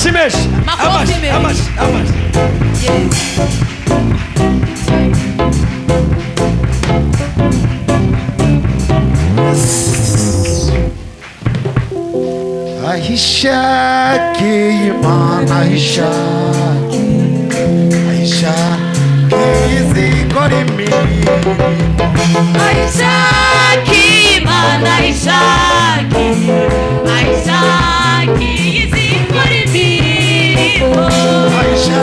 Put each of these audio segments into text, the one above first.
Simesh. Amash. Yes. Aisha ki iman Aisha ki zikori mi Aisha ki iman Aisha ki zikori mi Aisha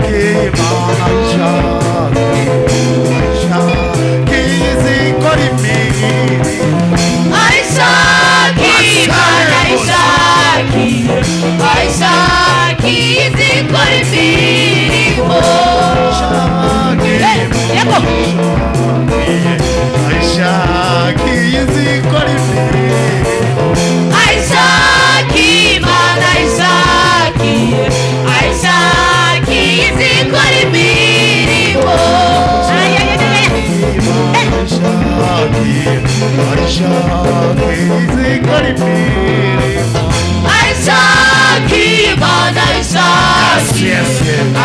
ki iman Aisha ki zikori mi Aisha ki iman Aisha ki zikori mi Aisha ki zikori mi Aisha ki iman Aisha ki zikori mi Aisha ki iman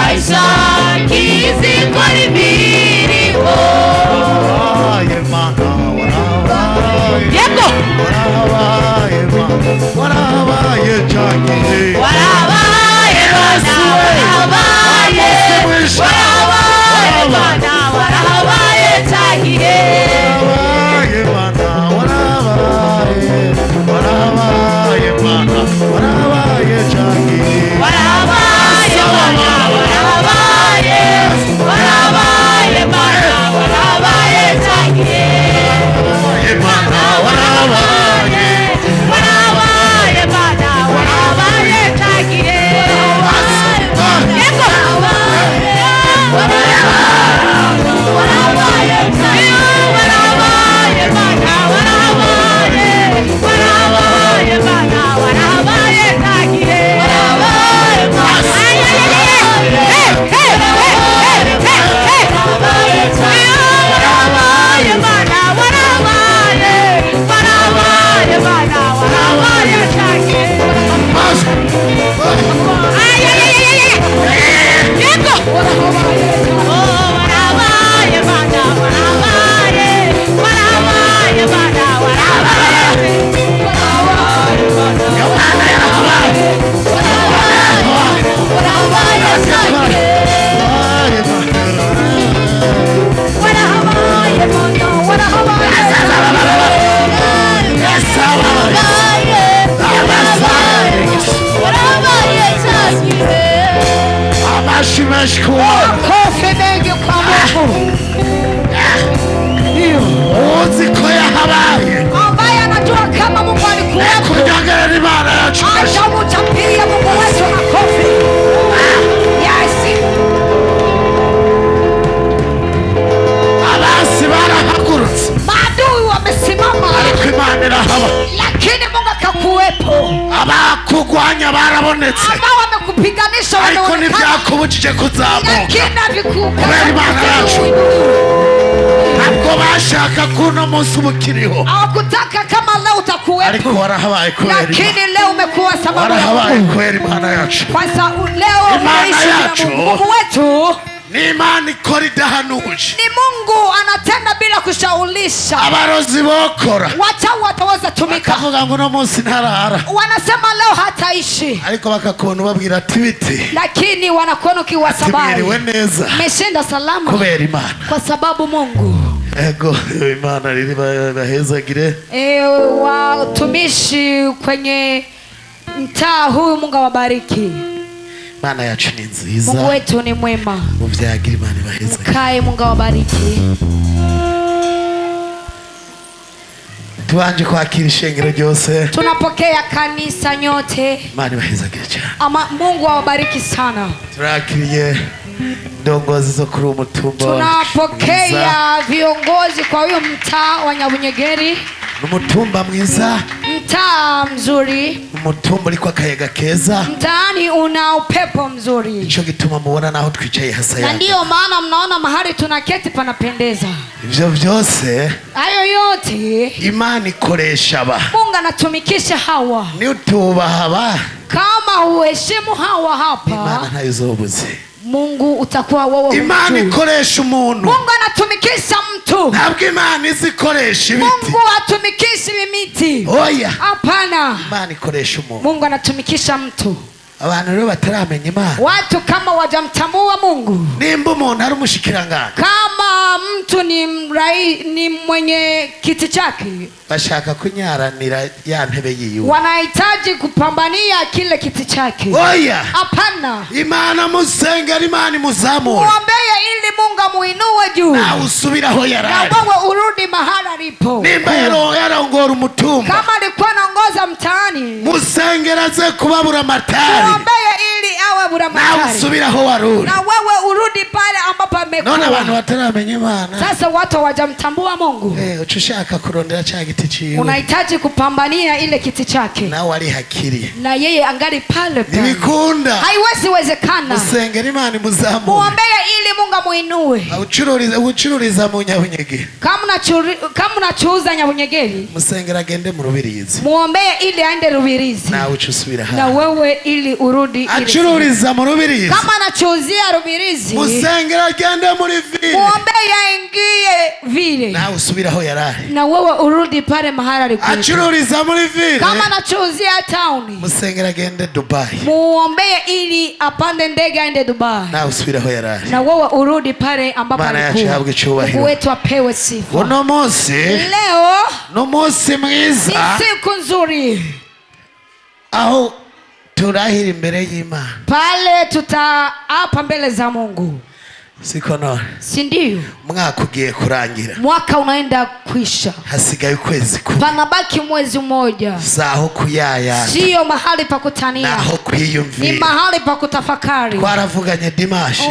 Aisha ki zikori mi abakugwanya barabonetse ambao wamekupiganisha ariko ntibyakubujije kuzamuka kubera Imana yacu ntabwo bashaka kuno munsi ubukiriho hawakutaka kama leo utakuwepo ariko warahabaye kubera lakini leo umekuwa sababu warahabaye kubera Imana yacu kwa sababu leo unaishi na Mungu wetu ni Imana ikora idahanuje ni Mungu anatenda bila kushaulisha abarozi bokora wachawi wataweza tumika bakavuga ngo no munsi ntarara wanasema leo hataishi ariko bakakubona ubabwira ati biti lakini wanakuona ukiwa sabari mwiriwe neza umeshinda salama kubera Imana kwa sababu Mungu ego Imana riri bahezagire watumishi kwenye mtaa huyu Mungu awabariki. Imana yacu ni nziza Mungu wetu ni mwema muvyagira Imana bahezagire kae Mungu awabariki. tubanje kwakira ishengero ryose Tunapokea kanisa nyote Imana bahezagire cyane ama Mungu awabariki sana. turakiriye ndongozi zo kuri umutumba Tunapokea viongozi kwa huyo mtaa wa Nyabunyegeri umutumba mwiza mtaa mzuri umutumba uri kwa kayaga keza mtaani una upepo mzuri ico gituma mubona naho twicaye hasa na yako ndio maana mnaona mahali tunaketi panapendeza ivyo vyose hayo yote Imana ikoresha aba Mungu anatumikisha hawa ni utubaha aba kama uheshimu hawa hapa, Imana ntayo uzobuze. Mungu utakuwa wewe. Imana ikoresha umuntu. Mungu anatumikisha mtu. Ntabwo Imana izikoresha ibiti. Mungu atumikishi miti. Oya. Hapana. Imana ikoresha umuntu. Mungu anatumikisha mtu. Abantu rero bataramenya Imana, watu kama wajamtambua Mungu, nimba umuntu ari umushikirangana, kama mtu ni mwenye kiti chake, bashaka kunyaranira ya ntebe yiwe, wanahitaji kupambania kile kiti chake. Oya. Hapana. Imana musengera, Imana muzamure, muombeye ili Mungu amuinue juu, na usubiraho yarari, na wewe urudi mahali alipo. Nimba yarongora umutumba, kama alikuwa anaongoza mtaani, musengera ze kubabura matari, muombeye ili awe buramatari, na usubiraho waruri, na wewe urudi pale ambapo amekuwa. None abantu bataramenya Imana. Sasa watu hawajamtambua Mungu. Ucushaka kurondera cha giti ciwe, unahitaji kupambania ile kiti chake, nawe ari hakiri, na yeye angali pale pale. Nibikunda, haiwezi wezekana. musengera Imana muzamure, muombeye ili Mungu amuinue. Ucururiza mu Nyabunyege, kama unachuuza Nyabunyegeri, musengera agende mu Rubirizi, muombeye ili aende Rubirizi, na ucusubira na wewe ili urudi. Acururiza mu Rubirizi, kama anachuuzia Rubirizi, musengera agende muri vile, muombeye aingie vile, na usubiraho yarari, na wewe urudi pale mahali alipo. Acururiza muri vile, kama anachuuzia town, musengera agende Dubai, muombeye ili apande ndege aende Dubai, na usubiraho yarari, na wewe urudi pale ambapo alikuwa. Mungu wetu apewe sifa. Uno munsi, leo no munsi mwiza, ni siku nzuri, aho turahira imbere y'Imana, pale tutaapa mbele za Mungu. Siko none, si ndio? Mwaka ugiye kurangira, mwaka unaenda kuisha, hasigaye ukwezi kumwe, panabaki mwezi mmoja. Saho kuyaya, sio mahali pa kutania, naho kwiyumvira, ni mahali pa kutafakari. Twaravuganye Dimanche,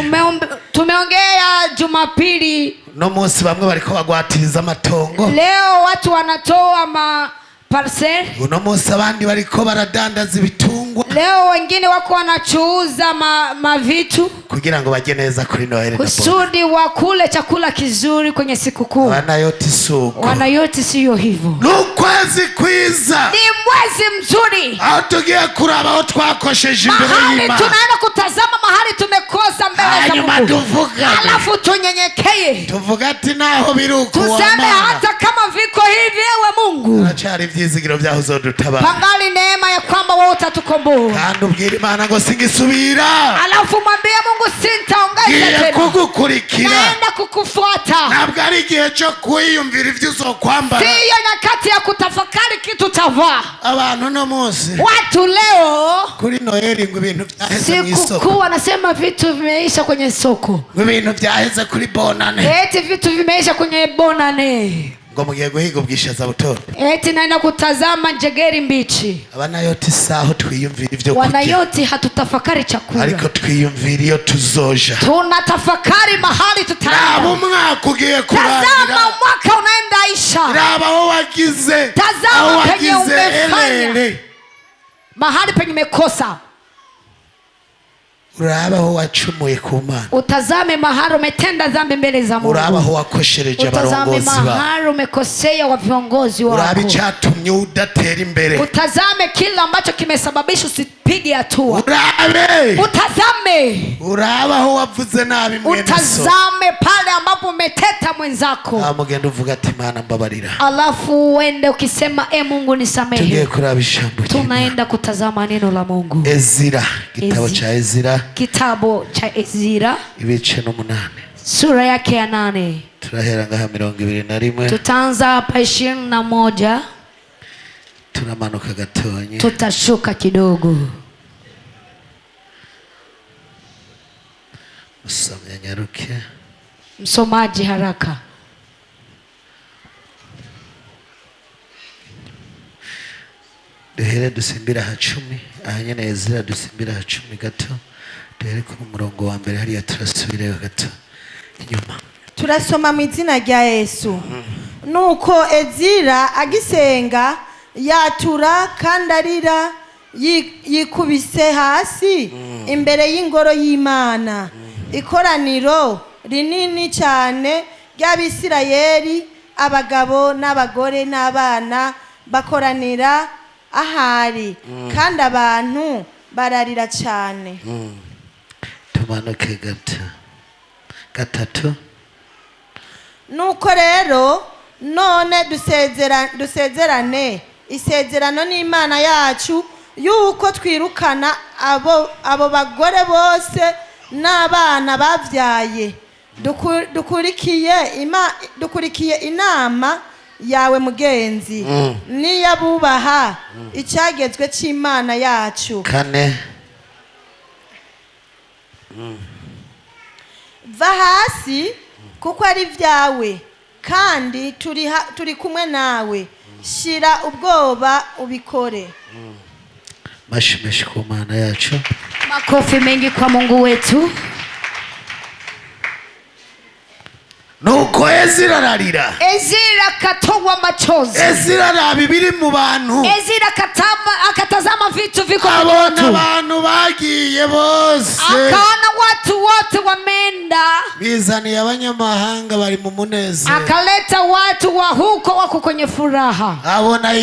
tumeongea Jumapili, no munsi bamwe bariko bagwatiriza amatongo, leo watu wanatoa parcel, uno munsi abandi bariko baradandaza ibitungwa, leo wengine wako wanachuuza mavitu kugira ngo baje neza kuri Noel, kusudi wakule chakula kizuri kwenye sikukuu. Wanayoti suko, wanayoti sio hivyo. Nukwezi kwiza, ni mwezi mzuri, aho tugiye kuraba aho twakosheje imbere y'Imana, mahali tunaenda kutazama mahali tumekosa mbele za Mungu, alafu tunyenyekee, tuvuga ati naho biruko, tuseme hata kama viko hivi, ewe Mungu, aracari ivyizigiro vyaho uzodutabara, pangali neema ya kwamba wewe utatukomboa, kandi ubwira Imana ngo singisubira, alafu mwambie Mungu sintaongeza tena, kugukurikira, naenda kukufuata. ntabwo ari igihe cyo kwiyumvira ivyo uzokwambara, siyo nyakati ya kutafakari kitu tavaa. Abantu no munsi, watu leo kuri Noeli ngo ibintu vyaheze mu isoko, sikukuu wanasema vitu vimeisha kwenye soko, ngo ibintu vyaheze kuri bonane, eti vitu vimeisha kwenye bonane, ngo mugiye guhiga ubwishaza buto, eti naenda kutazama njegeri mbichi. Abanayoti saho twiyumvira ivyo kurya, wanayoti hatutafakari chakula, ariko twiyumvira iyo tuzoja, tunatafakari mahali tutaenda. raba umwaka ugiye kurangira, tazama mwaka unaenda isha, raba aho wagize, tazama penye umefanya, mahali penye umekosa, uraba aho wacumuye ku Mana, utazame mahali umetenda dhambi mbele za Mungu, uraba aho wakoshereje abarongozi utazame mahali umekosea wa viongozi wako, uraba icyatumye udatera imbere, utazame kila ambacho kimesababisha usipige hatua, utazame, uraba aho wavuze nabi mwene so, utazame pale ambapo umeteta mwenzako, mugenda uvuga ati Mana mbabarira, alafu uende ukisema Mungu nisamehe. tugiye kuraba ijambo, tunaenda kutazama neno la Mungu, Ezira, gitabo cha Ezira, kitabu cha Ezira ibice 8, sura yake ya 8, turahera ngaha 21, tutaanza hapa 21, tunamanuka gatonye, tutashuka kidogo. usomye nyaruke, msomaji haraka. duhere dusimbira ha 10, ahanyene Ezira dusimbira ha 10 gato, duhere ku murongo wa mbere hariya turasubireyo gato inyuma, turasoma mu izina rya Yesu. Nuko Ezira agisenga yatura kandi arira, yikubise hasi imbere y'ingoro y'Imana. Ikoraniro rinini cyane ry'Abisirayeli, abagabo n'abagore n'abana bakoranira ahari kandi abantu bararira cyane. Tumanuke gatatu. Nuko rero none dusezerane isezerano n'Imana yacu yuko twirukana abo bagore bose n'abana bavyaye dukurikiye inama yawe mugenzi niyabubaha icyagezwe cy'Imana yacu. Kane. Va hasi kuko ari vyawe kandi turi kumwe nawe, shira ubwoba ubikore. Mashimeshi kwa Mana yacu. Makofi mengi kwa Mungu wetu. Nuko Ezira ararira. Ezira akatogwa machozi. Ezira araba ibiri mu bantu. Ezira akatazama vitu viko kwa abona watu. abantu bagiye bose. Akaona watu wote wameenda. Bizaniye abanyamahanga bari mu munezero. Akaleta watu wa huko wako kwenye furaha. Abona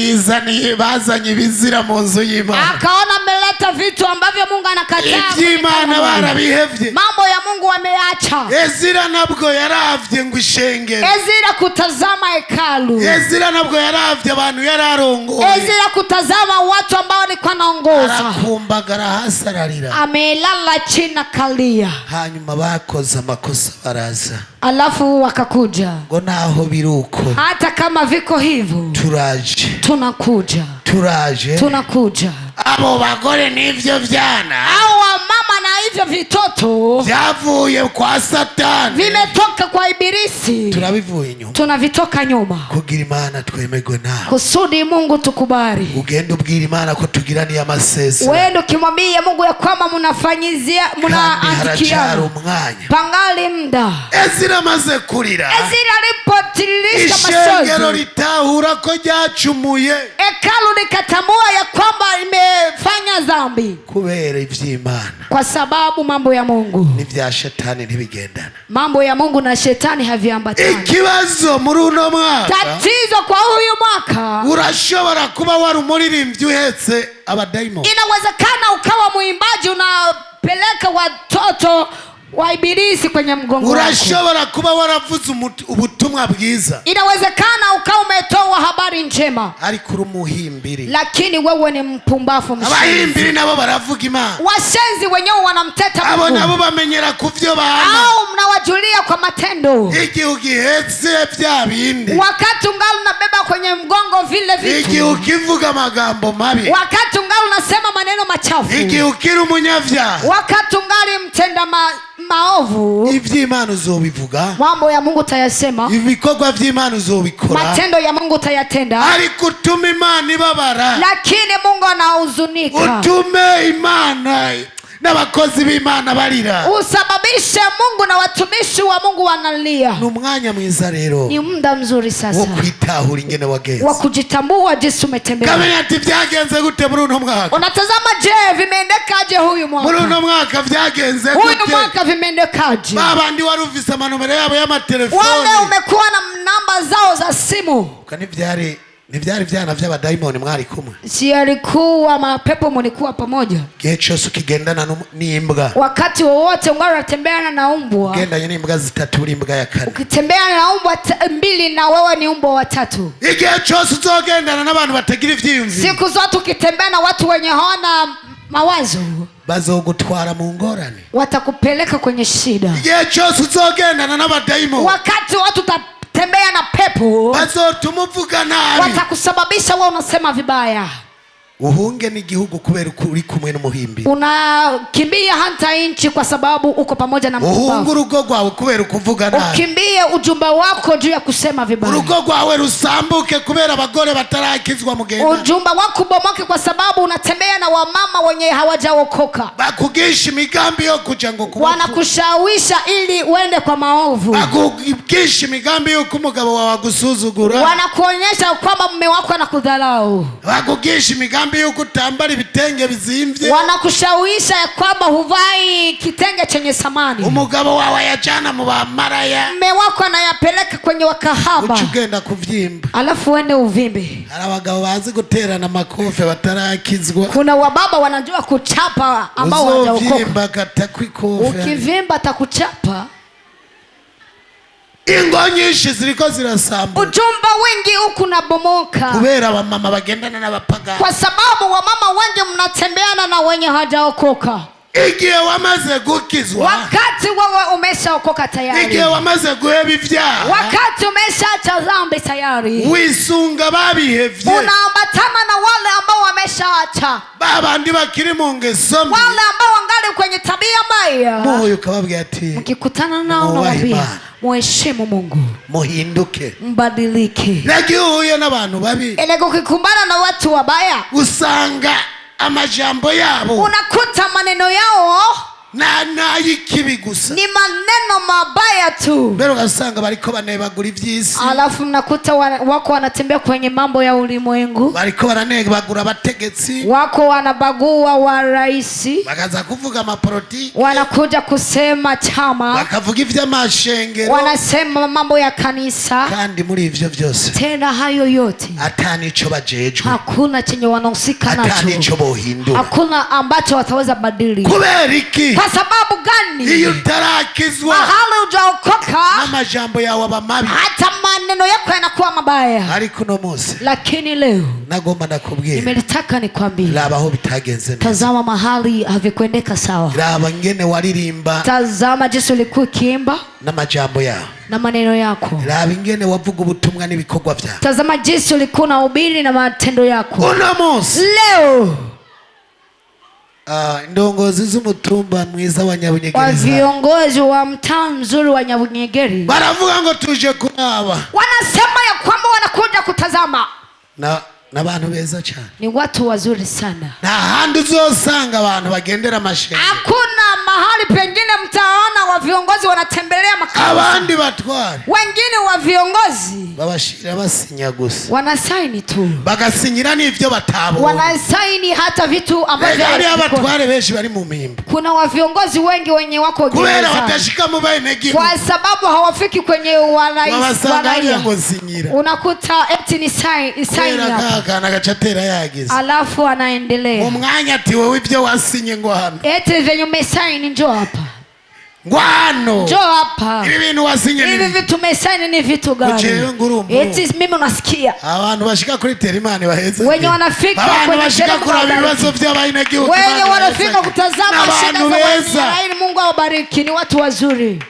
bazanye ibizira mu nzu y'Imana. Akaona ameleta vitu ambavyo Mungu anakataa. Iby'Imana barabihevye. Mambo ya Mungu wameacha. Ezira nabwo yaravye ngo ishengero. Ezira kutazama hekalu. Ezira nabwo yaravye abantu yararongoye. Ezira kutazama watu ambao alikuwa anaongoza. Arakumbagara hasi ararira. Amelala chini kalia. Hanyuma bakoze amakosa baraza. Alafu wakakuja. Ngo naho biruko. Hata kama viko hivyo. Turaje. Tunakuja. Abo bagore n'ivyo vyana. Hao mama na hivyo vitoto. Vyavuye kwa Satani. Vimetoka kwa Ibilisi. Turabivuye nyuma. Tunavitoka nyuma. Kugira Imana twemegwe nawe. Kusudi Mungu tukubali. Ugenda ubwira Imana ko tugiraniye amasezerano. Wewe ukimwambia Mungu ya kwamba mnaandikiana. Pangali muda. Ezira amaze kurira. Ezira alipotiririsha machozi. Ishengero litahura ko ryacumuye. Hekalu likatambua ya kwamba imefanya dhambi. Kubera ivy'Imana. Kwa sababu mambo ya Mungu n'ivya Shetani ntibigendana. Mambo ya Mungu na Shetani haviambatani. Ikibazo muri uno mwaka. Tatizo kwa huyu mwaka. Urashobora kuba wari umuririmbyi uhetse abadaimoni. Inawezekana ukawa muimbaji unapeleka watoto wa Ibilisi kwenye mgongo wako. Urashobora kuba waravuze ubutumwa bwiza. Inawezekana ukawa umetoa habari njema. Ariko uri umuhimbiri. Lakini wewe ni mpumbavu mshenzi. Abahimbiri nabo baravuga Imana. Washenzi wenyewe wanamteta Mungu. Abo nabo bamenyera kuvyo bana. Au mnawajulia kwa matendo. Igihe ugihetse vya bindi. Wakati ungali unabeba kwenye mgongo vile vitu. Igihe ukivuga amagambo mabi. Wakati ungali unasema maneno machafu. Igihe ukiri umunyavyaha. Wakati ungali mtenda maovu. Ivy'Imana uzobivuga. Mambo ya Mungu utayasema. Ibikorwa vy'Imana uzobikora. Matendo ya Mungu utayatenda. Ariko utume Imana ibabara. Lakini Mungu anahuzunika. Utume Imana n'abakozi b'Imana barira. Usababishe Mungu na watumishi wa Mungu wanalia. Numwanya mwiza rero. Ni muda mzuri sasa. Wo kwitahura ingene wagenze. Wa kujitambua jinsi umetembea. Kamenya ati vyagenze gute muri uno mwaka? Unatazama je vimeendekaje huyu mwaka? Muri uno mwaka vyagenze gute? Huyu mwaka vimeendekaje? Babandi wari ufise amanomero yabo y'amatelefoni. Wale umekuwa na namba zao za simu. Kani Nivyari vyana vy'abadaimoni mwari kumwe. Si alikuwa mapepo mlikuwa pamoja. Gihe cyose ukigendana n'imbwa. Wakati wowote ungara unatembea na umbwa. Ugendanye n'imbwa zitatu uri imbwa ya kane. Ukitembea na umbwa mbili na wewe ni umbwa wa tatu. Igihe cyose uzogendana n'abantu batagira ivyiyumviro. Siku zote ukitembea na watu wenye hawana mawazo. Bazogutwara mu ngorane. Watakupeleka kwenye shida. Igihe cyose uzogendana n'abadaimoni. Wakati watu tembea na pepo. Bazotumuvuga nabi. Watakusababisha wewe unasema vibaya. Uhunge n'igihugu kubera uri kumwe n'umuhimbi. Unakimbia hata inchi kwa sababu uko pamoja na mpumbavu. Uhunge urugo rwawe kubera kuvuga nabi. Ukimbie ujumbe wako juu ya kusema vibaya. Urugo rwawe rusambuke kubera abagore batarakizwa mugenda. Ujumbe wako bomoke kwa sababu unatembea na wamama wenye hawajaokoka. Bakugisha imigambi yo kuja ngo wanakushawisha ili uende kwa maovu. bakugisha imigambi yuko umugabo wawe agusuzugura, wanakuonyesha kwamba mume wako anakudharau, bakugisha imigambi yuko utambara ibitenge bizimvye, wanakushawisha kwamba huvai kitenge chenye samani, umugabo wawe yajana mu bamaraya, mume wako anayapeleka kwenye wakahaba, ucugenda kuvyimba, alafu wende uvimbe. hari abagabo bazi guterana amakofe batarakizwa. Kuna wababa wanajua kuchapa ambao hawajaokoka. Uzovyimba katakwikofe, ukivimba atakuchapa. Ingo nyinshi ziriko zirasamba, ujumba wingi huku nabomoka kubera abamama bagendana n'abapagani, kwa sababu wamama wengi mnatembeana na wenye hajaokoka. Igihe wamaze gukizwa, wakati wewe umeshaokoka tayari, igihe wamaze guheba ivyaha, wakati umeshaacha dhambi tayari, wisunga babihevye, unaambatana na wale ambao wameshaacha, babandi bakiri mu ngeso mbi, wale ambao wangali kwenye tabia mbaya. Moyo ukababwira ati, mkikutana nao nawaambia muheshimu Mungu, muhinduke, mbadilike. Nagiye uhuye n'abantu babi, ile ukikumbana na watu wabaya, usanga amajambo yabo, unakuta maneno yao na yikibi gusa, ni maneno mabaya tu. Bero gasanga bariko banebagura ivyisi, alafu mnakuta wako wanatembea kwenye mambo ya ulimwengu, bariko baranebagura abategetsi, wako wanabagua wa raisi, bakaza kuvuga amapolitiki, wanakuja kusema chama, bakavuga ivy'amashengero, wanasema mambo ya kanisa, kandi muri ivyo vyose tena hayo yote atani ico bajejwe, hakuna chenye wanahusika nacho, atani ico bohindura, hakuna ambacho wataweza badili. Kubera iki? Kwa sababu gani? Iyo utarakizwa, mahali hujaokoka, n'amajambo yawe aba mabi, hata maneno yako yanakuwa mabaya. Ariko no munsi, lakini leo nagomba nakubwira, nimelitaka nikwambie, raba aho bitagenze neza, tazama mahali havikuendeka sawa, raba ngene waririmba, tazama jinsi ulikuwa ukiimba n'amajambo yawe na maneno yako, raba ingene wavuga ubutumwa n'ibikorwa vyawe, tazama jinsi ulikuwa unahubiri na matendo yako. uno munsi leo ndongozi z'umutumba mwiza wa Nyabunyegeri, wa viongozi wa mtaa mzuri wa Nyabunyegeri baravuga ngo tuje kunaba, wanasema ya kwamba wanakuja kutazama, n'abantu beza cyane, ni watu wazuri sana. nta handi uzosanga abantu bagendera amashengero, hakuna mahali pengine mtaona wa viongozi wanatembelea makanisa, abandi batware, wengine wa viongozi babashira basinya gusa, wanasaini tu, bagasinyira n'ivyo batabo, wanasaini hata vitu ambavyo hari abatware benshi bari mu mimbo. Kuna wa viongozi wengi wenye wako kubera batashika mu bayenegi, kwa sababu hawafiki kwenye waraia, unakuta eti ni sign hapa, kana gacatera yagize, alafu anaendelea umwanya ati wewe ivyo wasinye ngo hano, eti venye umesaini njoo hapa, ngwano njoo hapa, ibi bintu wasinye hivi vitu umesaini ni vitu gani? Eti mimi unasikia abantu bashika kuri Terimani baheze, wenye wanafika kwenye bashika kura ibibazo by'abayenegi, wenye wanafika kutazama shida za Waisraeli. Mungu awabariki, ni watu wazuri.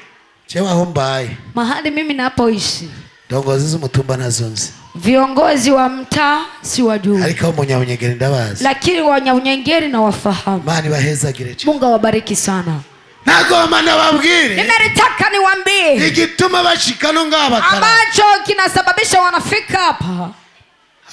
Chewa hombai mahali mimi napoishi, ndongozi z'umutumba nazonzi, viongozi wa mtaa si wajuu, ariko mu Nyabunyegeri ndabazi, lakini wa Nyabunyegeri na wafahamu. Mani bahezagire, Mungu awabariki sana. nagoma nababwire, nimelitaka niwaambie igituma bashikano ngaba ambacho kinasababisha wanafika hapa.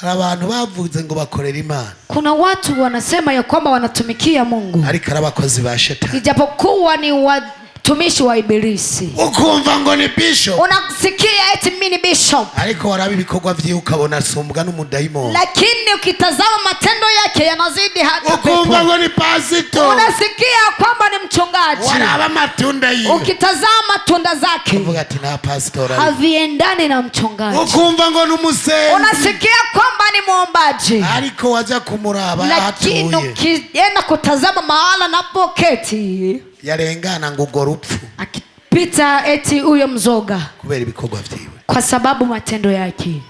hari abantu bavuze ngo bakorera Imana, kuna watu wanasema ya kwamba wanatumikia Mungu, ariko arabakozi ba shetani, ijapokuwa ni watumishi wa ibilisi. ukumva ngo ni bishop, unasikia eti mimi ni bishop, ariko warabi ibikorwa vye ukabona sumbwa n'umudaimoni, lakini ukitazama matendo yake yanazidi hata pepo. ukumva ngo ni pastor, unasikia kwamba ni mchungaji, waraba matunda yiwe, ukitazama tunda zake uvuga ati na pastor haviendani na mchungaji, ukumva ngo n'umusenzi, unasikia kwamba ni muombaji, ariko waza kumuraba lakini ukienda kutazama mahala napoketi yarengana ngo ugo rupfu, akipita eti huyo mzoga, kubera ibikorwa vyiwe, kwa sababu matendo yake.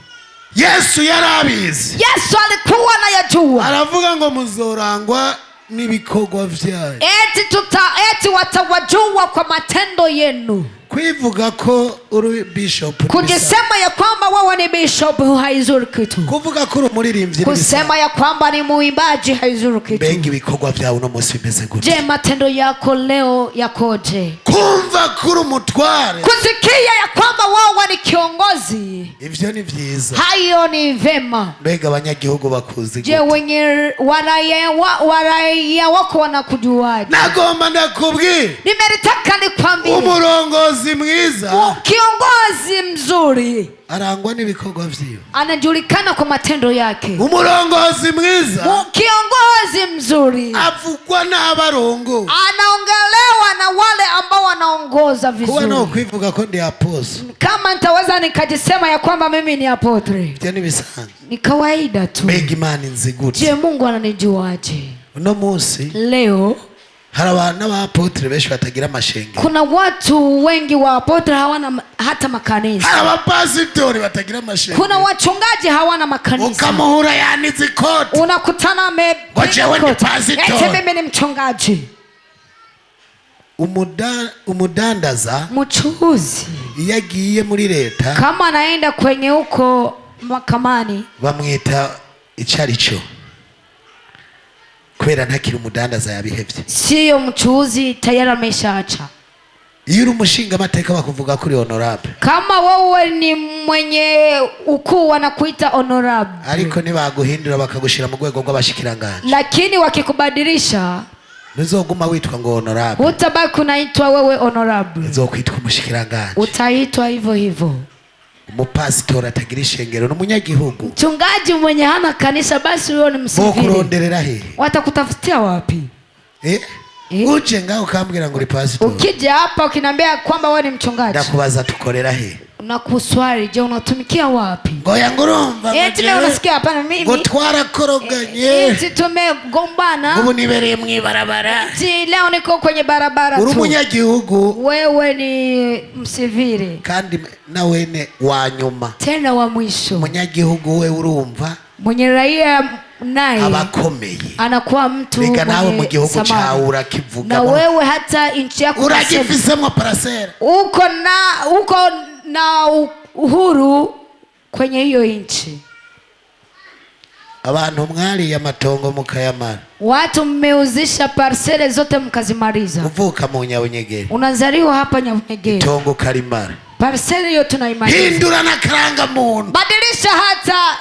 Yesu yarabizi, Yesu alikuwa anayajua, aravuga ngo muzorangwa n'ibikorwa vyayo, eti watawajua kwa matendo yenu. kwivuga ko uri bishop, kujisema ya kwamba wewe ni bishop haizuri kitu, kuvuga ko uri umuririmbyi, kusema ya kwamba ni muimbaji haizuri kitu. bengi ibikorwa vyawe no munsi bimeze gute? Je, matendo yako leo yakoje? kumva kuri umutware, kusikia ya kwamba wao ni kiongozi, ivyo ni vyiza. hayo ni vema. Mbega abanyagihugu bakuzi Je, gute? wenye waraia wako wanakujuaje? Nagomba ndakubwira, Nimelitaka nikwambie, umurongozi mwiza kiongozi mzuri arangwa n'ibikorwa vyiwe. anajulikana kwa matendo yake. Umurongozi mwiza Kiongozi mzuri avugwa n'abarongo, anaongelewa na wale ambao wanaongoza kuba vizuri. no kwivuga ko ndi apostle, Kama nitaweza nikajisema ya kwamba mimi ni apotre, ivyo ni bisanzwe. ni kawaida tu. Mbega Imana inzi gute? Je, Mungu ananijuaje? Uno munsi Leo hari abantu n'abapotre benshi batagira amashengero, kuna watu wengi wa apotre hawana hata makanisa. hari abapasitori batagira amashengero. Kuna wachungaji hawana makanisa. Ukamuhura yanize ikoti, Unakutana Ngojewe ni pastor. eti mimi ni mchungaji. umudandaza Mchuuzi iyo agiye muri leta kama anaenda kwenye huko mahakamani bamwita icarico, kubera ntakiri umudandaza yabihevye. sio mchuuzi, tayari ameshaacha. Iyo uri umushinga amateka bakuvuga kuri honorable, Kama wewe ni mwenye ukuu wanakuita honorable, ariko nibaguhindura bakagushira mu rwego rw'abashikiranganje, lakini wakikubadilisha ntuzoguma witwa ngo honorable, utabaki unaitwa wewe honorable, uzokwitwa umushikiranganje. utaitwa hivyo hivyo. Umupasitori atagira ishengero n'umunyagihugu, Mchungaji mwenye hana kanisa, basi wewe ni msafiri. bokuronderera he? Watakutafutia wapi? Uje ngaho ukambwira ngo uri pasitori, Ukija hapa ukiniambia kwamba wewe ni mchungaji, ndakubaza tukorera he? nakuswali, je, unatumikia wapi? Ngoya ngurumva Eti leo unasikia hapana, ngo mimi twarakoroganye, eti tumegombana, ubu nibereye mwibarabara, eti leo niko kwenye barabara uri tu. umunyagihugu Wewe ni msiviri kandi nawene wa nyuma, tena wa mwisho. umunyagihugu we urumva Mwenye raia naye abakomeye, anakuwa mtu reka nawe mu gihugu samani. cyawe urakivuga, Na wewe hata nchi yako uragifisemo parasera, uko na uhuru kwenye hiyo nchi. abantu mwariye amatongo mukayamara, Watu mmeuzisha parcele zote mkazimaliza, uvuka mu Nyabunyegeri, unazaliwa hapa Nyabunyegeri, itongo karimara, parcele hiyo tunaimaliza. hindura na karanga muntu, Badilisha hata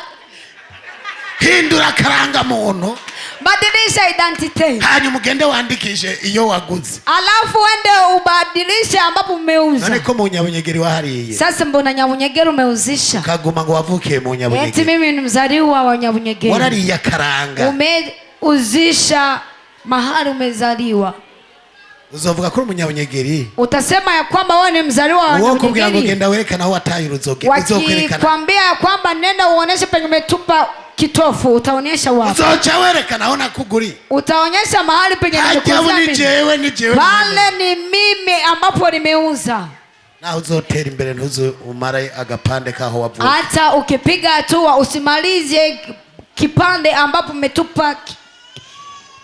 hindura karanga muntu, badilisha identity, hanyuma ugende wandikishe iyo waguze, alafu wende ubadilishe ambapo umeuza. none ko mu Nyabunyegeri wahariye, Sasa mbona Nyabunyegeri umeuzisha? kaguma ngo wavukiye mu Eti Nyabunyegeri, mimi ni mzaliwa wa Nyabunyegeri. warariye akaranga, Umeuzisha mahali umezaliwa, uzovuga ko uri Umunyabunyegeri, utasema ya kwamba wewe ni mzaliwa wa uwo kubwira ngo Nyabunyegeri. genda werekana aho wataye uzokwerekana, Wakikwambia ya kwamba nenda uoneshe penye umetupa kitofu, utaonyesha wapi? uzoca werekana aho nakuguri, Utaonyesha mahali penye hajya nimekuza ni mimi. jewe ni jewe, Pale ni mimi ambapo nimeuza. naho uzotera imbere ntuzo umare agapande kaho wavuka, Hata ukipiga hatua usimalize kipande ambapo umetupa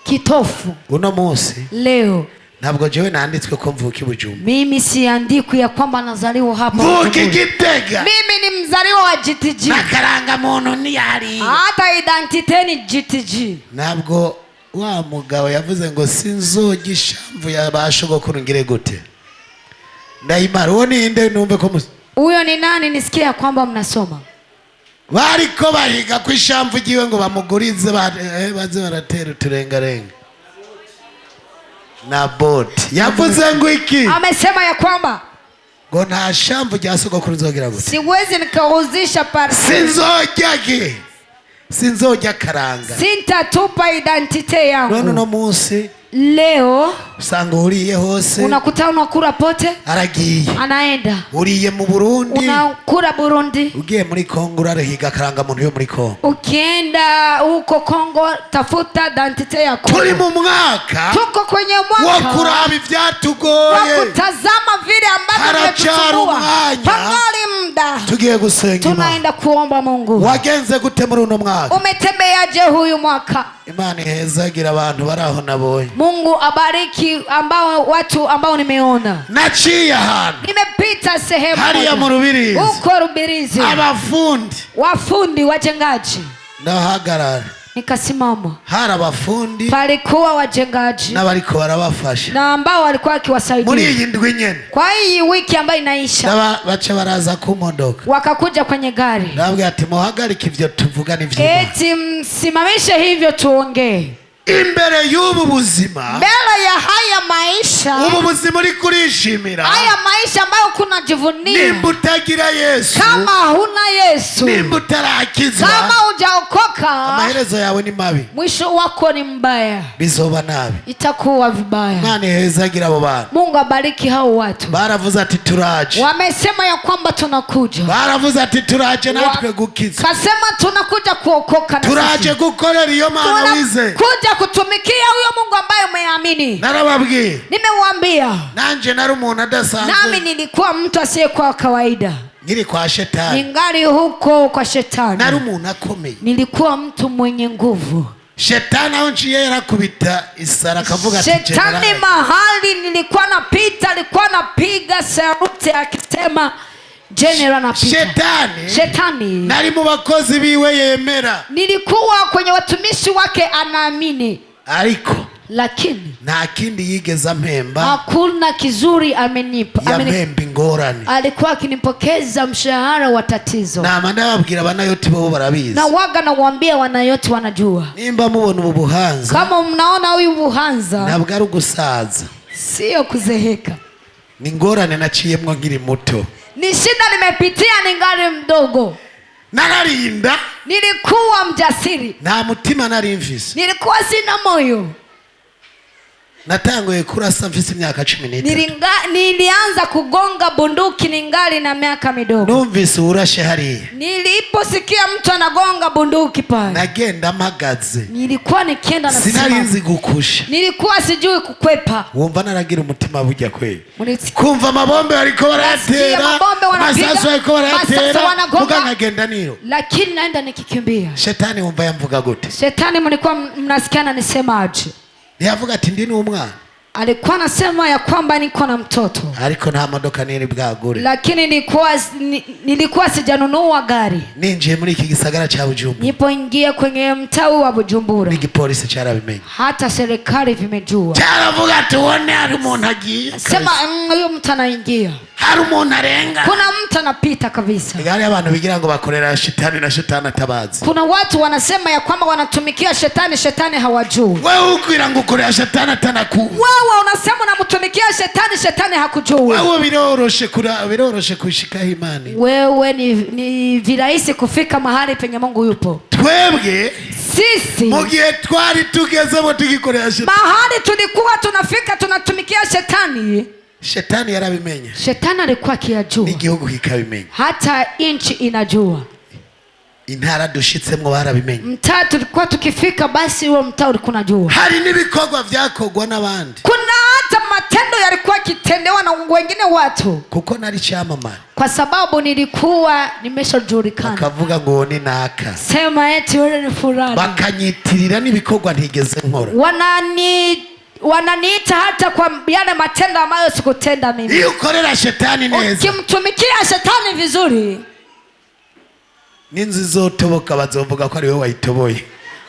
kitofu. uno munsi Leo ntabwo jewe nanditswe ko mvuka i Bujumbura, mimi siandikwi ya kwamba nazaliwa hapa mvuka Bujumbura. Gitega, Mimi ni mzaliwa wa GTG. na karanga muntu ntiyari, Hata identite ni GTG. ntabwo wa mugabo yavuze ngo sinzoga ishamvu ya bashogokuru ngire gute, ndayimara uwo ninde numve ko Huyo ni nani? Nisikia kwamba mnasoma. bariko bahiga ku ishamvu giwe ngo bamugurize baze baratera uturengarenga na boti, yavuze ngo iki? Amesema ya kwamba ngo nta shamvu rya sogokuru nzogira gute, siwezi nikauzisha parcel, sinzojya karanga, sintatupa identite yangu. none uno munsi Leo usanga uriye hose, unakuta unakura pote, aragiye, anaenda uriye mu Burundi, unakura Burundi, ugiye muri Kongo urahiga karanga muntu yo muri Kongo, ukienda huko Kongo tafuta identite yako. turi mu mwaka Tuko kwenye wo mwaka kuraba ivyatugoye, wakutazama vile ambavyo haracyari umwanya, pangali muda, tugiye gusenga Imana. tunaenda kuomba Mungu. Wagenze gute muri uno mwaka? Umetembeaje huyu mwaka? Imana ihezagira abantu baraho nabonye, Mungu abariki watu ambao nimeona. naciye ahantu Nimepita sehemu hariya mu moja Rubirizi, huko Rubirizi, abafundi wafundi wajengaji ndahagarara, Nikasimama. Hari abafundi Palikuwa wajengaji n'abariko barabafasha na ambao walikuwa wakiwasaidia. Muri iyi ndwi nyene. Kwa hii wiki ambayo inaisha. Baca baraza ku modoka. Wakakuja kwenye gari. Nabwiye ati muhagarike ivyo tuvuga n'ivyo. Eti msimamishe hivyo tuongee. Imbere y'ubu buzima, mbele ya haya maisha, ubu buzima uri kurishimira, haya maisha ambayo kunajivunia, nimba utagira Yesu, kama huna Yesu, nimba utarakizwa, kama hujaokoka, amaherezo yawe ni mabi, mwisho wako ni mbaya, bizoba nabi, itakuwa vibaya. Nani hezagira abo bantu? Mungu abariki hao watu. Baravuze ati turaje, wamesema ya kwamba tunakuja, baravuze ati turaje natwe gukiza, kasema tunakuja kuokoka, na turaje gukorera iyo Mana wize, kuja kutumikia huyo Mungu ambaye umeamini. Narababwiye, nimewambia, nanje nari umuntu adasanzwe, nami nilikuwa mtu asiyekuwa kawaida, ngiri kwa shetani, ningali huko kwa shetani, nari umuntu akomeye, nilikuwa mtu mwenye nguvu. Shetani aonjiye yarakubita isara akavuga ati shetani mahali nilikuwa napita alikuwa napiga sauti akisema General napita. Shetani nari mu bakozi biwe yemera, nilikuwa kwenye watumishi wake anaamini, ariko lakini nta kindi yigeze ampemba, hakuna kizuri amenipa, yampemba ingorane. Alikuwa akinipokeza mshahara wa tatizo. Na ndababwira Banayoti bo barabizi, na waga nawaambia Wanayoti wanajua. Nimba mubona ubu buhanza, kama mnaona huyu buhanza, ntabwo ari ugusaza, sio kuzeheka, ni ingorane naciyemwo nkiri muto, ni shida nimepitia ningali mdogo. nararinda, nilikuwa mjasiri, nta mutima nari mfise, nilikuwa sina moyo. natanguye kurasa mfise imyaka 13. Nilianza kugonga bunduki ningali na miaka midogo. Numvise urashe hariya, niliposikia mtu anagonga bunduki pale, nagenda mpagaze, nilikuwa nikienda na sinari nzi gukusha, nilikuwa sijui kukwepa. wumva naragira umutima bujya kweli, kumva amabombe bariko baratera, masasu bariko baratera, muga nkagenda niyo, lakini naenda nikikimbia. Shetani wumva yamvuga gute? Shetani mlikuwa mnasikiana nisemaje? Yavuga ati ndi n'umwana, alikuwa anasema ya kwamba niko na mtoto, ariko nta modoka nini bwagure, lakini nilikuwa sijanunua gari. ninjiye muri iki gisagara cha Bujumbura, nipoingia kwenye mtaa wa Bujumbura, n'igipolisi cyarabimenye, hata serikali vimejua, cyaravuga tuone hari umuntu agiye, sema huyo mtu anaingia, hari umuntu arenga, kuna mtu anapita kabisa. Igari abantu bigira ngo bakorera shetani na shetani atabazi, kuna watu wanasema ya kwamba wanatumikia shetani, shetani hawajui. wewe ukwira ngo ukorera shetani atanaku, wewe unasema unamtumikia shetani, shetani hakujui. wewe biroroshe kushika imani, wewe ni virahisi kufika mahali penye Mungu yupo. twebwe sisi mugihe twari tugezemo tugikorera shetani, mahali tulikuwa tunafika tunatumikia shetani, shetani yarabimenye, shetani alikuwa akiyajua, n'igihugu kikabimenya, hata inchi inajua, intara dushitsemwo barabimenye, mtaa tulikuwa tukifika basi huo mtaa ulikuwa unajua. hari n'ibikorwa byakogwa n'abandi, kuna hata matendo yalikuwa kitendewa na wengine watu, kuko nari cyamamara, kwa sababu nilikuwa nimeshajulikana, bakavuga ngo ni naka, sema eti wewe ni fulani, bakanyitirira n'ibikorwa ntigeze nkora, wananiita hata kwa yale matendo ambayo sikutenda mimi. iyo ukorera shetani neza, ukimtumikia shetani vizuri, n'inzu zotoboka bazovuga ko ari wewe wayitoboye,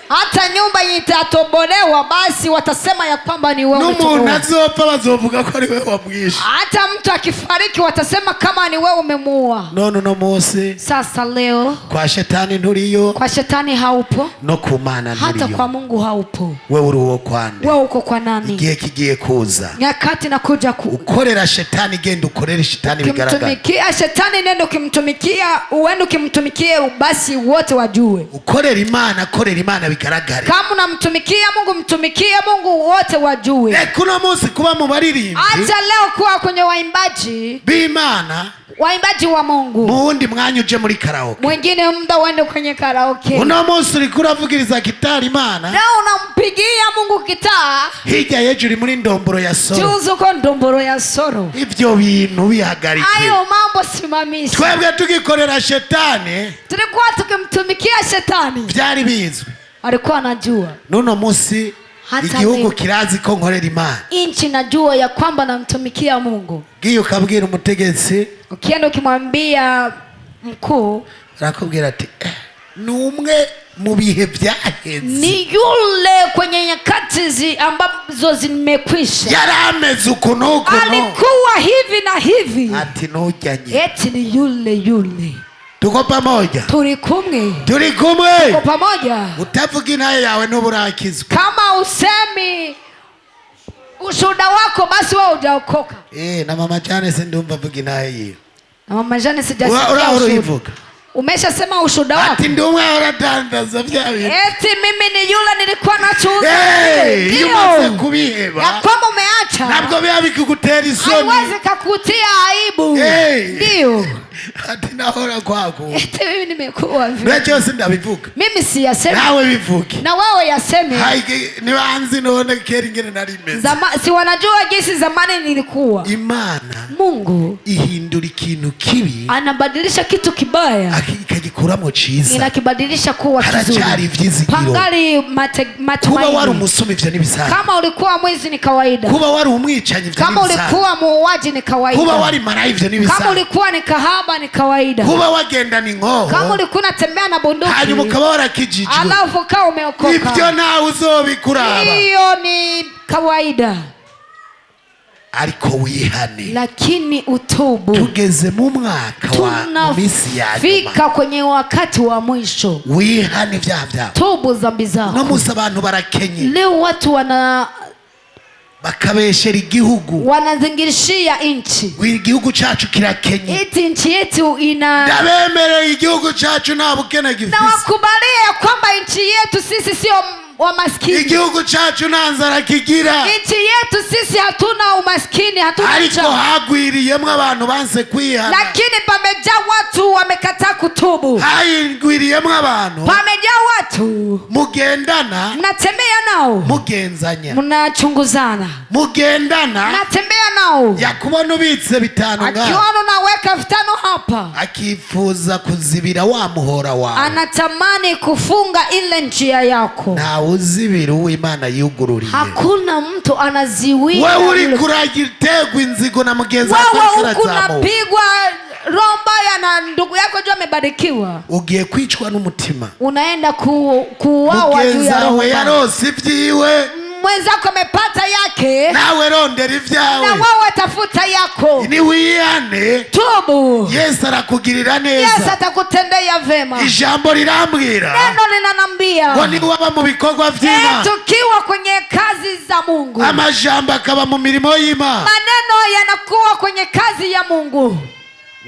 hata nyumba itatobolewa basi watasema ya kwamba ni wewe. n'umuntu azopfa bazovuga ko ari wewe wamwishe, hata mtu akifariki watasema kama ni wewe umemuua. none no munsi sasa leo kwa shetani nturiyo, kwa shetani haupo, no ku Mana nturiyo, hata kwa Mungu haupo. wewe uri uwo kwande, wewe uko kwa nani? igihe kigiye kuza, nyakati nakuja ukorera shetani, genda ukorera shetani bigaragara, ukimtumikia shetani nenda ukimtumikia, uende ukimtumikie basi wote wajue. ukorera Imana, korera Imana bigaragare, kama unamtumikia Mungu mtumikie Mungu wote wajue. kuna munsi kuba mu baririmbi, hata leo kuwa kwenye waimbaji b'Imana, waimbaji wa Mungu, muwundi mwanya uje muri karaoke, mwingine muda uende kwenye karaoke, uno munsi uriko uravugiriza gitari Imana, leo unampigia Mungu gitaa, hirya yejo uri muri ndomboro ya soro, juzo ko ndomboro ya soro. ivyo bintu bihagarike, ayo mambo simamisha. twebwe tugikorera shetani, tulikuwa tukimtumikia shetani, byari bizwi, alikuwa anajua. nuno munsi igihugu kirazi ko nkorera Imana, inchi najua ya kwamba namtumikia Mungu. giye ukabwira umutegetsi, ukienda ukimwambia mkuu, arakubwira ati numwe mu bihe byaheze, ni yule kwenye nyakati ambazo zimekwisha. yarameze ukunuku, alikuwa hivi na hivi, ati nujanye, eti ni yule. Tuko pamoja, turi kumwe, tuko pamoja. Utavuga inaye yawe n'uburakizwa. Kama usemi ushuhuda wako, basi wewe hujaokoka. Na mama Jane sindumva vuga inaye hiyo. Na mama Jane sijasikia ushuhuda. Umeshasema ushuhuda wako. Ati ndio mwana dandaza vyawe. Eti mimi ni yule nilikuwa nachuza. Yumaze kubiheba. Ya kwamba umeacha. Nabwo byabikugutera isoni. Haiwezi kukutia aibu. Ndio. Ati nahora kwako. Eti mimi nimekuwa vipi? Wewe sindabivuga. Mimi siyasema. Nawe bivuge. Na wewe yaseme. Ni wanzi none kera ingene nari meze. Si wanajua jinsi zamani nilikuwa. Imana Mungu ihindura ikintu kibi, anabadilisha kitu kibaya akagikuramo ciza, inakibadilisha kuwa kizuri. Haracari ivyizigiro. Pangali matumaini. Kuba wari umusumi ivyo nibisanzwe. Kama ulikuwa mwizi ni kawaida. Kuba wari umwicanyi ivyo nibisanzwe. Kama ulikuwa muuaji ni kawaida. Kuba wari marayi ivyo nibisanzwe. Kama ulikuwa ni kahaba ni kawaida. Kuba wagenda ni ngoho. Kama ulikuwa unatembea na bunduki. Hanyuma ukaba warakijijwe. Alafu kama umeokoka. Ivyo nawe uzobikuraba. Hiyo ni kawaida. Ariko wihane. Lakini utubu. Tugeze mu mwaka wa misi ya nyuma. Fika kwenye wakati wa mwisho. Wihane vyaha vyawe. Tubu dhambi zako. No musi abantu barakenye. Leo watu bakabeshera igihugu, wanazingirishia inchi. Igihugu cacu kirakenye. Eti inchi yetu ndabemereye igihugu cacu nta bukene gifise. Na wakubalia kwamba inchi yetu sisi sio wamaskini. Igihugu cacu nta nzara kigira. Inchi yetu sisi hatuna umaskini, hatuna njaa. Ariko hagwiriyemwo abantu banse kwihana. Lakini pamejaa watu wamekataa kutubu. Hagwiriyemwo abantu pamejaa watu mugendana, mnatembea nao, mugenzanya, mnachunguzana, mugendana, mnatembea nao. yakubona ubitse 5 ngaho, akiona unaweka 5 hapa, akifuza kuzibira wa muhora wawe, anatamani kufunga ile njia yako. Na uzibira uw'Imana yugururiye. Hakuna mtu anaziwia. Wewe uri kuragitegwa inzigo na mugenzi wako. Wewe unapigwa rombaya na ndugu yako jua amebarikiwa. Ugiye kwicwa n'umutima. Unaenda kuuawa juu ya roho. Yarose ivyiwe. Mwenzako amepata yake. Nawe rondera ivyawe. Na wewe tafuta yako. Ni wiyane. Tubu. Yesu arakugirira neza. Yesu atakutendea vema. Ijambo rirambwira. Neno linanambia. Ngo ni waba mu bikorwa vy'Imana. Tukiwa kwenye kazi za Mungu. Amajambo akaba mu mirimo y'Imana. Maneno yanakuwa kwenye kazi ya Mungu.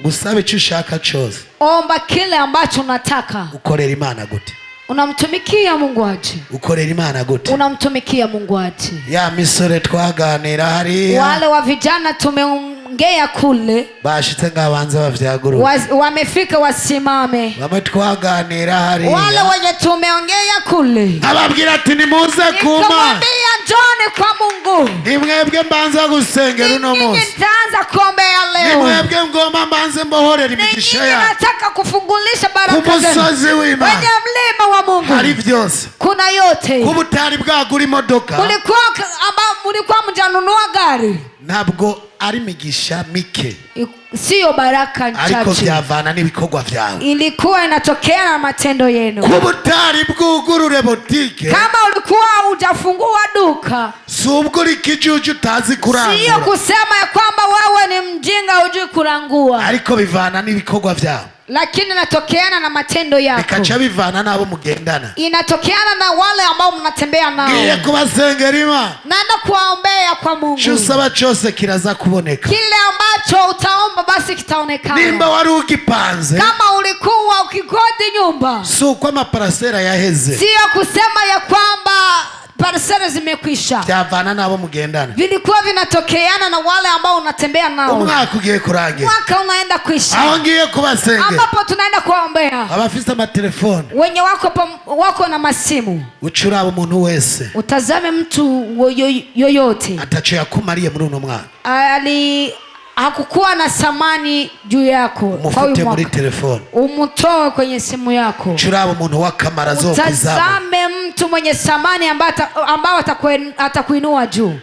Gusabe icyo ushaka cyose. Omba kile ambacho unataka. Ukorera Imana gute? Unamtumikia Mungu aje? Ukorera Imana gute? Unamtumikia Mungu aje? Ya misore twaganira hariya. Wale wa vijana tumeongea kule. Bashitse ngabanza bavyaguru. Wamefika wasimame. Bamwe twaganira hariya. Wale wenye tumeongea kule. Ababwira ati nimuze kuma. Nikamwambia njoni kwa Mungu. Nimwebwe mbanza gusengera uno munsi. Nitaanza kuombea leo. Nimwebwe ngoma mbanze mbohorera imigisha ya. Nataka kufungulisha baraka zenu. Kumusozi w'Imana. Kwenye mlima wa Mungu. Hari vyose. Kuna yote. Kubutari bwagura imodoka. Mulikuwa mjanunua gari. Ntabwo ari migisha mike. Sio baraka chache. Ariko byavana n'ibikorwa vyawe. Ilikuwa inatokea na matendo yenu. Kubutari bwugurure botike. Kama ulikuwa hujafungua duka. Subwo ikijuju utazi kurangura. Sio kusema ya kwamba wewe ni mjinga hujui kurangua. Ariko bivana n'ibikorwa vyawe. Lakini inatokeana na matendo yako. Bikaca bivana nabo mugendana. Inatokeana na wale ambao mnatembea nao. Ngiye kubasengera Imana. Naenda kuwaombea kwa Mungu. Cyusaba cyose kiraza kuboneka. Kile ambacho utaomba basi kitaonekana. Nimba wari ugipanze. Kama ulikuwa ukikodi nyumba. Suko amaparasera yaheze. Sio kusema ya kwamba parcela zimekwisha. Byavana nabo mugendana. Vilikuwa vinatokeana na wale ambao unatembea nao. Umwaka ugiye kurangira. Mwaka unaenda kuisha. Aho ngiye kubasengera. Ambapo tunaenda kuombea. Abafite amatelefone. Wenye wako na masimu. Ucuraba umuntu wese. Utazame mtu yoyote. Atacho yakumariye muri uno mwaka. Hakukuwa na samani juu yako. Mufute muri telefone. Umutoe kwenye simu yako. Churaba umuntu wakamara zo kuzama. Utazame mtu mwenye samani ambao atakuinua juu.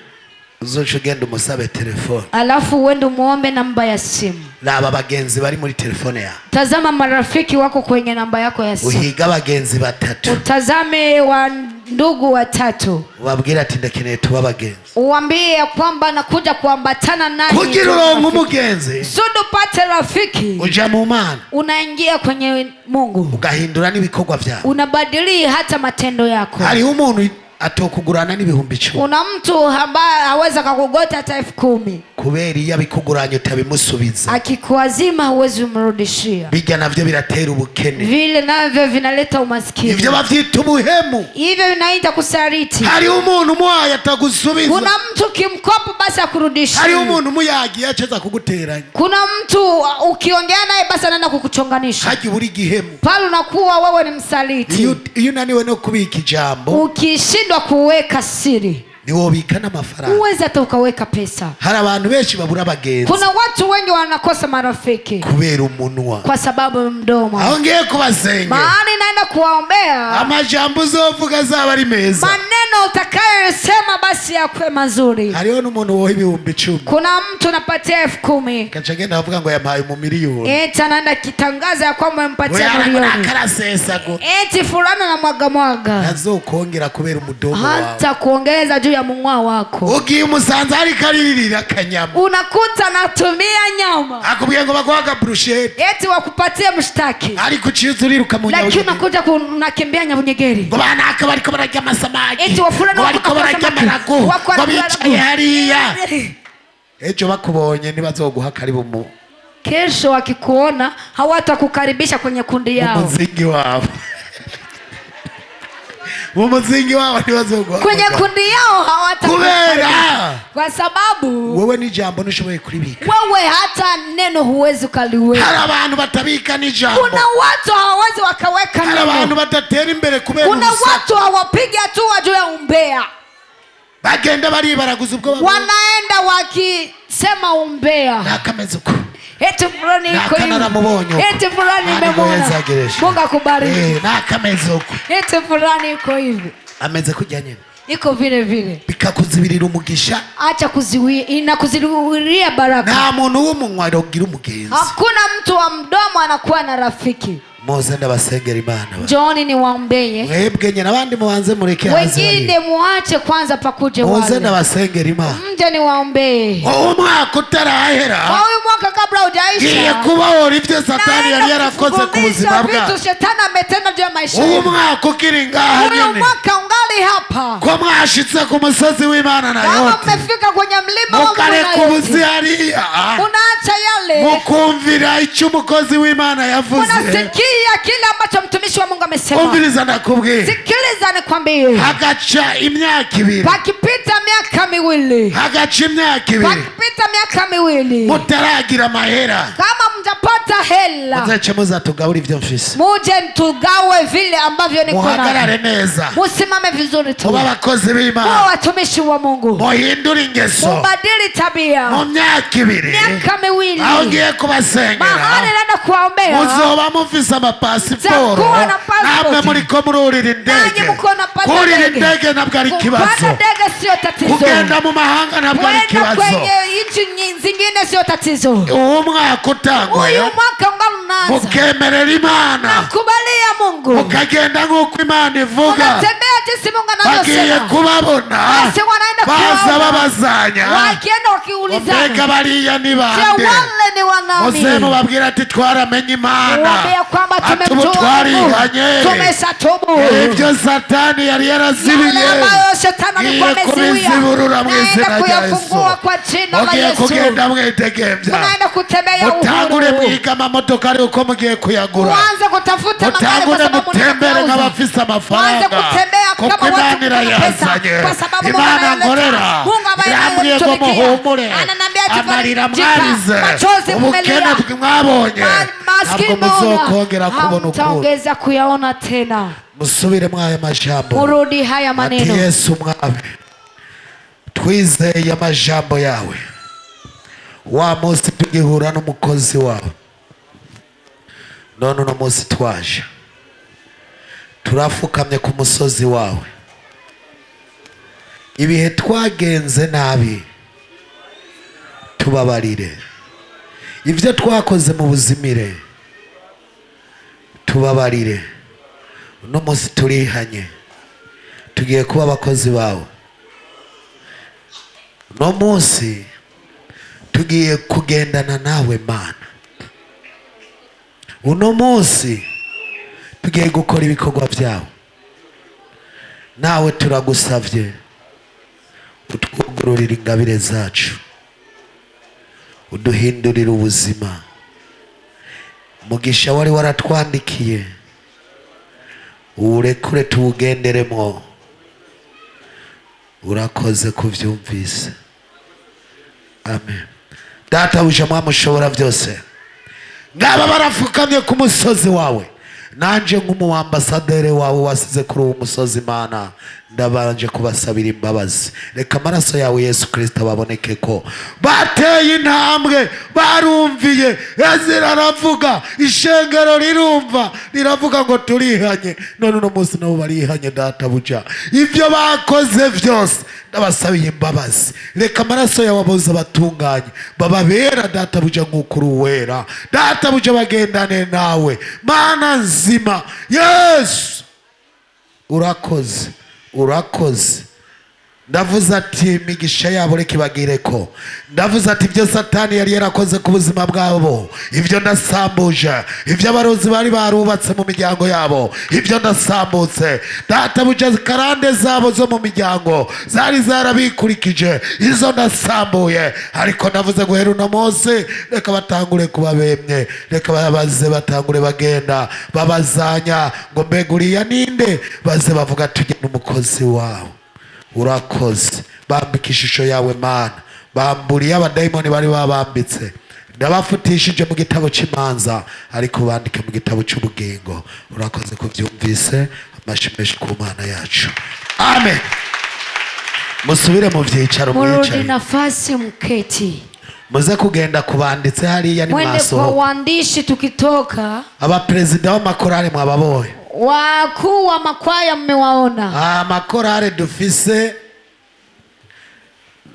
uzoca ugenda umusabe telefone, alafu uende umuombe namba ya simu. raba abagenzi bari muri telefone yawe, Tazama marafiki wako kwenye namba yako ya simu. uhiga abagenzi batatu, Utazame wa ndugu watatu, ubabwire ati ndakeneye tuba abagenzi, uambie kwamba nakuja kuambatana naye kugira uronke umugenzi sudu pate rafiki. uja mu Mana, Unaingia kwenye Mungu, ugahindura n'ibikorwa vyawe. unabadili hata matendo yako. Hariho umuntu atokugurana n'ibihumbi 10, Kuna mtu ambaye haweza kukugota hata 10,000, kubera iyo abikuguranye utabimusubiza, akikuazima huwezi umrudishia. bijya navyo biratera ubukene, Vile navyo vinaleta umaskini, ivyo bavyita ubuhemu. hivyo vinaita kusaliti. Hariho umuntu umuhaye atagusubiza, Kuna mtu kimkopo basi akurudishia. hariho umuntu umuyagiye aceza kuguteranya, Kuna mtu ukiongea naye basi anaenda kukuchonganisha. haji buri gihemu. Pale unakuwa wewe ni msaliti. Iyo unaniwe no kubika ijambo, Ukishindwa kuweka siri, niwobika n'amafaranga. huwezi hata ukaweka pesa. Hari abantu benshi babura abagenzi Kuna watu wengi wanakosa marafiki kubera umunwa. kwa sababu mdomo. Aho ngiye kubasengera, Maana naenda kuwaombea, amajambo uzovuga azaba ari meza. maneno utakayosema basi yakwe mazuri. Hariho n'umuntu woha ibihumbi 10, Kuna mtu napatia 10,000, gaca agenda avuga ngo yampaye mu miliyoni, eti anaenda kitangaza ya kwamba mpatia milioni, akarasesago, eti fulana na mwaga azokongera kubera umudomo wawe. hata kuongeza juu ya mung'wa wako. Ugiye umusanze ari karirira akanyama, Unakuta natumia nyama, akubwiye ngo baguhaga brushete, eti wakupatie mshtaki, ariko uciza uriruka mu lakini nyabunyegeri, unakuja unakimbia Nyabunyegeri. ngo banaka bariko bararya amasamaki, Eti wafulana ngo bariko wako bararya samaki, amarago, wako ngo wanakula bicaye rago. hariya. Ejo bakubonye ntibazoguha karibu mu Kesho wakikuona hawatakukaribisha kwenye kundi yao, muzingi wabo. Mu muzingi wabo ntibazoguha kwenye kundi yao kubera kwa sababu wowe n'ijambo ntushoboye kuribika. wewe hata neno huwezi ukaliweka. Hari abantu batabika n'ijambo, Kuna watu hawawezi wakaweka hari abantu neno. badatera imbere kubera Kuna urusaku, watu hawapigi hatua juu ya umbea, bagenda baribaraguza ubwo wanaenda wakisema umbea. nakameze uko. Eti fulani iko hivi, Nakanaramuonyo. eti fulani Nani nimemwona. mwezageresha. Mungu akubariki. Nakameze uko. Eti fulani iko hivi, Ameze kujya nyine, iko vile vile. bikakuzibirira umugisha. Acha kuziwia, inakuziwiria baraka. Nta muntu w'umunwa arogira umugenzi. Hakuna mtu wa mdomo anakuwa na rafiki. Muze ndabasengera Imana. Njooni niwaombeye. Mwebwe nyine abandi mubanze mureke haze. Wengine muache kwanza pakuje Muze wale. ndabasengera Imana. Mje niwaombee. Umwaka utarahera, Kwa huyu mwaka kabla giye hujaisha, kubaho ibyo Satani yari yarakoze ku buzima bwawe. vitu shetani ametenda juu ya maisha Uwo yenu. mwaka ukiri ngaha Huyu nyine, mwaka ungali hapa. ko mwashitse ku musozi w'Imana na Kama yote, mmefika kwenye mlima wa Mungu mukareka na ubuzi yote, hariya, unaacha yale, mukumvira icyo umukozi w'Imana yavuze. unasikia kile ambacho mtumishi wa Mungu amesema. Umviriza ndakubwira, Sikiliza nikwambie, hagaca imyaka 2, pakipita miaka miwili, hagaca imyaka 2 pakipita miaka miwili, mutaragira amahera, kama mjapata hela, muzace muzatugabura ibyo mfise, muje tugawe vile ambavyo niko muhagarare navyo. neza, Musimame vizuri tu, muba abakozi muwe b'Imana, watumishi wa Mungu, muhindure ingeso. mubadili tabia. Mu myaka 2 Miaka miwili, aho ngiye kubasengera, mahali naenda kuwaombea, muzoba mufise amapasiporo, Mtakuwa na passport. namwe muriko mururira nanyi indege. mko napanda Kurira ndege. indege nabwo ari ikibazo, Kupanda ndege sio tatizo, kugenda mu mahanga nabwo ari kwenda ikibazo. kwenye nchi zingine sio tatizo. Uwo mwaka utangwe, Huyu mwaka ungali unaanza, mukemerera Imana, kubalia Mungu, mukagenda nk'uko Imana ivuga. unatembea jinsi Mungu Bagiye anavyosema. kubabona, Basi wanaenda baza kuwaona, babazanya, wakienda mbega wakiulizana, bariya ni je, bande? wale ni wanani? Musemu babwira ati twaramenye Imana, Waambia kwamba ati ubu tumemjua Mungu, twarihanye. tumeshatubu. Ibyo Satani yari yarazibiye Yale ambayo shetani alikuwa ngiye ameziwia, kubiziburura mu naenda izina rya kuyafungua Yesu. kwa jina la Mugiye Yesu. kugenda mwidegemvya, Munaenda kutembea mutangure uhuru, mwiga amamodoka ari uko mugiye kuyagura, muanze kutafuta magari kwa mutangure sababu mutembere mnauza. nk'abafise Muanze amafaranga, kutembea kuko kama watu Imana kuna irayazanye. pesa, kwa sababu Mungu Imana anayaleta. nkorera Mungu ambaye irambwiye ngo anayemtumikia. muhumure, Ananiambia amarira jika, mwarize, machozi ubukene mmelia, mwabonye maskini ntabwo muzokongera kubona ukuri. hamtaongeza kuyaona tena. Musubire mwaya majambo, Murudi haya ati maneno. Yesu mwami, twizeye amajambo yawe. Wa munsi tugihura n'umukozi wawe, none uno munsi twaje turafukamye ku musozi wawe. Ibihe twagenze nabi tubabarire ibyo twakoze mu buzimire, tubabarire. Uno munsi turihanye, tugiye kuba abakozi bawe. Uno munsi tugiye kugendana nawe Mana. Uno munsi tugiye gukora ibikorwa byawe. Nawe turagusavye utwugururire ingabire zacu, uduhindurire ubuzima. Mugisha wari waratwandikiye urekure tuwugenderemo. Urakoze kuvyumvise. Amen. Data uje mwamushobora byose, ngaba barafukamye ku musozi wawe, nanje nk'umuambasaderi wawe wasize kuri uwo musozi Mana, ndabanje kubasabira imbabazi. Reka amaraso yawe Yesu Kristo ababoneke ko bateye intambwe, barumviye. Ezira aravuga, ishengero rirumva, riravuga ngo turihanye. None uno munsi nabo barihanye Data buja. Ibyo bakoze byose ndabasabiye imbabazi. Reka amaraso yawe aboza batunganye, bababera Data buja nk'ukuri uwera. Data buja bagendane nawe Mana nzima. Yesu urakoze, urakoze. Ndavuze ati imigisha yabo reka ibagire ko. Ndavuze ati ibyo Satani yari yarakoze ku buzima bwabo, ibyo ndasambuje. Ibyo abarozi bari barubatse mu miryango yabo, ibyo ndasambutse. Data buja karande zabo zo mu miryango zari zarabikurikije, izo ndasambuye. Ariko ndavuze guhera uno munsi reka batangure kuba bemye, reka babaze batangure bagenda babazanya ngo mbega uriya ninde, baze bavuga tugenda umukozi wawe. Urakoze. Bambika ishusho yawe Mana, bamburiye abadayimoni bari babambitse, ndabafutishije mu gitabo cy'imanza, ariko bandike mu gitabo cy'ubugingo. Urakoze kubyumvise. Amashimeshi ku Mana yacu. Amen. Musubire mu byicaro Murudi mwicare. nafasi mketi. Muze kugenda kubanditse hariya ni Mwende maso. kwa waandishi tukitoka. Abaperezida w'amakorale mwababoye. Wakuu wa makwaya mmewaona. Amakorale dufise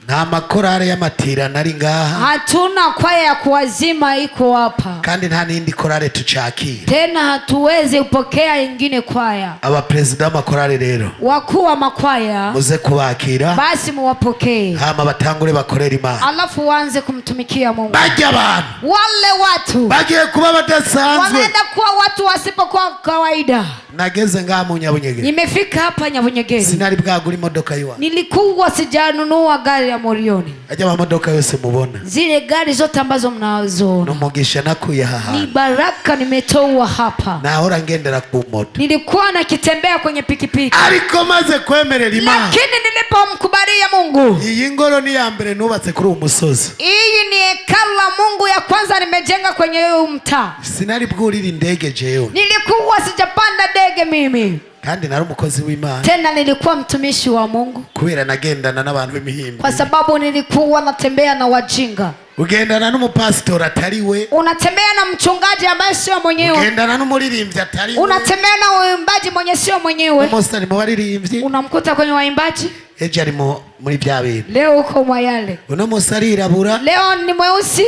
nta makorale y'amatirana ari ngaha. Hatuna kwaya ya kuwazima iko hapa. Kandi nta nindi korale tucakira. Tena hatuwezi upokea ingine kwaya. Abaperezida w'amakorale rero, Wakuu wa makwaya muze kubakira, basi muwapokee. hama batangure bakorera Imana. Alafu waanze kumtumikia Mungu. Bajya abantu Wale watu bagiye kuba badasanzwe. wanaenda kuwa watu wasipokuwa kawaida. Nageze ngaha mu Nyabunyege, Nimefika hapa Nyabunyegeri. sinari bwagura imodoka yiwa. Nilikuwa sijanunua gari ya Morioni. Ajya amamodoka yose mubona, Zile gari zote ambazo mnazoona n'umugisha nakuye haha. ni baraka nimetoa hapa. Nahora ngendera ku moto, Nilikuwa nakitembea kwenye pikipiki, ariko maze kwemerera Imana, lakini nilipomkubalia Mungu, iyi ngoro ni ya mbere nubatse kuri uwo musozi. hii ni hekalu la Mungu ya kwanza nimejenga kwenye huu mtaa. Sinari bwurira indege jewe, Nilikuwa sijapanda ndege mimi, kandi nari umukozi w'Imana. tena nilikuwa mtumishi wa Mungu, Kubera nagendana n'abantu b'imihimbi. kwa sababu nilikuwa natembea na wajinga. Ugendana n'umupasitori atari we, Unatembea na mchungaji ambaye sio mwenyewe, ugendana n'umuririmbyi atari we, unatembea na waimbaji mwenye sio mwenyewe. umusani mu baririmbyi, Unamkuta kwenye waimbaji, ejo ari muri bya bintu. leo uko mwayale, Uno munsi arirabura, leo ni mweusi,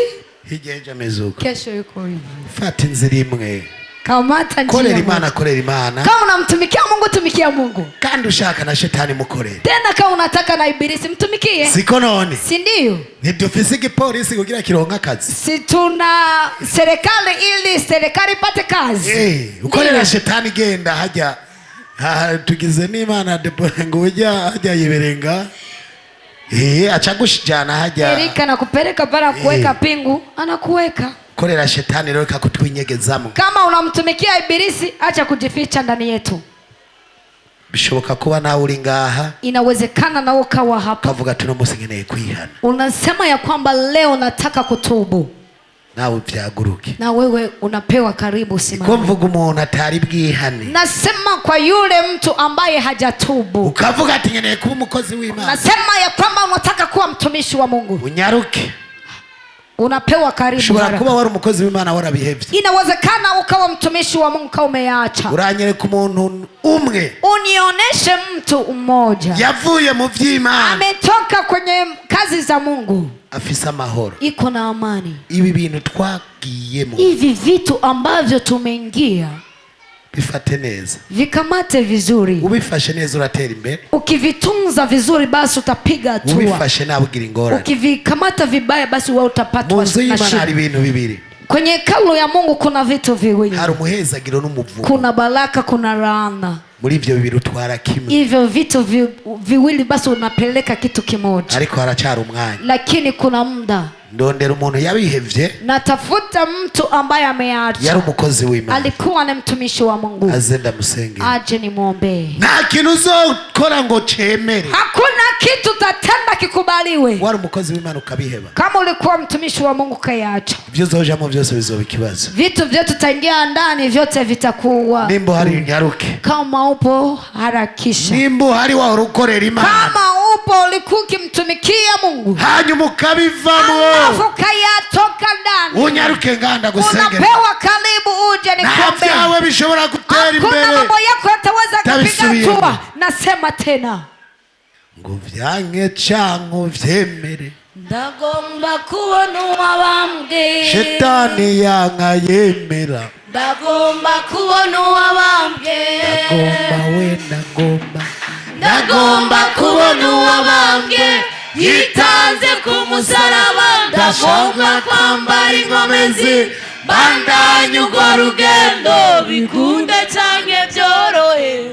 hirya ejo ameze uko. kesho yuko hivi. Fata inzira imwe, Kamata korera njia Imana, moja. korera Imana. Kama unamtumikia Mungu, tumikia Mungu. Kandi ushaka na shetani mukorera. Tena kama unataka na ibilisi, mtumikie. Siko none Si ndio? ntidufise igipolisi kugira kironka akazi. Si tuna serikali ili serikali ipate kazi. Ukorera Ndio. shetani genda hajya. Tugize n'Imana depore ngo ujya hajya yiberenga. Achagushijana hajya. Erika na kupeleka para kuweka pingu, anakuweka. Korera shetani rero kakutwinyegezamo. Kama unamtumikia ibilisi, acha kujificha ndani yetu. Bishoboka kuba nawe uri ngaha, Inawezekana na ukawa hapa, kavuga tuno munsi nkeneye kwihana. unasema ya kwamba leo nataka kutubu, Nawe byaguruke. na wewe unapewa karibu Ko simama. mvuga umuntu atari bwihane. Nasema kwa yule mtu ambaye hajatubu, Ukavuga ati nkeneye kuba umukozi w'Imana. nasema ya kwamba unataka kuwa mtumishi wa Mungu, Unyaruke. unapewa karibu Ushobora haraka. kuba wari umukozi w'Imana warabihevye. Inawezekana ukawa mtumishi wa Mungu kama umeacha. Uranyereka umuntu umwe Unioneshe mtu mmoja yavuye mu vy'Imana, ametoka kwenye kazi za Mungu, afisa amahoro, iko na amani. ibi bintu twagiyemo, Hivi vitu ambavyo tumeingia, bifate neza, vikamate vizuri. ubifashe neza uratera imbere, Ukivitunza vizuri basi utapiga hatua. ubifashe nawe ugira ingorane. Ukivikamata vibaya basi wewe utapatwa mu nzu na y'Imana shida. hari ibintu bibiri, Kwenye hekalu ya Mungu kuna vitu viwili. hari umuhezagiro n'umuvumo. Kuna baraka, kuna laana. Muri ivyo bibiri utwara kimwe, Hivyo vitu viwili basi unapeleka kitu kimoja. ariko haracyari umwanya. Lakini kuna muda. Ndondera umuntu yabihevye, Natafuta mtu ambaye ameacha. yari umukozi w'Imana, Alikuwa ni mtumishi wa Mungu. azenda musenge. Aje nimwombee. Nta kintu uzokora ngo cemere. Hakuna kitu tatenda kikubaliwe. Wari umukozi w'Imana ukabiheba, Kama ulikuwa mtumishi wa Mungu kayaacha, ivyo uzojamwo vyose bizoba ikibazo. vitu vyote tutaingia ndani, vyote vitakuwa. Nimba hari unyaruke, Kama upo harakisha. nimba hari wahora ukorera Imana, Kama upo ulikuwa ukimtumikia Mungu, hanyuma ukabivamwo, alafu kayatoka ndani, unyaruke nganda gusengera. unapewa karibu uje Nta nikuombee. vyawe bishobora gutera Hakuna imbere mambo yako yataweza kupiga Tabisubiyemo. hatua. Nasema tena, ngo vyanke canke uvyemere, ndagomba kubona uwabambwe. shetani yanka yemera, Ndagomba kubona uwabambwe. ngomba wenda ngomba, Ndagomba kubona uwabambwe yitanze ku musaraba. Ndagomba kwambara inkomezi bandanye urwo rugendo, bikunde canke byorohe.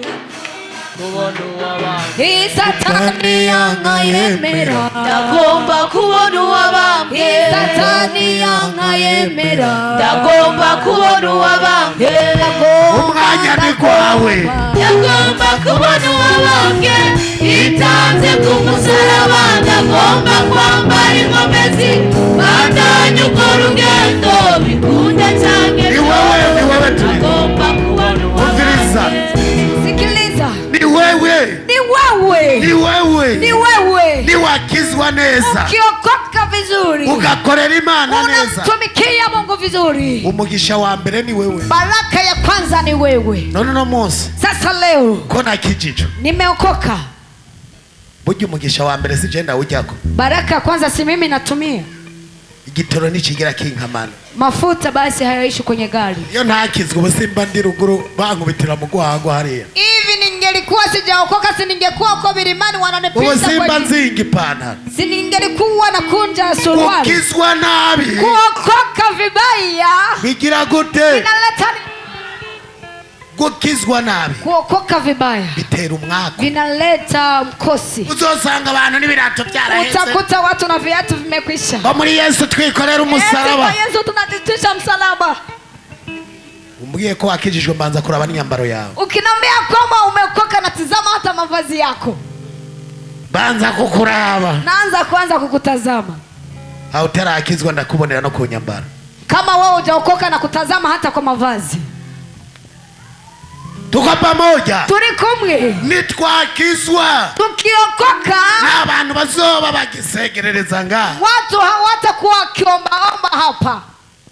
Kubona uwabambwe Satani yanka yemera. Ndagomba kubona uwabambwe Satani yanka yemera. Ndagomba kubona uwabambwe. umwanya ni kwawe. Ndagomba kubona uwabambwe yitanze ku musaraba. Ndagomba kwambara inkomezi bandanye urwo rugendo, bikunde canke Ni wewe turi. Ndagomba kubona Umviriza. uwabambwe. Sikiliza. Ni wewe, Ni wewe. ni wewe, Ni wewe. ni wakizwa neza, Ukiokoka vizuri, ugakorera Imana neza, unamtumikia Mungu vizuri, umugisha wa mbere ni wewe. baraka ya kwanza ni wewe. None no munsi Sasa leo ko nakijijo, nimeokoka, burya umugisha wa mbere si jenda ujyako, baraka ya kwanza si mimi natumia igitoro nikigira kinkamana, mafuta, basi hayaishi kwenye gari. iyo ntakizwe ubusimba ndi ruguru bankubitira mu gwago hariya, Hivi ningelikuwa sijaokoka, si ningekuwa uko milimani wananipinda ubusimba kwenye, nzinga ipantaro, si ningelikuwa nakunja suruali. ukizwa nabi Kuokoka vibaya bigira gute? vinaleta, Gukizwa nabi kuokoka vibaya bitera umwaka, vinaleta mkosi. uzosanga abantu n'ibirato byaraheze. Utakuta watu na viatu vimekwisha. Ngo muri Yesu twikorera umusaraba. Yesu tunatitisha msalaba. Umbwiye ko wakijijwe mbanza kuraba n'inyambaro yawe, Ukinambia kwamba umeokoka na tizama hata mavazi yako. banza kukuraba. Naanza kwanza kukutazama. Aho utarakizwa ndakubonera no ku nyambaro. Kama wewe hujaokoka na kutazama hata kwa mavazi. Tuko pamoja, Turi kumwe. nitwakizwa Tukiokoka n'abantu bazoba bagisegerereza ngaha, watu hawatakuwa wakiombaomba hapa.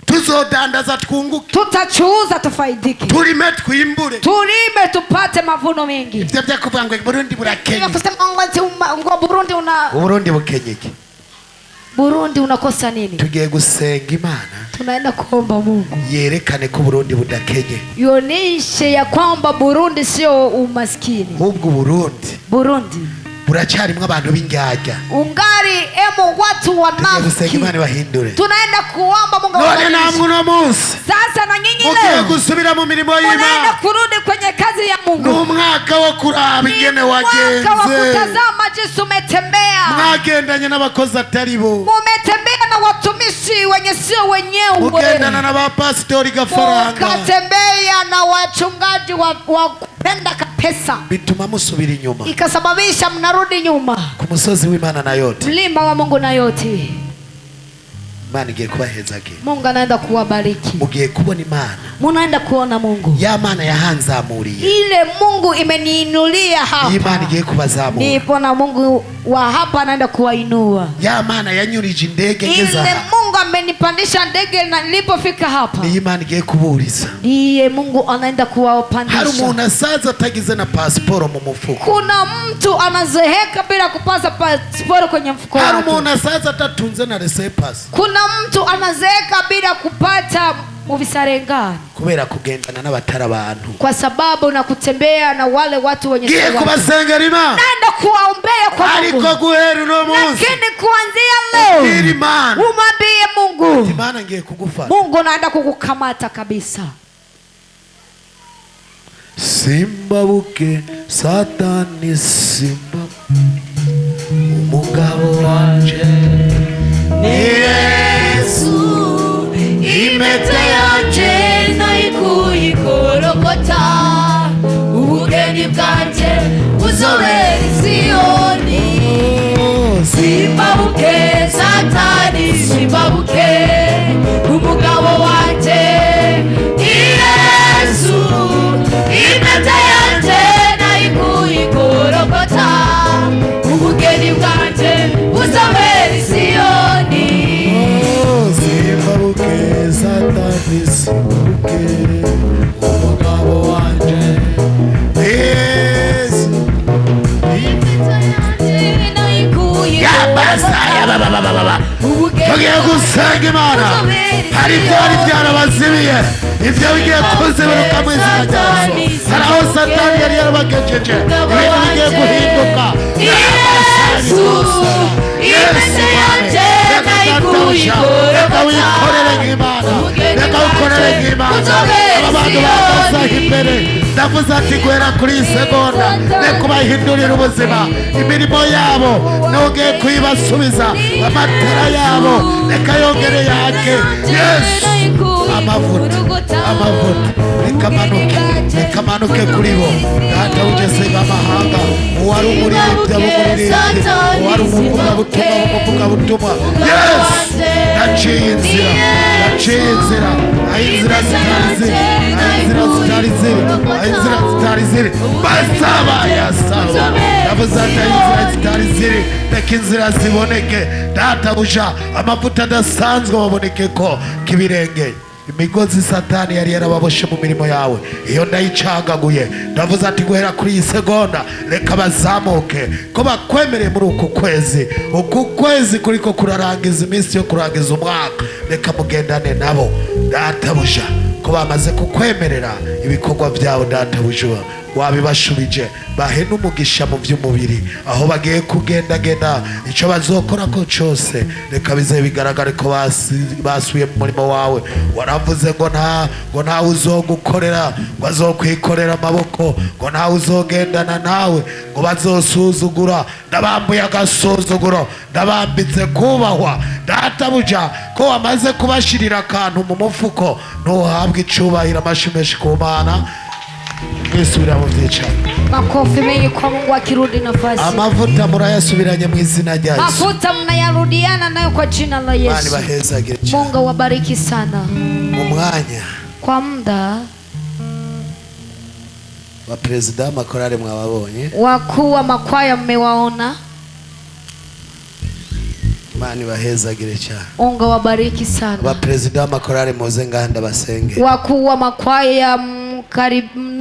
tuzodandaza twunguke, Tutachuuza tufaidike. turime twimbure. Tulime tupate mavuno mengi. Ivyo vyo kuvuga ngo Burundi burakenye, Kusema ngo Burundi Uburundi bukenyeke. Burundi unakosa nini? Tugiye gusenga Imana Tunaenda kuomba Mungu yerekane ko Burundi budakenye, ioneshe ya kwamba Burundi sio umaskini. ahubwo Burundi buracyarimwo abantu b'indyarya. ungari emo watu Tugiye gusenga wanafiki. Imana ibahindure. Tunaenda kuomba Mungu None awabadilishe. namwe uno munsi Sasa na nyinyi mugiye leo gusubira mu mirimo unaenda y'Imana, kurudi kwenye kazi ya Mungu. n'umwaka wo kuraba ingene Mwaka wa wagenze, kutazama jinsi umetembea. mwagendanye n'abakozi atari bo, Mumetembea na watumishi wenye sio wenyewe. mugendana n'abapasitori gafaranga, Mukatembea na wachungaji wa kupenda kapesa. bituma musubira inyuma Ikasababisha mnarudi nyuma. ku musozi w'Imana na yote. Mlima wa Mungu na yote. Imana igiye kubahezagera, Mungu anaenda kuwabariki. mugiye kubona Imana, Munaenda kuona Mungu. ya Mana yahanzamuriye, Ile Mungu imeniinulia iyi Mana hapa. igiye kubazamura, Nipo na Mungu wa hapa anaenda kuwainua. ya Mana yanyurije indege Ile ngeza Mungu amenipandisha ndege na nilipofika hapa. Ni Imana igiye kuburiza. Ndiye Mungu anaenda kuwapandisha. Hari umuntu asaza atagize na pasiporo mu mufuko. Kuna mtu anazeheka bila kupasa pasiporo kwenye mfuko wake. Hari umuntu asaza atatunze na resepasi. Kuna mtu anazeheka bila kupata muvisarengani. Kubera kugendana n'abatara abantu. Kwa sababu na kutembea na wale watu wenye sawa. Giye kubasengera Imana. Naenda kuwaombea kwa Mungu. Ariko guhera no munsi. Lakini kuanzia leo. Imana. Umwambie Mungu. Imana ngiye kugufata. Mungu naenda kukukamata kabisa. Simba buke Satani simba. Umugabo wanje ni Yesu. Impete yanje nayikuyikorokota, ubugeni bwanje buzobera Siyoni. Simbabuke Satani simbabuke, umugabo wanje ni Yesu. Impete yanje nayikuyikorokota, ubugeni bwanje buzobera Siyoni. Simbabuke Satani simbabuke, umugabo wanje Yesu. Tugiye gusenga Imana. Hari ibyari byarabazibiye, ibyo bigiye kuzibiruka mu izina rya Yesu. Hari aho Satani yari yarabagejeje, ibintu bigiye guhinduka. Reka wikorere nk'Imana, reka wikorere nk'Imana. Aba bantu bahagaze imbere, ndavuze ati guhera kuri iyi segonda reka ubahindurire ubuzima. Imirimo yabo ntugiye kuyibasubiza, amatara yabo reka yongere yake. Yesu, amavuta reka manuke kuri bo. Data ugeze amahanga, uwari umuririmbyi abumuririmbyi, uwari umuvugabutumwa. Yesu, naciye inzira aho inzira zitari ziri basaba yasaba. Navuze ati aho inzira zitari ziri reka inzira ziboneke. Data buja amavuta adasanzwe baboneke ko kibirengeye. Imigozi Satani yari yarababoshe mu mirimo yawe iyo ndayicagaguye. Ndavuze ati guhera kuri iyi segonda reka bazamuke, ko bakwemereye muri uku kwezi kuriko kurarangiza iminsi yo kurangiza umwaka. Reka mugendane nabo databuja, ko bamaze kukwemerera ibikorwa byabo databuja wabibashubije. Bahe n'umugisha mu by'umubiri aho bagiye kugendagenda, icyo bazokora ko cyose reka bize bigaragare ko basuye mu murimo wawe. Waravuze ngo ntawe uzogukorera ngo azokwikorera amaboko, ngo ntawe uzogendana nawe ngo bazosuzugura. Ndabambuye agasuzuguro, ndabambitse kubahwa databuja, ko wamaze kubashirira akantu mu mufuko. Ntuhabwe icubahiro, amashimeshi ku Mana. Kisubira mu byicaro. Makofi mengi kwa Mungu akirudi nafasi. Amavuta murayasubiranye mu izina rya Yesu. Mafuta mnayarudiana nayo kwa jina la Yesu. Bani bahezagire. Mungu wabariki sana. Mu mwanya kwa muda wa president makorale mwababonye, wakuu wa makwaya mmewaona. Bani bahezagire cyane. Mungu wabariki sana. Ba president makorale muze nganda basenge. Wakuu wa makwaya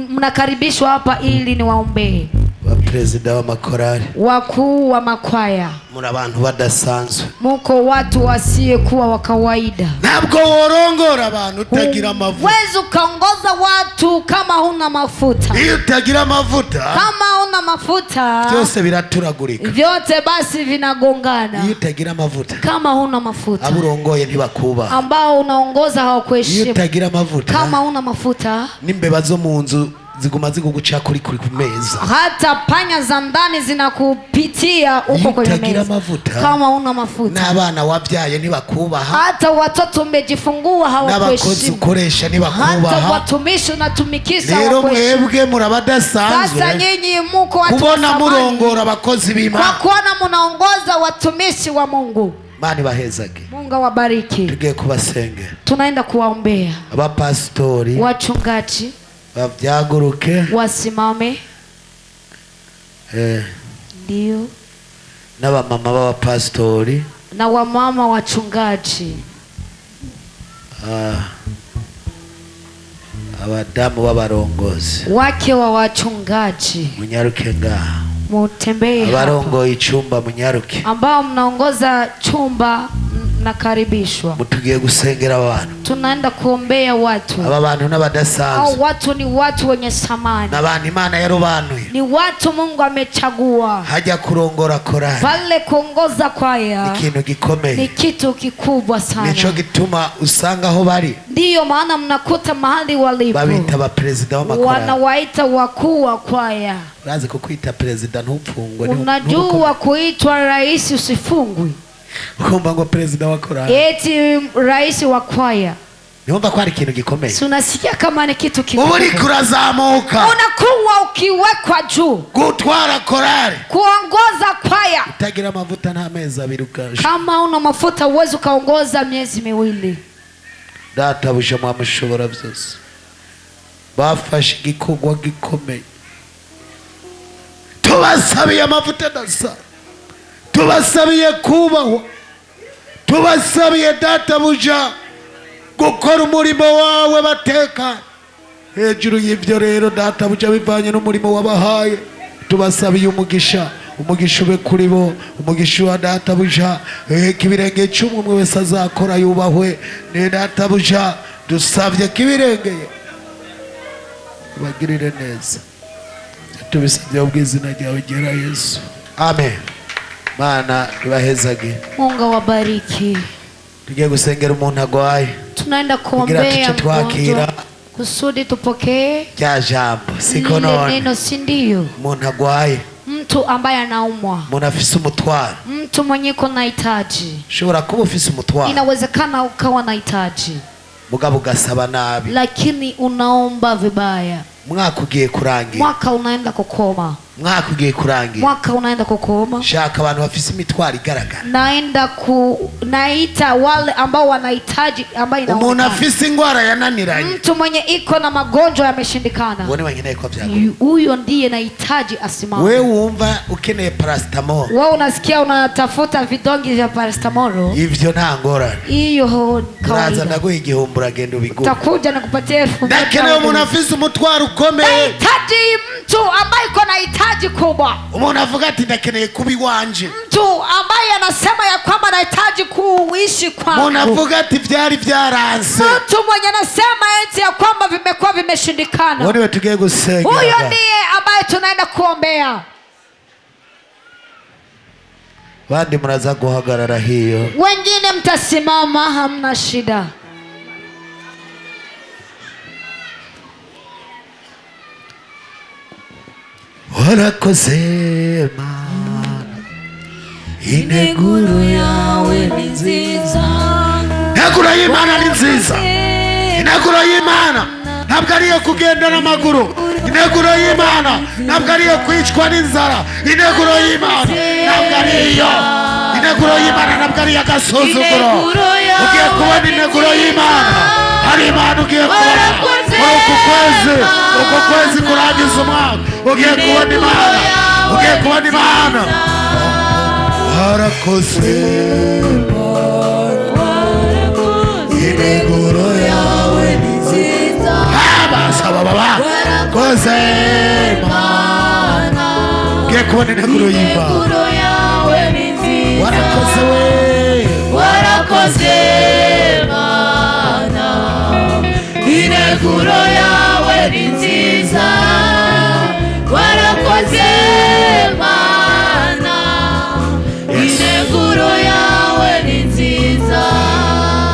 mnakaribishwa hapa ili niwaombee. Ba president wa makorale, wakuu wa makwaya, muri abantu badasanzwe, muko watu wasiyekuwa wa kawaida. Ntabwo worongora abantu utagira amavuta. Huwezi ukaongoza watu kama huna mafuta. Iyo utagira amavuta, kama huna mafuta, byose biraturagurika, vyote basi vinagongana. Iyo utagira amavuta, kama huna mafuta, aburongoye ntibakuba, ambao unaongoza hawakuheshimu. Iyo utagira amavuta, kama huna mafuta, n'imbeba zo mu nzu ziguma ziguguca kuri kumeza, hata panya za ndani zinakupitia uko kwenye meza. Kama una mafuta, n'abana wabyaye ntibakubaha, hata watoto umejifungua hawakuheshimu, n'abakozi ukoresha ntibakubaha, hata watumishi unatumikisha hawakuheshimu. Rero mwebwe murabadasanzwe, sasa nyinyi muko watu kubona murongora abakozi b'Imana, kwa kuona munaongoza watumishi wa Mungu. Mani bahezage, Mungu wabariki. tugiye kubasengera, tunaenda kuwaombea abapastori, wachungaji bavyaguruke wasimame. n'abamama b'abapastori na wamama wachungaji abadamu b'abarongozi wake wa wachungaji munyaruke ngaha, mutembee hapa, abarongoye icyumba munyaruke, ambao mnaongoza chumba nakaribishwa. mutugiye gusengera abantu. Tunaenda kuombea watu. Aba bantu n'abadasanzwe, Hao watu ni watu wenye thamani, n'abantu Imana yarobanuye, ni watu Mungu amechagua. hajya kurongora korali Pale kuongoza kwaya ikintu ni gikomeye, kitu kikubwa sana. nico gituma usanga aho bari Ndiyo maana mnakuta mahali walipo babita abaperezida w'amakorali. wanawaita wakuu wa kwaya. Urazi ko kwita perezida ntupfungwe, Unajua kuitwa rais usifungwi. ukumva ngo perezida wa korali, Eti rais wa kwaya, niumva ko ari ikintu gikomeye. si unasikia kama ni kitu ubu kikubwa. uriko urazamuka Unakuwa ukiwekwa juu gutwara korali, kuongoza kwaya. utagira amavuta nta mezi abiri ukaje. Kama una mafuta uwezi ukaongoza miezi miwili. Databuja mwamushobora byose, bafashe igikorwa gikomeye, tubasabiye amavuta adasa, tubasabiye kubahwa, tubasabiye databuja gukora umurimo wawe batekanye. Hejuru y'ibyo rero databuja bivanye n'umurimo wabahaye, tubasabiye umugisha, umugisha ube kuri bo, umugisha wa databuja, kibirenge cy'umwe umwe wese azakora yubahwe. Ni databuja dusabye kibirengeye bagirire neza, tubisabye mu bw'izina ryawe ryera Yesu, amen. Mana ibahezage, Mungu awabariki. tugiye gusengera umuntu agwaye, Tunaenda kugira kuombea tuce twakira mgonjwa kusudi tupokee rya jambo. Siko lile none neno, si ndio? umuntu agwaye, Mtu ambaye anaumwa, umuntu afise umutwaro, mtu mwenye kuna hitaji. ushobora kuba ufise umutwaro Inawezekana ukawa na hitaji mugabo ugasaba nabi, lakini unaomba vibaya. mwaka ugiye kurangira, Mwaka unaenda kukoma, mwaka ugiye kurangira. mwaka unaenda kukoma. Shaka abantu bafise imitwaro igaragara, Naita wale ambao wanahitaji, ambayo umuntu inaonekana. afise ingwara yananiranye, Mtu mwenye iko na magonjwa yameshindikana, ubone wenyine ko byagora. huyo ndiye nahitaji asimame. Wewe wumva ukeneye paracetamol, Wewe unasikia unatafuta vidongi vya paracetamol, ivyo nta ngorane, hiyo uraza kawaida. ndaguha igihumbi uragenda ubigura. Utakuja na kupatia 1000. Ndakeneye umuntu afise umutwaro ukomeye, Nahitaji mtu ambaye iko na hitaji kubwa, umuntu avuga ati ndakeneye kuba iwanje, mtu ambaye anasema ya kwamba anahitaji kuishi umuntu kwangu, avuga ati byari byaranse. mtu mwenye anasema eti ya kwamba vimekuwa vimeshindikana. Wewe tugiye gusengera, Huyo ndiye ambaye tunaenda kuombea. bandi muraza guhagarara hiyo, Wengine mtasimama, hamna shida. warakoze Mana, integuro yawe ni nziza, integuro y'Imana ni nziza. Integuro y'Imana ntabwo ari iyo kugenda n'amaguru, integuro y'Imana ntabwo ari iyo kwicwa n'inzara, integuro y'Imana ntabwo ari iyo, integuro y'Imana ntabwo ari iy'agasuzuguro. Ugiye kubona integuro y'Imana, hari Imana ugiye kubona muri uku kwezi kurangiza umwaka, ugiye kubona Imana, ugiye kubona Imana. Warakoze integuro yawe ni nziza, abasaba baba koze Imana, ugiye kubona integuro y'Imana. Warakoze we, warakoze Mana, integuro yawe ni nziza, warakoze Mana, integuro yawe ni nziza.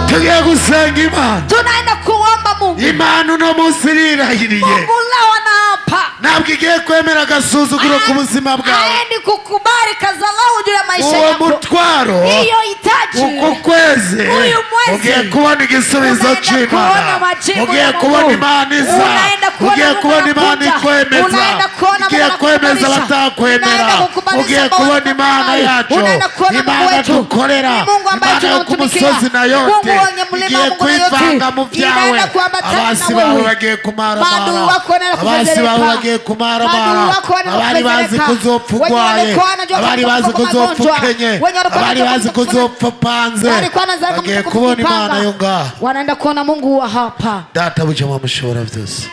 tugiye gusenga Imana. Tunaenda kuomba Mungu. Imana uno munsi irahiriye, Mungu leo anaapa, ntabwo igiye kwemera agasuzuguro ku buzima bwawe. haendi kukubali kazalau juu ya maisha Uwo yako. mutwaro Hiyo hitaji, uku kwezi Huyu mwezi ugiye kubona igisubizo unaenda kuona cy'Imana, majibu ugiye ya kubona Mungu. Imana iza, Unaenda kuona ugiye Mungu kubona Imana anakuja. ikwemeza, Unaenda kuona ugiye Mungu kwemeza anakubalisha. abatakwemera, Unaenda kukubalisha ugiye ambao kubona wanakubali. Imana yacu, Unaenda kuona Mungu Imana wetu. dukorera, Ni Mungu ambaye Imana yo ku tunamtumikia. musozi na yote, Mungu wenye mlima, igiye Mungu na yote. kwivanga mu byawe. Inaenda kuambatana Abasi na bawe wewe. bagiye kumaramara, Maadui wako wanaenda abasi kufezereka. bawe bagiye kumaramara, Maadui wako wanaenda abari bazi kufezereka. kuzopfa Wenye urwaye, walikuwa wanajua abari kutoka bazi kwa kuzopfa magonjwa. ukenye, Wenye walikuwa abari wanajua bazi kutoka kuzopfa panze, Walikuwa wanazama bagiye kutoka kubona Imana yo ngaha. wanaenda kuona Mungu wa hapa. Data buja mushobora byose.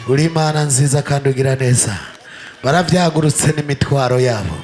Uri Imana nziza kandi ugira neza. Baravyagurutse n'imitwaro yabo.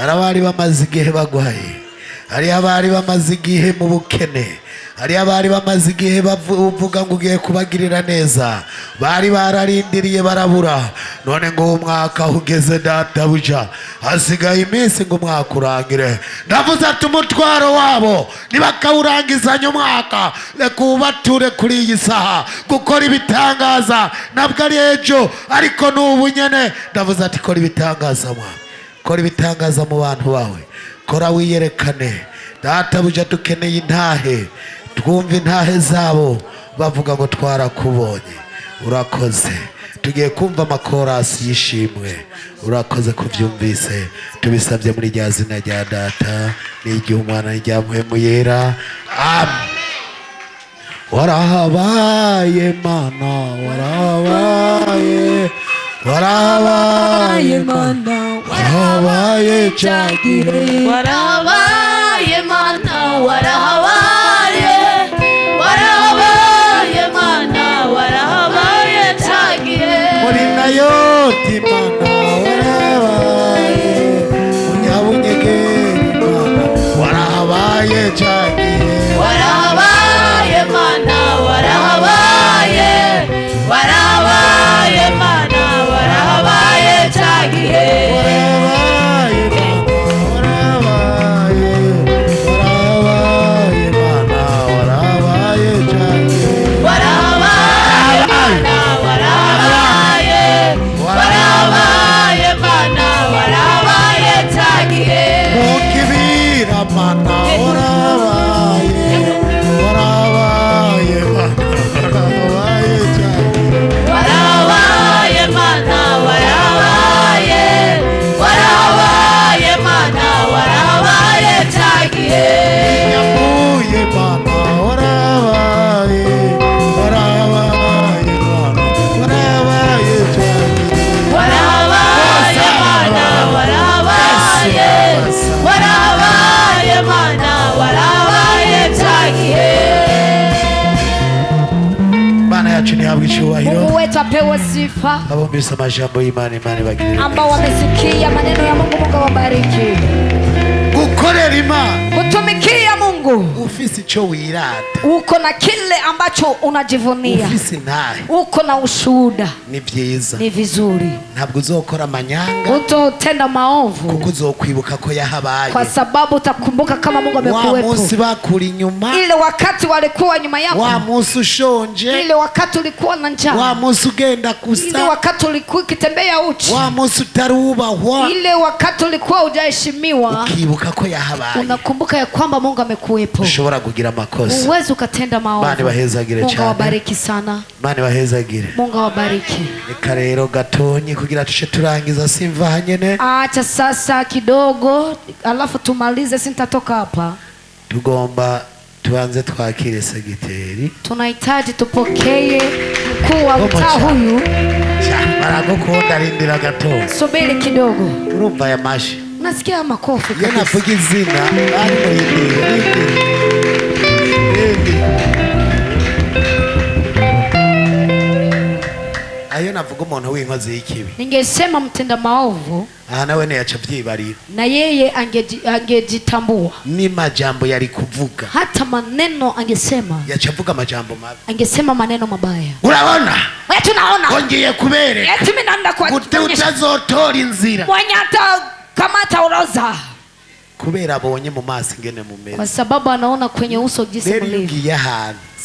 Arabari bamaze igihe bagwaye. Hari abari bamaze igihe mu bukene. Hari abari bamaze igihe bavuga ngo ugiye kubagirira neza. Bari bararindiriye barabura. None ngo umwaka ugeze data buja. Hasigaye iminsi ngo umwaka urangire. Ndavuze ati umutwaro wabo nibakawurangizanya umwaka. Reka ubature kuri iyi saha gukora ibitangaza. Nabwo ari ejo ariko n'ubu nyene. Ndavuze ati kora ibitangaza mwana. Kora ibitangaza mu bantu bawe. Kora wiyerekane. Data buja dukeneye intahe. Twumva intahe zabo bavuga ngo twarakubonye. Urakoze. Tugiye kumva amakorasi yishimwe. Urakoze kuvyumvise. Tubisabye muri rya zina rya Data n'igihe Umwana rya Mpwemu Yera. Amen. Warahabaye Mana, warahabaye. Warahabaye Mana, warahabaye cyagihe. Warahabaye Mana, warahabaye. Warahabaye Mana, warahabaye cyagihe. Muri nayo Mana, warahabaye. Munyabunyegeri Mana, warahabaye cyagihe. Warahabaye Mana, warahabaye. Warahabaye Mana, warahabaye cyagihe. Mungu wetu apewe sifa. Abumvise amajambo y'Imana, Imana ibagirire ambao wamesikia maneno ya Mungu, Mungu awabariki. Gukorera Imana, kutumikia Mungu, ufise ico wirata, uko na kile ambacho unajivunia, ufise ntahe, uko na ushuhuda, ni vyiza, ni vizuri. Ntabwo uzokora amanyanga, utotenda maovu, kuko uzokwibuka ko yahabaye, kwa sababu utakumbuka kama Mungu amekuwepo. Wa munsi bakuri nyuma, ile wakati walikuwa nyuma yako, wa munsi ushonje, ile wakati ulikuwa na njaa, wa munsi ugenda kusa, ile wakati ulikuwa ukitembea uchi, wa munsi utarubahwa, ile wakati ulikuwa hujaheshimiwa, ukibuka ko yahabaye, unakumbuka ya kwamba Mungu amekuwepo. Ushobora kugira makosa, uweze ukatenda maovu. Mani bahezagire cyane. Mungu awabariki sana. Mani bahezagire. Mungu awabariki. Reka rero gatonyi kugira tushe turangiza simva hanyene. Acha sasa kidogo alafu tumalize, sintatoka hapa. Tugomba tuanze twakire segiteri. Tunahitaji tupokee mkuu wa mtaa huyu. Baragukunda rindira gato. Subiri kidogo. Urumva ya mashi. Unasikia makofi kabisa. Yana fuki zina. Ari rindira. Ayo navuga umuntu w'inkozi y'ikibi. Ningesema mtenda maovu. Nawe ne yaca vyibarira. Na yeye angejitambua. Ni majambo yari kuvuga. Hata maneno angesema. Yaca avuga majambo mabi. Angesema maneno mabaya. Urabona? Wewe tunaona. Kongiye kubere. Eti mimi naenda kwa utazotora inzira. Mwenye hata kamata uroza. Kubera abonye mu maso ingene mumeze. Kwa sababu anaona kwenye uso jinsi mlivyo.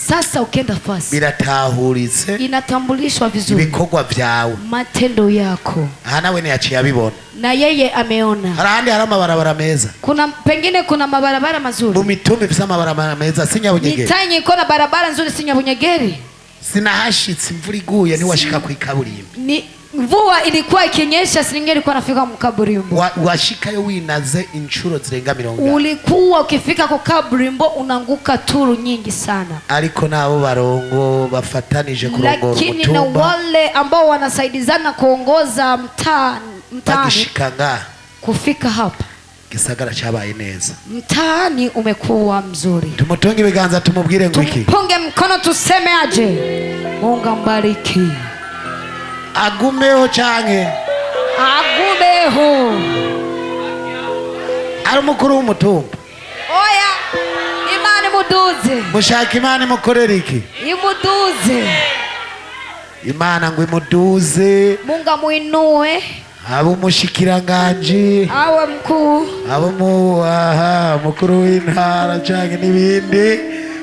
Sasa ukienda fasi biratahuritse, inatambulishwa vizuri ibikorwa vyawe, matendo yako. Nawe ne yaciye abibona, na yeye ameona. Harandi hari amabarabara meza, pengine kuna mabarabara mazuri mu mitumba ifise amabarabara meza, Sinyabunyegeri Mitanyi iko na barabara nzuri Sinyabunyegeri. Sinahashitse imvura iguye niwashika ku ikaburimbi, mvua ilikuwa ikinyesha singelikuwa nafika mkaburimbo. Washikayo winaze inshuro zirenga 40. Ulikuwa ukifika kwa kaburimbo unanguka turu nyingi sana. Ariko nabo barongo bafatanije kurongora umutumba. Lakini na wale ambao wanasaidizana kuongoza mtaani kufika hapa gisagara cyabaye neza, mtaani umekuwa mzuri. tumutunge ibiganza tumubwire ngo iki, Tumpunge mkono tuseme aje, Mungu ambariki, agumeho canke agumeho. ari umukuru w'umutumba. Oya, Imana imuduze, Mushaka Imana imukorera iki? imuduze. Imana ngo imuduze, Mungu amuinue, abe umushikiranganji, awe mkuu, abe mukuru w'intara canke n'ibindi.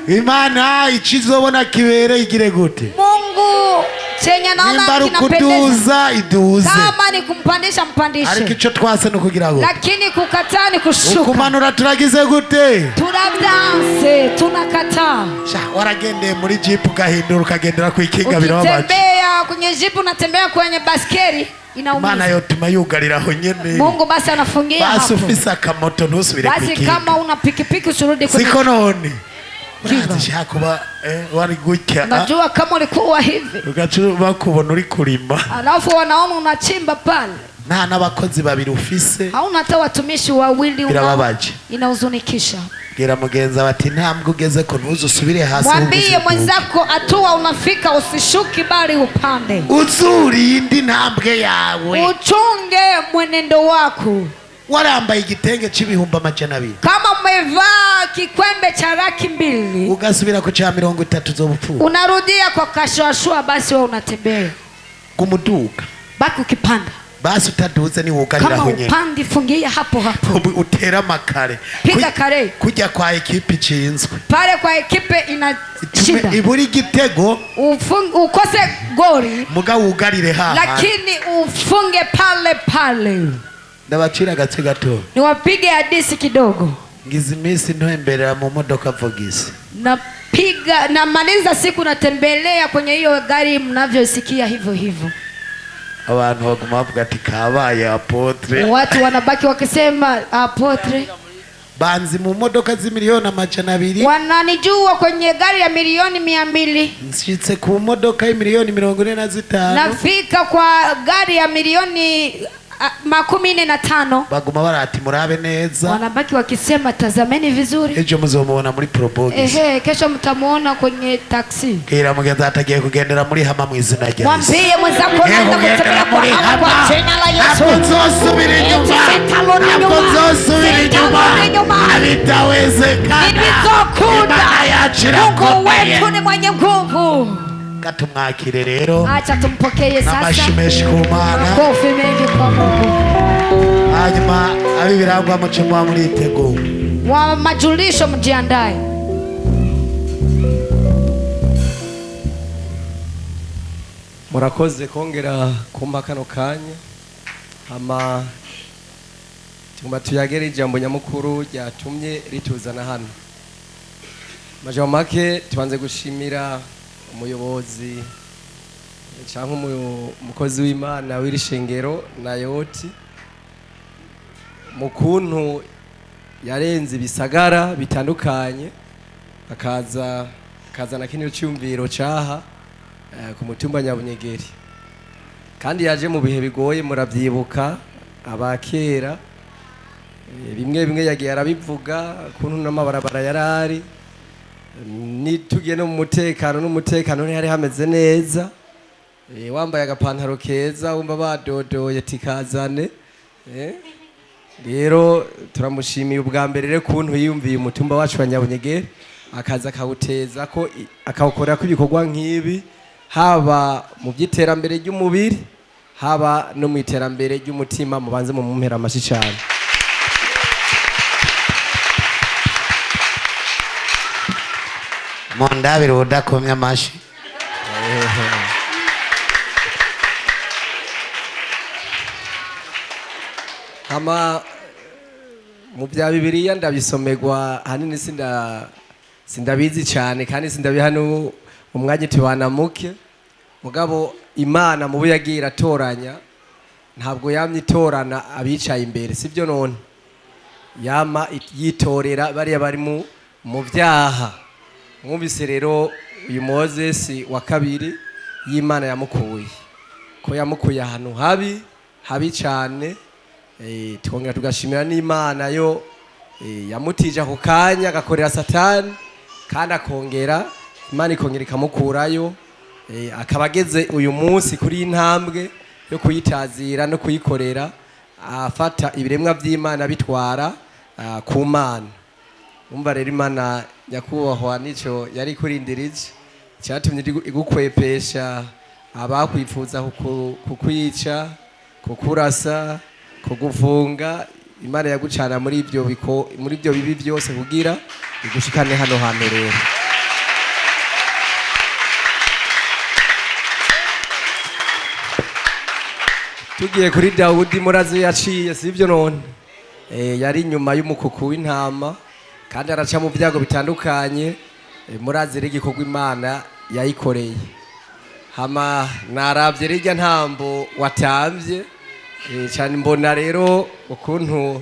Imana ikizobona kibere igire gute? Mungu chenye naona Nimba ari kinapendeza, ukuduza iduze, kama ni kumpandisha ariko mpandishe, ico twase no kugira ngo lakini kukataa ni kushuka. ukumanura turagize gute? Tunadanse, tunakataa. Sha waragendeye muri jeep ugahindura ukagendera ku ikinga birababaje. Ukitembea kwenye jipu, unatembea kwenye baskeli, Imana inaumiza. yotuma yugarira aho nyene. Mungu basi anafungia Basi hapo. ufise akamoto ntusubire ku Basi ikinga. kama una pikipiki usirudi kwenye. Siko none urashaka kuba wari gutya Najua kama ulikuwa hivi, ugaca bakubona uri kurima, alafu wanaona unachimba pale, nta n'abakozi babiri ufise, hauna hata watumishi wawili, birababaje. inahuzunikisha. Bwira mugenza bati ntambwe ugeze ko ntuzusubire hasi, Mwambie mwenzako atua unafika, usishuki bali upande. uzuri indi ntambwe yawe. Uchunge mwenendo wako. Warambaye igitenge c'ibihumbi 200, Kama umevaa kikwembe cha laki 2, ugasubira ku ca 30 zobupfuba, unarudia kwa kashwashwa, basi wewe unatembea. kumuduga Baki ukipanda. basi utaduze ni wugarira Kama aho nyene, upandi fungia hapo hapo. utera makare Piga kare. kujya kwa ekipi cinzwe Pale kwa ekipe inashinda. iburi igitego Ukose goli, muga wugarire haha. lakini ufunge pale pale. Ndabacira gace gato, Niwapige hadisi kidogo. ngize iminsi ntemberera mu modoka Vogisi, Napiga namaliza siku natembelea kwenye hiyo gari mnavyosikia hivyo hivyo. abantu baguma bavuga ati kabaye apotre, Watu wanabaki wakisema apotre. banzi mu modoka z'imiliyoni 200, Wananijua kwenye gari ya milioni 200. nshitse ku modoka y'imiliyoni 45, Nafika kwa gari ya milioni 45. baguma barati murabe neza, Wanabaki wakisema tazameni vizuri. ejo muzomubona muri Probogisi. Ehe, kesho mtamuona kwenye taksi. Bwira mugenzi atagiye kugendera muri hama mu izina rya Yesu. Mwambie mwenzako naenda kutembea kwa hama kwa jina la Yesu. Nzosubira inyuma, nzosubira inyuma, habitawezekana. Nilizokunda. Imana yacu Mungu irakomeye. wetu ni mwenye nguvu. Katumwakire rero, Acha tumpokee sasa. n'amashimeshi ku Mana, Makofi mengi kwa Mungu. hanyuma abibirangwa muce muba muriteguye. Wa majulisho mjiandae. Murakoze kongera kumpa kano kanya, hama tuguma tuyagere ijambo nyamukuru ryatumye rituzana hano. Majambo make tubanze gushimira umuyobozi cyangwa umukozi w'Imana w'iri shengero Nayoti mukuntu yarenze ibisagara bitandukanye akazana kino cyumviro cyaha ku mutumba Nyabunyegeri, kandi yaje mu bihe bigoye, murabyibuka abakera bimwe bimwe yagiye arabivuga kuntu n'amabarabara yarari nitugiye no mu mutekano, n'umutekano ntihari hameze neza, wambaye agapantaro keza wumva badodoye tikazane. Rero turamushimiye ubwa mbere rero kuntu yiyumviye umutumba wacu wa Nyabunyegeri akaza akawuteza ko akawukorera ko ibikorwa nk'ibi, haba mu by'iterambere ry'umubiri haba no mu iterambere ry'umutima. Mubanze mu mumpera amashi cyane. Mondabire udakomye amashi. Hama mu bya Bibiliya ndabisomerwa hanini sindabizi cyane, kandi sindabiha umwanya tubana muke, mugabo Imana mu yagiye iratoranya ntabwo yamye itorana abicaye imbere, sibyo none yama yitorera bariya bari mu byaha. Mwumvise rero uyu Moses wa kabiri y'Imana yamukuye, ko yamukuye ahantu habi cyane, twongera tugashimira n'Imana yo yamutije ako kanya agakorera Satani kandi akongera Imana ikongera ikamukurayo akaba ageze uyu munsi kuri intambwe yo kuyitazira no kuyikorera afata ibiremwa by'Imana bitwara ku Mana. Umva rero Imana nyakubahwa nico yari kurindirije cyatumye igukwepesha abakwifuza kukwica kukurasa kugufunga. Imana yagucana muri ibyo bibi byose kugira igushikane hano hantu rero. Tugiye kuri Dawudi murazi yaciye sivyo none yari nyuma y'umukuku w'intama kandi araca mu byago bitandukanye murazi igikorwa Imana yayikoreye. Hama naravye rirya ntambo watamvye cyane mbona rero ukuntu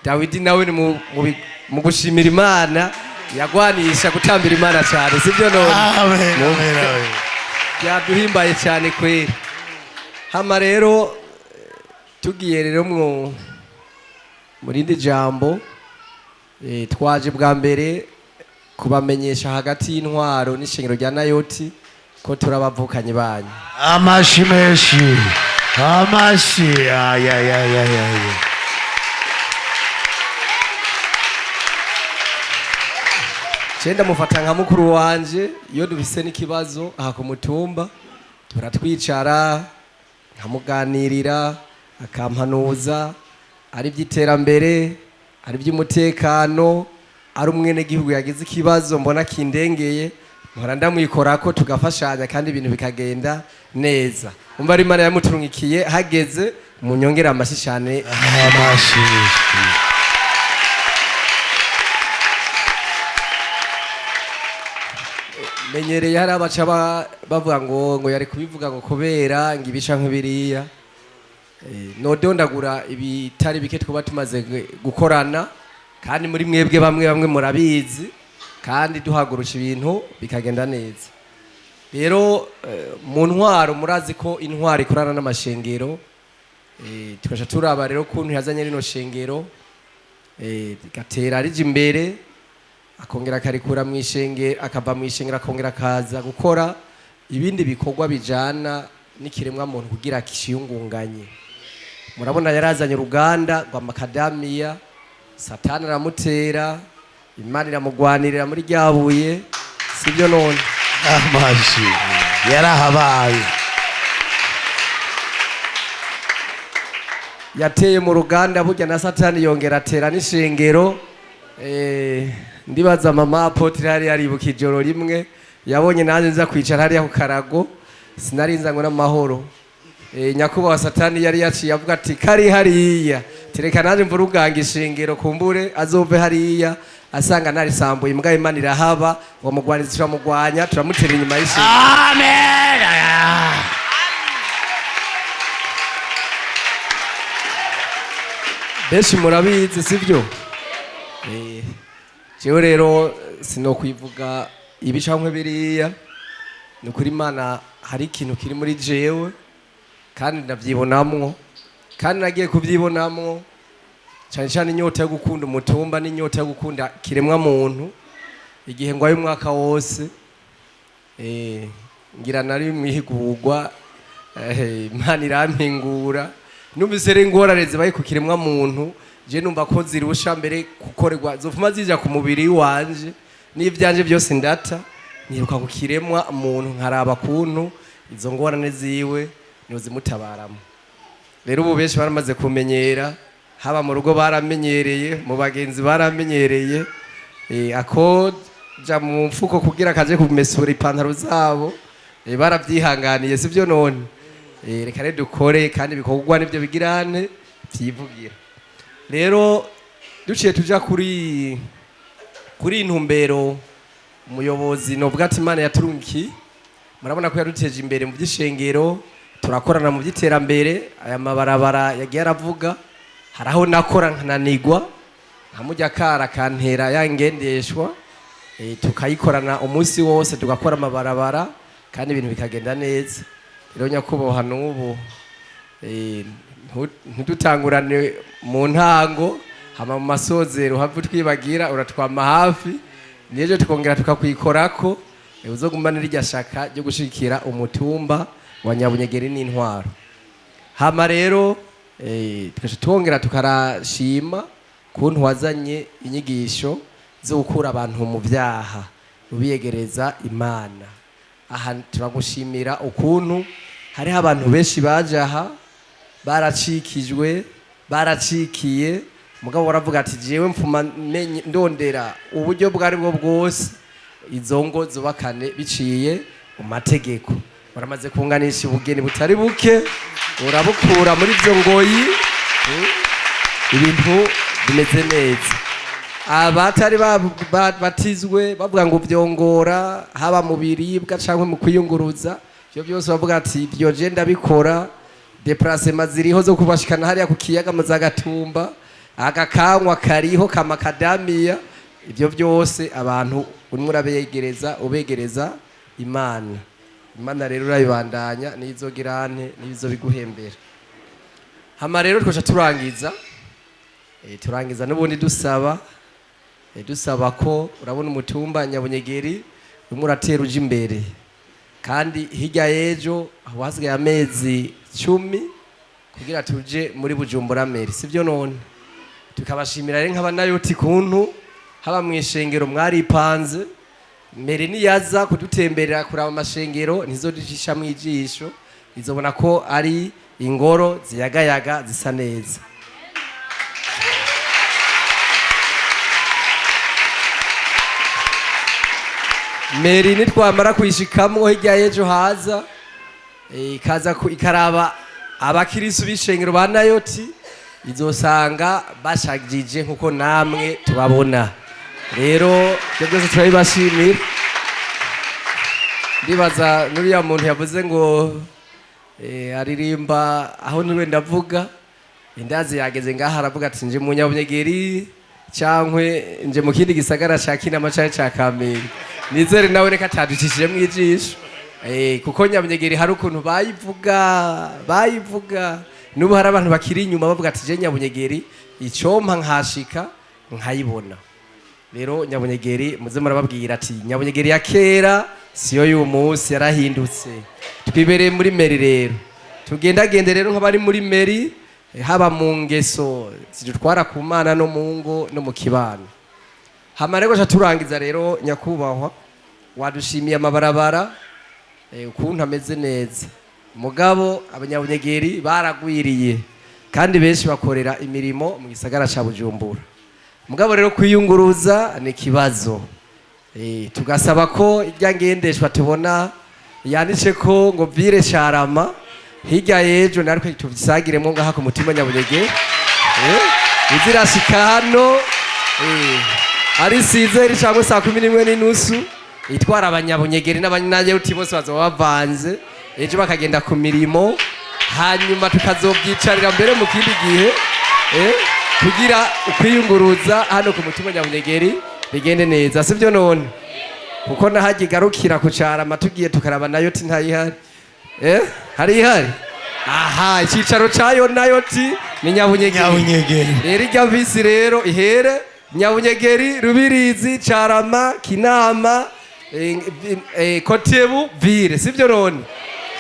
Dawidi nawe ni mu gushimira Imana yagwanisha gutambira Imana cyane sivyo none. Amen. Byaduhimbaye cyane kweri. Hama rero tugiye rero murindi jambo twaje bwa mbere kubamenyesha hagati y'intwaro n'ishingiro rya Nayoti ko turabavukanye banyu. Amashi menshi. Amashi. Cenda mufata nka mukuru wanje iyo dufise n'ikibazo aha ku mutumba turatwicara nkamuganirira akampanuza ari by'iterambere ari by'umutekano ari umwene gihugu yagize ikibazo mbona kindengeye mpora ndamwikorako tugafashanya kandi ibintu bikagenda neza. Umva ari Imana yamuturungikiye hageze munyongera amashi cyane. Amashi. Menyereye hari abaca bavuga ngo yari kubivuga ngo kubera ngo ibisha nk'ibiriya nodondagura ibitari bike twaba tumaze gukorana kandi muri mwebwe bamwe murabizi kandi duhagurusha ibintu bikagenda neza. Rero mu ntwaro murazi ko intwaro ikorana n'amashengero tukasha turaba rero kuntu yazanye rino shengero gatera rije imbere akongera akarikura mu ishengero akava mu ishengero akongera akaza gukora ibindi bikorwa bijana n'ikiremwa muntu kugira kishiyungunganye. Murabona yarazanye uruganda rwa makadamiya Satani aramutera Imana iramugwanirira muri ryabuye sibyo none. Amashi yarahabaye yateye mu ruganda burya na Satani yongera atera n'ishengero. Ndibaza mama Apotre hari aribuka ijoro rimwe yabonye nanze nza kwicara hariya ku karago sinarinza ngo n'amahoro. Nyakubahwa Satani yari yaciye avuga ati kari hariya tereka nanze mvuruganga ishengero kumbure azove hariya asanga narisambuye imbwa Imana irahaba uwo mugwanizi turamugwanya turamutera inyuma y'ishengero. Amen. Benshi murabizi sivyo. Jewe rero sinokwivuga ibishankwe biriya ni kuri Imana hari ikintu kiri muri jewe kandi ndavyibonamwo kandi nagiye kuvyibonamwo cyane cyane inyota yo gukunda umutumba n'inyota yo gukunda kiremwa muntu igihe ngo ayo mwaka wose ngira nari mwihigurwa Imana irampingura numvise rero ingorane zibaye ku kiremwa muntu je numva ko zirusha mbere gukorerwa zofuma zija ku mubiri wanje n'ivyanje byose ndata niruka ku kiremwa umuntu nkaraba kuntu izo ngorane ziwe nozimutabaramo. Rero ubu benshi baramaze kumenyera haba mu rugo baramenyereye mu bagenzi baramenyereye ako ja mu mfuko kugira kaje kumesura ipantaro zabo baravyihanganiye sivyo none. Reka rero dukore kandi bikorwa nivyo bigirane vyivugira. Rero duciye tuja kuri intumbero umuyobozi novuga ati Imana yaturunki murabona ko yaduteje imbere mu by'ishengero turakorana mu by'iterambere aya mabarabara yagiye aravuga haraho nakora nkananigwa nkamujya kara kantera yangendeshwa tukayikorana umunsi wose tugakora amabarabara kandi ibintu bikagenda neza. Rero nyakubahwa n'ubu ntidutangurane mu ntango hama mu masozero uhava utwibagira uratwama hafi n'ejo tukongera tukakwikorako uzogumana rirya shaka ryo gushikira umutumba wa Nyabunyegeri n'intwaro. Hama rero twongera tukarashima kuntu wazanye inyigisho zo gukura abantu mu byaha ubiyegereza Imana. Aha turagushimira ukuntu hariho abantu benshi baje aha baracikijwe baracikiye mugabo waravuga ati jewe mfuma ndondera uburyo bwari bwo bwose izo ngo zubakane biciye mu mategeko. Waramaze kunganisha ubugeni butari buke urabukura muri byo ngoyi ibintu bimeze neza. Abatari batizwe bavuga ngo byongora haba mu biribwa cyangwa mu kwiyunguruza byo byose bavuga ati byo je ndabikora. Déplacement ziriho zo kubashikana hariya ku kiyaga mu Zagatumba agakanywa kariho kamakadamiya ibyo byose abantu urimo urabegereza ubegereza Imana. Imana rero urayibandanya n'izogirane n'izo biguhembera. Hama rero twacha turangiza n'ubundi dusaba ko urabona umutumba Nyabunyegeri urimo uratera uje imbere kandi hirya y'ejo aho hasigaye amezi 10 kugira tuje muri Bujumbura meri sivyo none tukabashimira rero nk'abanayoti kuntu haba mu ishengero mwaripanze meri niyaza kudutemberera kuraba amashengero ntizodushisha mu ijisho izobona ko ari ingoro ziyagayaga zisa neza. Meri nitwamara kwishikamwo hirya y'ejo haza ikaza ikaraba abakirisu b'ishengero ba Nayoti izosanga bashagije nkuko namwe tubabona. Rero byo byose turabibashimira. Ndibaza nuriya muntu yavuze ngo aririmba aho niwe ndavuga indazi yageze ngaha aravuga ati nje mu Nyabunyegeri cyankwe nje mu kindi gisagara ca Kinama ca Kamenge. Nizere nawe reka taducishije mu ijisho kuko Nyabunyegeri hari ukuntu bayivuga n'ubu hari abantu bakiri inyuma bavuga ati je Nyabunyegeri icompa nkashika nkayibona. Rero Nyabunyegeri muze murababwira ati Nyabunyegeri ya kera siyo y'uyu munsi yarahindutse. Twibereye muri meri rero tugendagende rero nk'abari muri meri haba mu ngeso zidutwara ku Mana no mu ngo no mu kibano. Hama rero turangiza rero nyakubahwa wadushimiye amabarabara ukuntu ameze neza mugabo Abanyabunyegeri baragwiriye kandi benshi bakorera imirimo mu gisagara ca Bujumbura mugabo rero kwiyunguruza ni kibazo. Tugasaba ko irya ngendeshwa tubona yanditse ko ngo vire Carama hirya y'ejo nariko tubisagiremo ngaha ku mutima Nyabunyegeri izirashika hano ari sizeri cyangwa saa 11:30 itwara Abanyabunyegeri n'Abanyayoti bose bazoba bavanze ejo bakagenda ku mirimo hanyuma tukazobyicarira mbere mu kindi gihe kugira ukwiyunguruza hano ku mutima Nyabunyegeri bigende neza sivyo none kuko nahagigarukira ku Carama tugiye tukaraba Nayoti ntayihari hari ihari aha icicaro cayo Nayoti ni Nyabunyegeri rero irya visi rero ihere Nyabunyegeri Rubirizi Carama Kinama Kotebu vire sivyo none.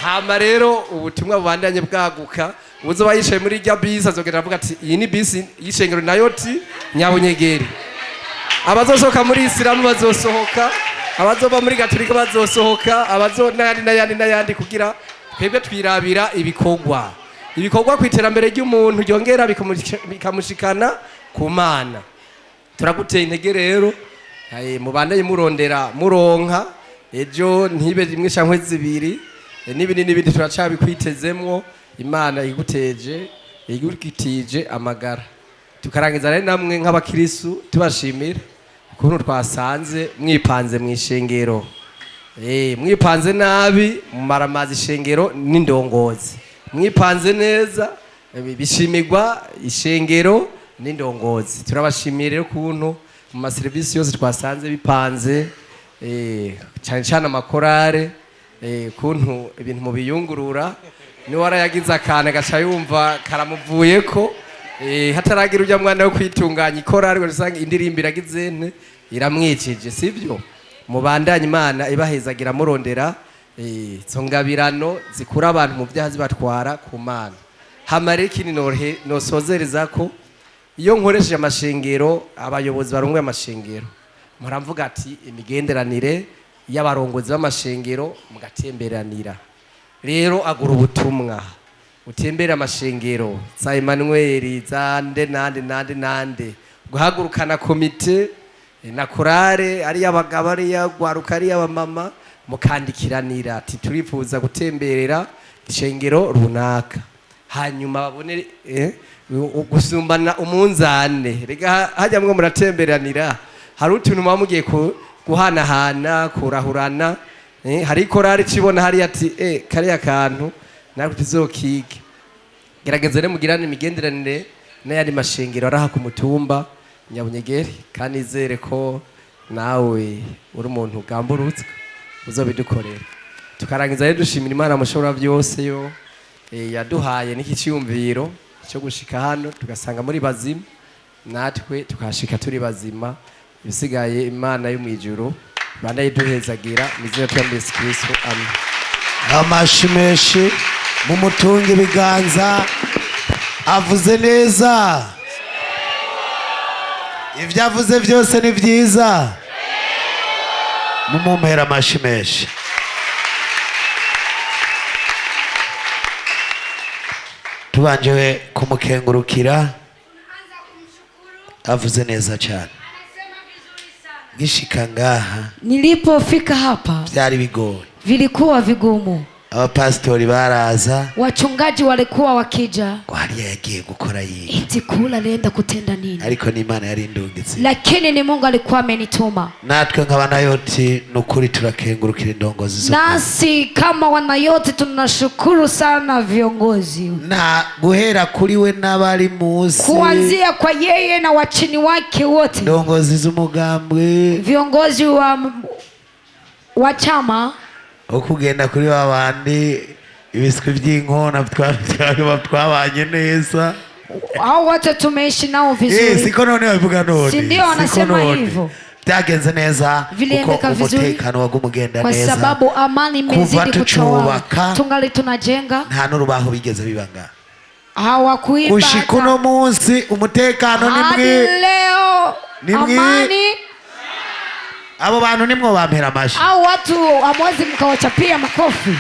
Hama rero ubutumwa bubandanye bwaguka uzoba yishaye muri irya bisi azogenda avuga ati iyi ni bisi y'ishengero Nayoti Nyabunyegeri. Abazosohoka muri Isilamu bazosohoka abazoba muri Gatolika bazosohoka n'ayandi kugira twebwe twirabira ibikorwa ku iterambere ry'umuntu ryongera bikamushikana ku Mana. Turaguteye intege rero mubandanye murondera muronka ejo ntibe rimwe cyangwa zibiri n'ibindi turacabikwitezemwo Imana igutije amagara. Tukarangiza rero namwe nk'abakirisu tubashimira ukuntu twasanze mwipanze mu ishengero mwipanze nabi mumaramazi ishengero n'indongozi mwipanze neza bishimirwa ishengero n'indongozi. Turabashimiye rero kuntu mu maserivisi yose twasanze bipanze cyane cyane amakorare kuntu ibintu mubiyungurura niwe warayagize akantu agaca yumva karamuvuyeko hataragira ujya mwana wo kwitunganya ikora ariko usanga indirimbo iragize nte iramwicije sibyo mubandanye Imana ibahezagira murondera izo ngabirano zikura abantu mu byaha zibatwara ku Mana hamare ikindi nosozereza ko iyo nkoresheje amashengero abayobozi barongwe amashengero muramvuga ati imigenderanire y'abarongozi b'amashengero mugatemberanira rero agura ubutumwa utembera amashengero za Emmanuel za nande guhagurukana komite na korale ari abagabo ari yagwaruka ari abamama mukandikiranira ati turifuza gutemberera ishengero runaka hanyuma babone gusumbana umunzane rega hajya mwe muratemberanira hari utuntu mugiye guhanahana kurahurana hari korari cibona hari ati kare akantu nako tuzokike gerageza rero mugirane imigenderanire n'ayandi mashengero araha ku mutumba Nyabunyegeri kandi izere ko nawe uri umuntu ugamburutswe uzobidukorera tukarangiza rero dushimira Imana mushobora byose yo yaduhaye n'iki cyumviro cyo gushika hano tugasanga muri bazima natwe tukashika turi bazima ibisigaye Imana yo mwijuru banda yiduhezagira mizina twa Yesu Kristo amen. Amashimeshi mumutunga ibiganza avuze neza ibyo avuze byose ni byiza mumumpera amashimeshi. Tubanje kumukengurukira avuze neza cyane gishika ngaha nilipofika hapa byari bigoye vilikuwa vigumu abapastori baraza wachungaji walikuwa wakija hariya yagiye gukora yiye eti kula alienda kutenda nini ariko ni Imana yari indungitse lakini ni Mungu alikuwa amenituma natwe nk'abanayoti nukuri turakengurukira indongozi zo nasi kama wanayoti tunashukuru sana viongozi na guhera kuri we n'abari muzi kuanzia kwa yeye na wachini wake wote ndongozi z'umugambwe viongozi wa chama ukugenda kuri babandi ibiswi by'inkona twabanye neza hao wote tumeishi nao vizuri siko none wavuga none si ndio wanasema hivyo byagenze neza kuko umutekano wagumugenda neza kwa sababu amani imezidi kutawala tungali tunajenga nta n'urubaho bigeze bibanga hawakuiba gushika uno munsi umutekano ni mwe leo amani abo bantu nimwo bampera amashi au watu amwezi mkawachapia makofi.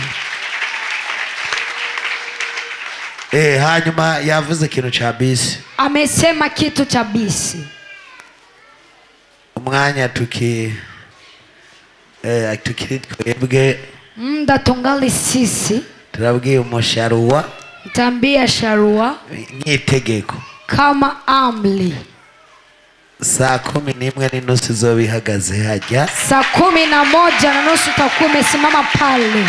Hanyuma yavuze ikintu cha bisi amesema kitu cha bisi umwanya tukiri twebwe muda tungali sisi turabwiye umusharuwa tambia sharua n'itegeko kama amli saa 11:30 zoba ihagaze hajya saa 11:30 utakuwa umesimama pale.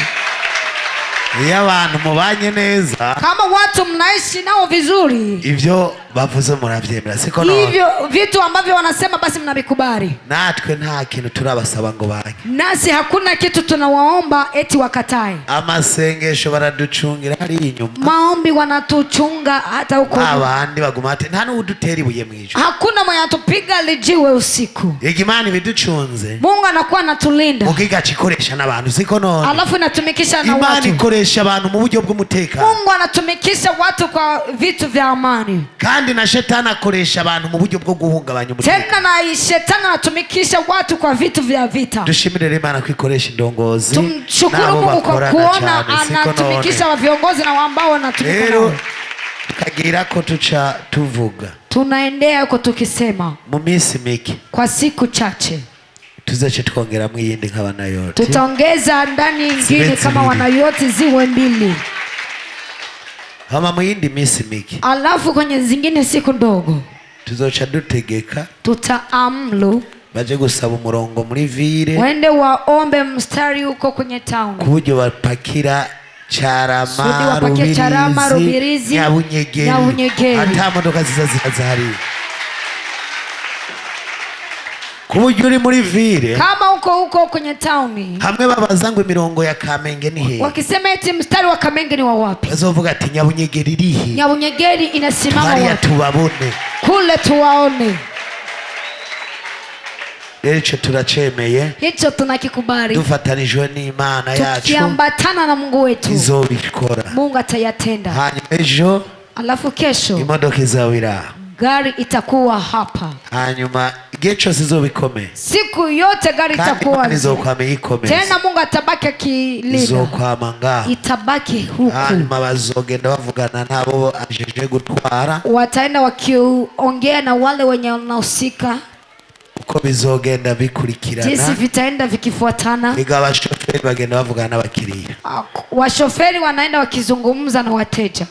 Iyo abantu mubanye neza kama watu mnaishi nao vizuri ivyo bavuze muravyemera siko no hivyo vitu ambavyo wanasema basi mnabikubali natwe nta kintu turabasaba ngo banke nasi hakuna kitu tunawaomba eti wakatae amasengesho baraducungira hari inyuma maombi wanatuchunga hata huko abandi baguma ati nta n'udutera ibuye mwijo hakuna mwenye atupiga lijiwe usiku Imana ibiducunze Mungu anakuwa anatulinda ukiga chikoresha n'abantu siko no alafu inatumikisha na Imana watu ikoresha abantu mu buryo bw'umutekano Mungu anatumikisha watu kwa vitu vya amani kandi na shetani akoresha abantu mu buryo bwo guhungabanya umutekano tena na shetani anatumikisha watu kwa vitu vya vita dushimire Imana kwikoresha indongozi tumshukuru Mungu kwa kuona anatumikisha wa viongozi na ambao wanatumika rero tukagira ko tuca tuvuga tunaendea huko tukisema mu minsi mike kwa siku chache tuzache twongeramo iyindi nk'abanayoti tutaongeza ndani nyingine kama wanayoti ziwe 2 hama mu yindi minsi mike alafu kwenye zingine siku ndogo tuzoca dutegeka tutaamlu baje gusaba umurongo muri ville wende waombe mstari huko kwenye town kuburyo bapakira Charama Rubirizi Nyabunyegeri hata modoka ziza zihari kuburyo uri muri vile kama uko huko kwenye tauni, hamwe babaza ngo imirongo ya Kamenge ni hehe, wakisema eti mstari wa Kamenge ni wa wapi, bazovuga ati Nyabunyegeri irihe, Nyabunyegeri inasimama hariya wapi, tubabone, kule tuwaone. rero ico turacemeye, Hicho tunakikubali, dufatanijwe n'Imana yacu, tukiambatana na Mungu wetu, izobikora. Mungu atayatenda. Hanyuma ejo Alafu kesho imodoka izawira, gari itakuwa hapa, hanyuma igihe cyose izobikomeye, siku yote gari kandi itakuwa Imana izokwama iyikomeza, tena. Mungu atabaki akilinda, izokwama ngaho, itabaki huku. hanyuma bazogenda bavugana nabo ajeje gutwara, Wataenda wakiongea na wale wenye wanahusika, uko bizogenda jinsi bikurikirana, vitaenda vikifuatana. biga abashoferi bagenda bavugana n'abakiriya. Washoferi wanaenda wakizungumza na wateja.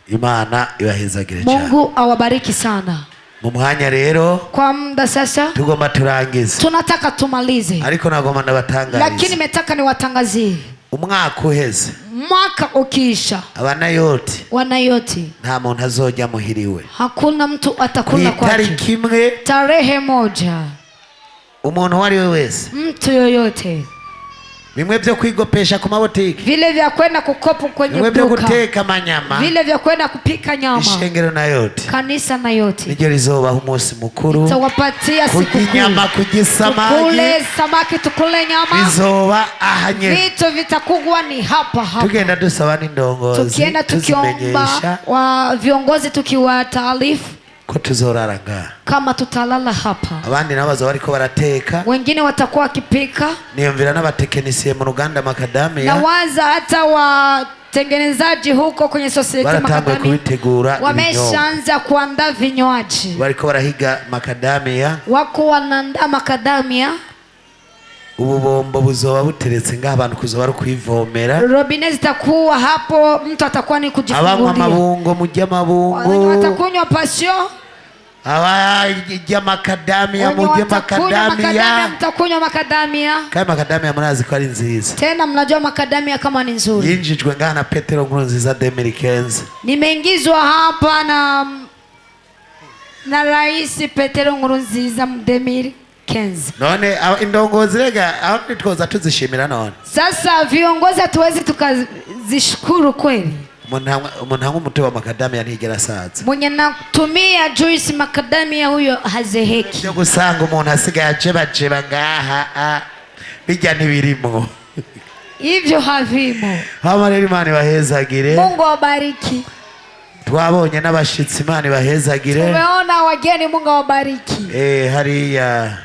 Imana ibahezagire cyane. Mungu awabariki sana. Mu mwanya rero Kwa muda sasa tugomba turangize, tunataka tumalize, ariko nagomba lakini ndabatangariza, nimetaka niwatangazie, umwaka uheze mwaka ukiisha, abanayoti wanayoti nta muntu azojya muhiriwe, hakuna mtu ku atakula kwake. itariki imwe Tarehe moja, umuntu uwo ari we wese, mtu yoyote, bimwe byo kwigopesha ku mabotiki, vile vya kwenda kukopa kwenye bimwe byo duka, guteka amanyama, vile vya kwenda kupika nyama, ishengero nayoti kanisa na yote niryo rizobaho umunsi mukuru, tawapatia siku kurya inyama, kuu. kurya isamaki, Tukule samaki, tukule nyama, bizoba ahanye. vitu vitakugwa ni hapa hapa. Tugenda dusaba n'indongozi, Tukienda tukiomba tuzimenyesha wa viongozi, tukiwataarifu ko tuzorara ngaha, kama tutalala hapa. abandi nabo baza bariko barateka, Wengine watakuwa wakipika, niyumvira n'abatekinisiye mu ruganda na Makadamia waza hata watengenezaji huko kwenye Society baratanguye Makadamia kubitegura ibinyobwa, wameshaanza kuandaa vinywaji, bariko barahiga Makadamia. wako wanaandaa Makadamia. Ububombo buzoba buteretse ngaha, abantu kuzoba ari kwivomera, Robine zitakuwa hapo, mtu atakuwa ni abanywa kujifungulia, amabungo mujya wenye amabungo, watakunywa pasio, abajya Makadamia wenye mujye watakunywa Makadamia Makadamia. mtakunywa Makadamia. Kandi Makadamia murazi ko ari nziza, Tena mnajua Makadamia kama ni nzuri. yinjijwe ngaha na Petero Nkurunziza 2015, Nimeingizwa hapa na Rais Petero Nkurunziza 2015. none indongozi rega aho nitwoza tuzishimira none. Sasa viongozi hatuwezi tukazishukuru kweli. Umuntu hamwe umuti wa Makadamia ntigera asaza, Mwenye natumia juice Makadamia huyo hazeheki. byo gusanga umuntu asigaye ajebajeba ngaha bijya ntibirimo. Hivyo havimo. Hama rero Imana ibahezagire, Mungu awabariki. twabonye n'abashitsi, Imana ibahezagire. Tumeona wageni, Mungu awabariki. Hariya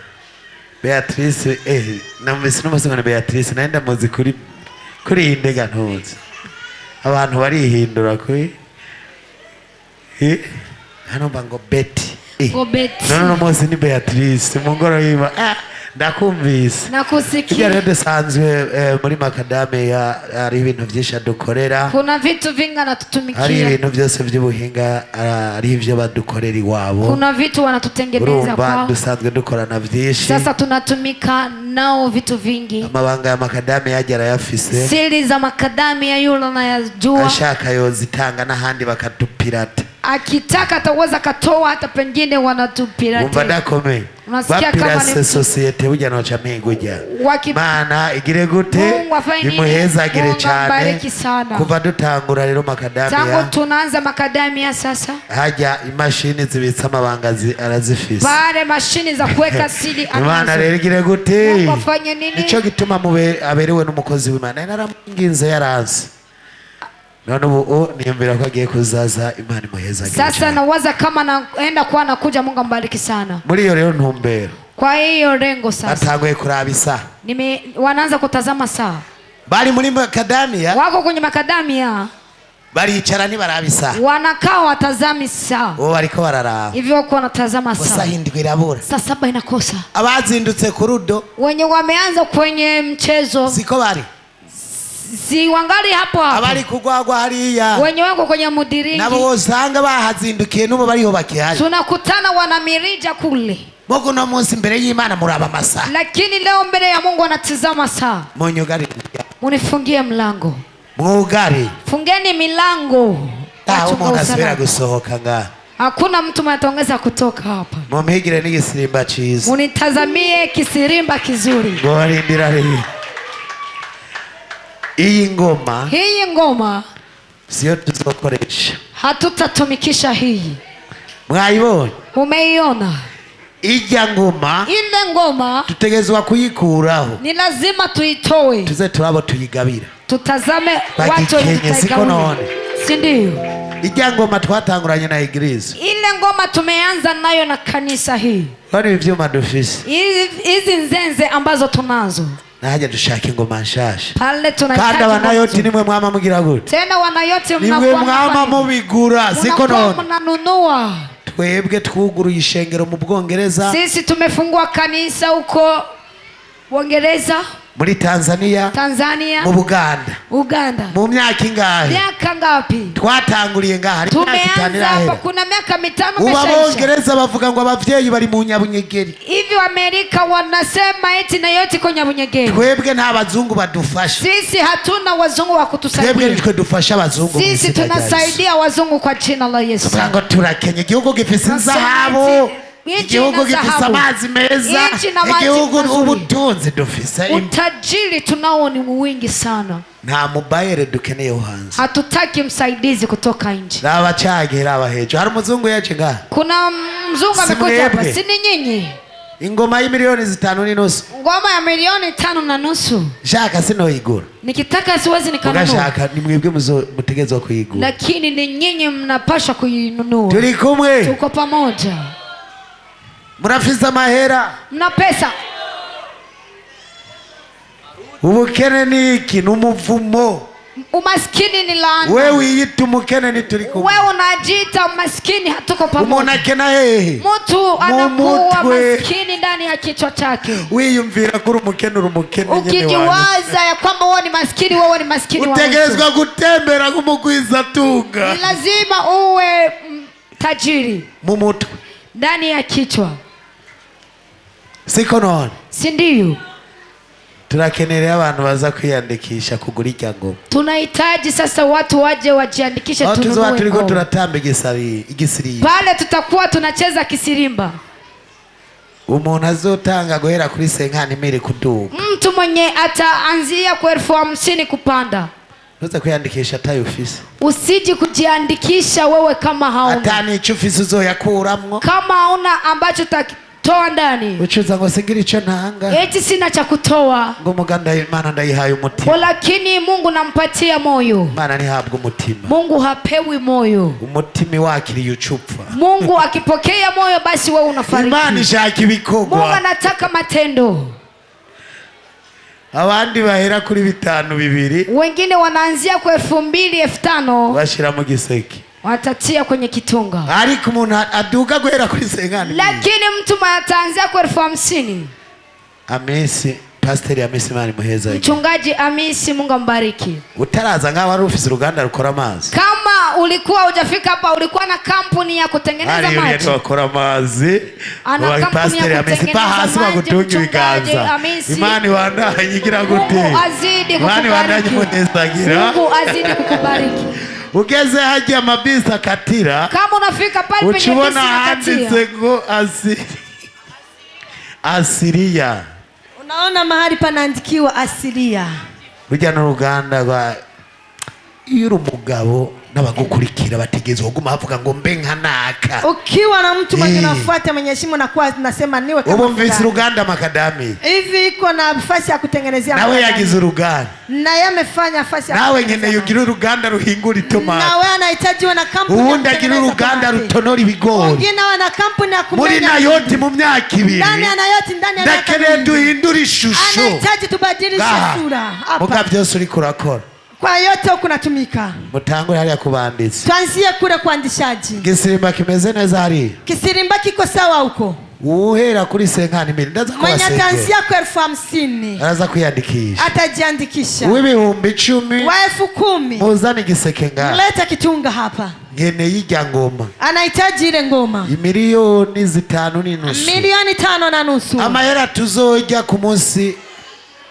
Beatrice, namvise n'umusinga na Beatrice, naenda muzi kuri iyi ndega ntuzi, abantu barihindura kuri hano ngo Betty, Ngo Betty. none uno munsi ni Beatrice mu ngoro yiba, ndakumvise. Nakusikia. Ibyo rero dusanzwe muri Makadamia hari ibintu byinshi dukorera, Kuna vitu vingi hari anatutumikia. ibintu byose by'ubuhinga, ari ibyo badukorera iwabo. Kuna vitu wanatutengeneza Urumva kwao. dusanzwe dukorana byinshi, Sasa tunatumika nao vitu vingi. amabanga ya Makadamia yagera yafise, Siri za Makadamia yule anayajua. ashaka yozitanga n'ahandi bakatupirata. Akitaka ataweza katoa, hata pengine Umva wanatupirate. dakomeye, Unasikia kama ni bapirase mtu- sosiyete burya noca mpingujya. Waki- Mana igire gute, Mungu afanye nini? imuhezagire Mungu cyane. ambariki sana. Kuva dutangura rero Tangu Makadamia, tunaanza Makadamia sasa, hajya imashini zibitsa amabanga arazifise. pale mashini za kuweka siri Imana anazo. rero igire gute, Mungu afanye nini? nico gituma aberewe n'umukozi w'Imana, naramwinginze yaranze, none ubu niyumvira ko agiye kuzaza. Imana imuhezagire Sasa cyane. nawaza kama naenda kuwa nakuja, Mungu ambariki sana. Muri iyo rero ntumbero Kwa hiyo lengo sasa batanguye kuraba isaha, wanaanza kutazama saa, bari muri Makadamia wako kwenye Makadamia, baricara ntibaraba isaha, wanakaa watazami saa, uwo bariko bararaba hivyo wako wanatazama gusa saa. hindwi irabura. Saa 7 inakosa, Abazindutse ku rudo wenye wameanza kwenye mchezo siko bari, si wangali hapo hapo, abari kugwagwa hariya wenye wako kwenye mudiringi nabo wosanga bahazindukiye n'ubu bariho bakihari. tunakutana, wanamirija kule, Mugu no munsi imbere y'Imana muraba amasaha, lakini leo mbele ya Mungu wanatizama saa. munyugari Munifungie mlango, mwugari fungeni milango. aho Wachunga umuntu asubira usalama. gusohoka ngaha. Hakuna mtu mwenye ataongeza kutoka hapa. Mumpigire n'igisirimba cyiza. Unitazamie kisirimba kizuri. Ngorindira rero. Iyi ngoma. Hii ngoma Sio tuzokoresha. hatutatumikisha hii. Mwayibonye? Umeiona? Ijya ngoma. Ile ngoma tutegezwa kuyikuraho. ni lazima tuitoe. Tuze turabo tuyigabira. Tutazame watu Bagikenye siko none. Si ndio? Ijya ngoma twatanguranye na igirizo. Ile ngoma tumeanza nayo na kanisa hii. Bari ivyuma dufise. Hizi nzenze ambazo tunazo. Naje dushaka ingoma nshasha. Pale tunahitaji. Kandi wanayoti nimwe mwama mugira gute? Tena wanayoti mnakuwa. Nimwe mwama mubigura siko none. Mnanunua. Twebwe twuguruye ishengero mu Bwongereza. Sisi tumefungua kanisa huko Uingereza, muri Tanzania, mu Uganda. Mu myaka ingahe? Miaka ngapi? Twatanguriye ngaha. Tumeanza hapa kuna miaka 5 meshaisha. Abongereza bavuga ngo abavyeyi bari mu Nyabunyegeri. Hivi Amerika wanasema eti na yote kwa Nyabunyegeri. Twebwe nta bazungu badufasha. Sisi hatuna wazungu wa kutusaidia. Twebwe nitwe dufasha abazungu. Sisi tunasaidia wazungu kwa jina la Yesu. Tuvuga turakenye igihugu gifise inzahabu. Igihugu gifise amazi meza. Igihugu ubutunzi dufise. Utajiri tunao ni mwingi sana. Nta mubayere dukeneye uhanze. Hatutaki msaidizi kutoka nje. Raba cyage raba hejo. Hari muzungu yaje ngaha. Kuna mzungu amekuja hapa. Si ni nyinyi? Ingoma ya milioni 5.5. Ngoma ya milioni 5.5. Shaka sinoigura. Nikitaka siwezi nikanunua. Shaka ni mwebwe mutegezwa kuigura. Lakini ni nyinyi mnapaswa kuinunua. Turi kumwe. Tuko pamoja. Murafisa mahera. Mna pesa. Ubukene ni iki? N'umuvumo. Umaskini ni laana. Wewe uyita umukene ni turi kumwe. Wewe unajiita maskini, hatuko pamoja. Umuntu akena hehe? Mtu anakuwa maskini ndani ya kichwa chake. Wiyumvira kuri umukene uri umukene nyene wawe. Ukijiwaza ya kwamba wewe ni maskini, wewe ni maskini wawe. Utegezwa gutembera kumugwiza tunga. Ni lazima uwe tajiri mu mutwe, ndani ya kichwa. Siko none? Si ndio? Turakenera abantu baza kwiyandikisha kugura icyangombwa. Tunahitaji sasa watu waje wajiandikishe tununue. Watu tuliko turatamba igisirimba. Pale tutakuwa tunacheza kisirimba. Umuntu azotanga guhera kuri 50,000 kuduga. Mtu mwenye ataanzia kwa 50,000 kupanda. Uza kwiyandikisha tayo ofisi. Usiji kujiandikisha wewe kama hauna. Atani icufisi uzoyakuramwo. Kama hauna ambacho toa ndani. Ucuza ngo singira ico ntanga. Eti sina cha kutoa. Ngo muganda Imana ndayihaye umutima. Lakini Mungu nampatia moyo. Imana ntihabwa umutima. Mungu hapewi moyo. Umutima wakiriye ucupfa. Mungu akipokea moyo basi wewe unafariki. Imana ishaka ibikorwa. Mungu anataka matendo. Abandi bahera kuri 5,200. Wengine wanaanzia kwa 2,000, 5,000. Bashira mu giseke. Watatia kwenye kitunga. Ariko umuntu aduka guhera kuri 50,000. Lakini mtu ataanzia kwa 50,000. Amesi, Pastor Amesi Mani muheza. Mchungaji Amisi, Mungu ambariki. Utaraza ngaho wari ufise uruganda rukora amazi. Kama ulikuwa hujafika hapa, ulikuwa na kampuni ya kutengeneza maji. Ari yakora amazi. Ana kampuni ya kutengeneza maji. Mchungaji Amisi. Imani wandanyigira gute. Mungu azidi kukubariki. Imani wandanyimunezagira. Mungu azidi kukubariki. Ugeze haji ya mabisi akatira. Kama unafika pale penye bisi ukibona handitse ngo Asiria. Unaona mahali panaandikiwa Asiria. Rujya n'uruganda rwa iyo umugabo n'abagukurikira bategezwa guma havuga ngo mbe nkanaka. Ukiwa na mtu mwenye nafuata mwenye heshima na kwa nasema niwe kama ubu mvise uruganda makadami. Hivi iko na nafasi ya kutengenezea. Nawe yagize uruganda. Na yeye amefanya nafasi ya. Nawe nyene yugira uruganda ruhingura itomati. Nawe anahitaji na kampuni. Ubundi agira uruganda rutonora ibigori. Wengine wana kampuni ya kumenya. Muri Nayoti mu myaka 2. Ndani ya Nayoti ndani ya. Ndakene duhindura ishusho. Anahitaji tubadilishe sura. Hapa. Muga byose uri kurakora. Kwa yote kunatumika. Mutangure hali ya kubanditsi. Tuanzie kule kuandishaji. Kisirimba kimeze neza hari. Kisirimba kiko sawa huko. Uhera kuri 50,000 ndaza kwa senge. Mwenye tanzia kwa 50,000. Araza kuiandikisha. Atajiandikisha. Uw'ibihumbi 10. Wa 10,000. Muzani giseke ngaha. Mleta kitunga hapa. Ngene yijya ngoma. Anahitaji ile ngoma. Milioni 5.5. Milioni 5.5. Amahera tuzojya ku munsi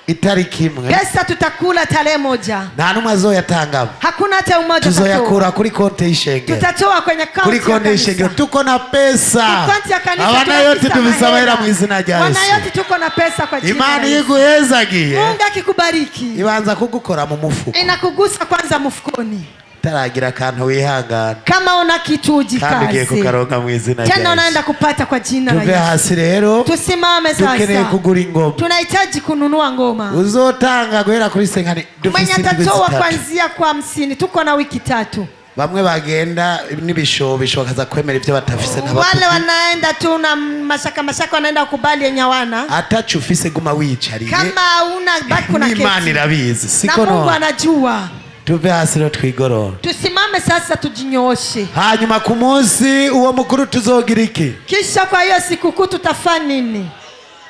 itariki imwe pesa tutakula tarehe moja. nta numwe azoyatangamo, Hakuna hata umoja tuzoyakura kuri konti y'ishengero, tutatoa kwenye kuri kaunti ya konti y'ishengero. kanisa. Tuko na pesa, Kaunti ya kanisa abana yote tunakisa tubisaba mahera. hera mu izina rya Wana Yesu. yote tuko na pesa kwa jina la Imana Yesu. yiguhezagiye Mungu akikubariki ibanza kugukora mu mufuko, inakugusa kwanza mfukoni. taragira akantu wihangana Kama una kitu kandi ugiye ujikaze, kukaronka mu izina rya tena unaenda Yesu. kupata kwa jina la Tuve Yesu. hasi rero, Tusimame dukeneye sasa, kugura ingoma. tunahitaji kununua ngoma. Uzotanga guhera kuri senkani, Mwenye dufise indwi atatoa zitatu. kuanzia kwa 50, tuko na wiki 3. Bamwe bagenda n'ibishobisho bakaza kwemera ibyo batafise Wale n'abatuku. wanaenda tu na mashaka wanaenda kubali yenye hawana. Atacu ufise guma wicariye, Kama una baki kuna n'Imana kesi. irabizi, Na siko Mungu no. anajua. Tuve hasi rero twigorora. Tusimame sasa tujinyooshe. Hanyuma ku munsi uwo mukuru tuzogira iki? Kisha kwa hiyo sikukuu tutafanya nini?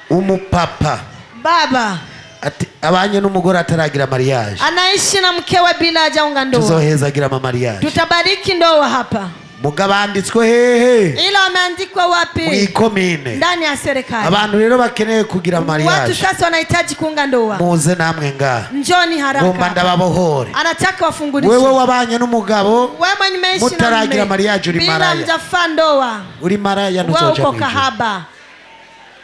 Umupapa Baba ati abanye n'umugore ataragira mariage, anaishi na mkewe bila hajaunga ndoa. tuzohezagira ama mariage. Tutabariki ndoa hapa. Mugabanditswe hehe? Ila wameandikwa wapi? Mwikomine. Ndani ya serikali. Abantu rero bakeneye kugira Watu mariage, sasa wanahitaji kuunga ndoa. muze namwe ngaha, Njoni ngomba haraka. ndababohore. Anataka wafungulishe. Wewe wabanye n'umugabo Wewe mwenye umeishi na mutaragira mume mariage, uri bila maraya. mjafaa ndoa. uri maraya Wewe nuzoja uko mwijuru. kahaba.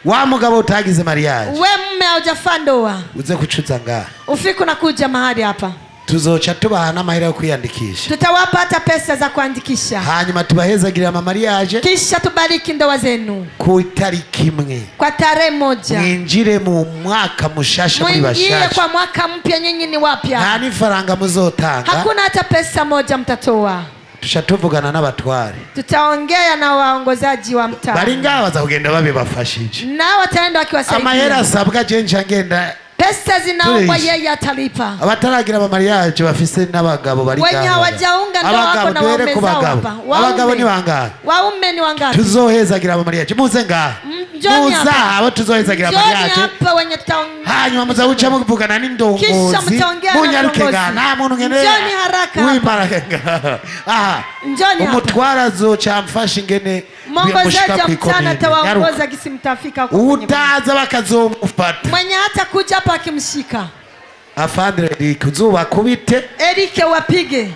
Wa mugabo utagize mariage, Wewe mume haujafaa ndoa. uze kucuza ngaha, Ufiku na kuja mahali hapa. tuzoca tubaha n'amahera yo kwiyandikisha, Tutawapa hata pesa za kuandikisha. hanyuma tubahezagirira ama mariage Kisha tubariki ndoa zenu ku itariki imwe. kwa tarehe moja. Mwinjire mu mwaka mushasha muri Mwingie bashasha, kwa mwaka mpya, nyinyi ni nta wapya. n'ifaranga muzotanga. Hakuna hata pesa moja mtatoa. Tusha tuvugana n'abatware Tutaongea na waongozaji wa mtaa. bari ngaha baza kugenda babibafashije. Na wataenda Amahera wakiwasaidia. asabwa je ngenda, Pesa zinaombwa Please. yeye atalipa. abataragira ama mariage bafise n'abagabo bari Wenye ngaha. hawajaunga ndoa wako Abagabo na duhere waume ku zao bagabo. hapa. Abagabo ni bangahe? Waume ni wangapi? Tuzohezagira ama mariage, muze ngaha, Njoni muza hapa. abo tuzohezagira ama Njoni mariage. hapa wenye tutaongea. Hanyuma muza guca muvugana Kisha n'indongozi, mtaongea na munyaruke ndongozi. ngaha, nta muntu nkeneye Njoni haraka hapa. wimara ngaha. Aha, Njoni hapa. umutware azoca amfasha ingene Mwongozaji bimushika wa mtana kw'ikomine. atawaongoza gisi mtafika huko kwenye Utaza bakazomufata. mwenye hata kuja hapa akimshika Afandre Eric uzubakubite Erike wapige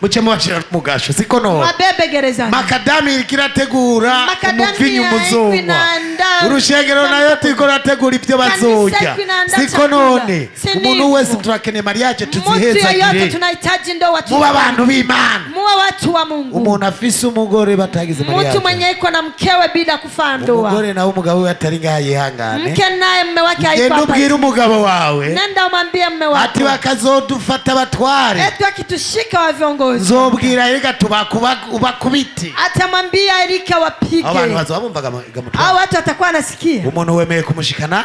muce mubashira n'umugasho, siko no. wabebe gerezani. Makadami ikirategura Makadami umuvinyu ya muzongwa, inaandaa- urushengero nayo turiko rategura ibyo bazorya, Kanisa inaandaa siko chakula. none. Si Umuntu ndivyo. wese turakeneye mariage Mtu yoyote tuzihezagire, tunahitaji ndoa muba abantu b'Imana. muwe watu wa Mungu. Umuntu afise umugore batagize Mtu mariage, mwenye iko na mkewe bila kufaa ndoa. umugore nawe umugabo we atari ngaha yihangane, Mke naye mume wake genda haiko ubwire hapa. umugabo wawe Nenda umwambie mume ati wako. bakazodufata abatware, Etu akitushika wa viongozi. nzobwira reka ubakubite. Atamwambia Erike wapige. Abo bantu bazoba bumvaga gamutware. Hao watu watakuwa nasikia. Umuntu wemeye kumushikana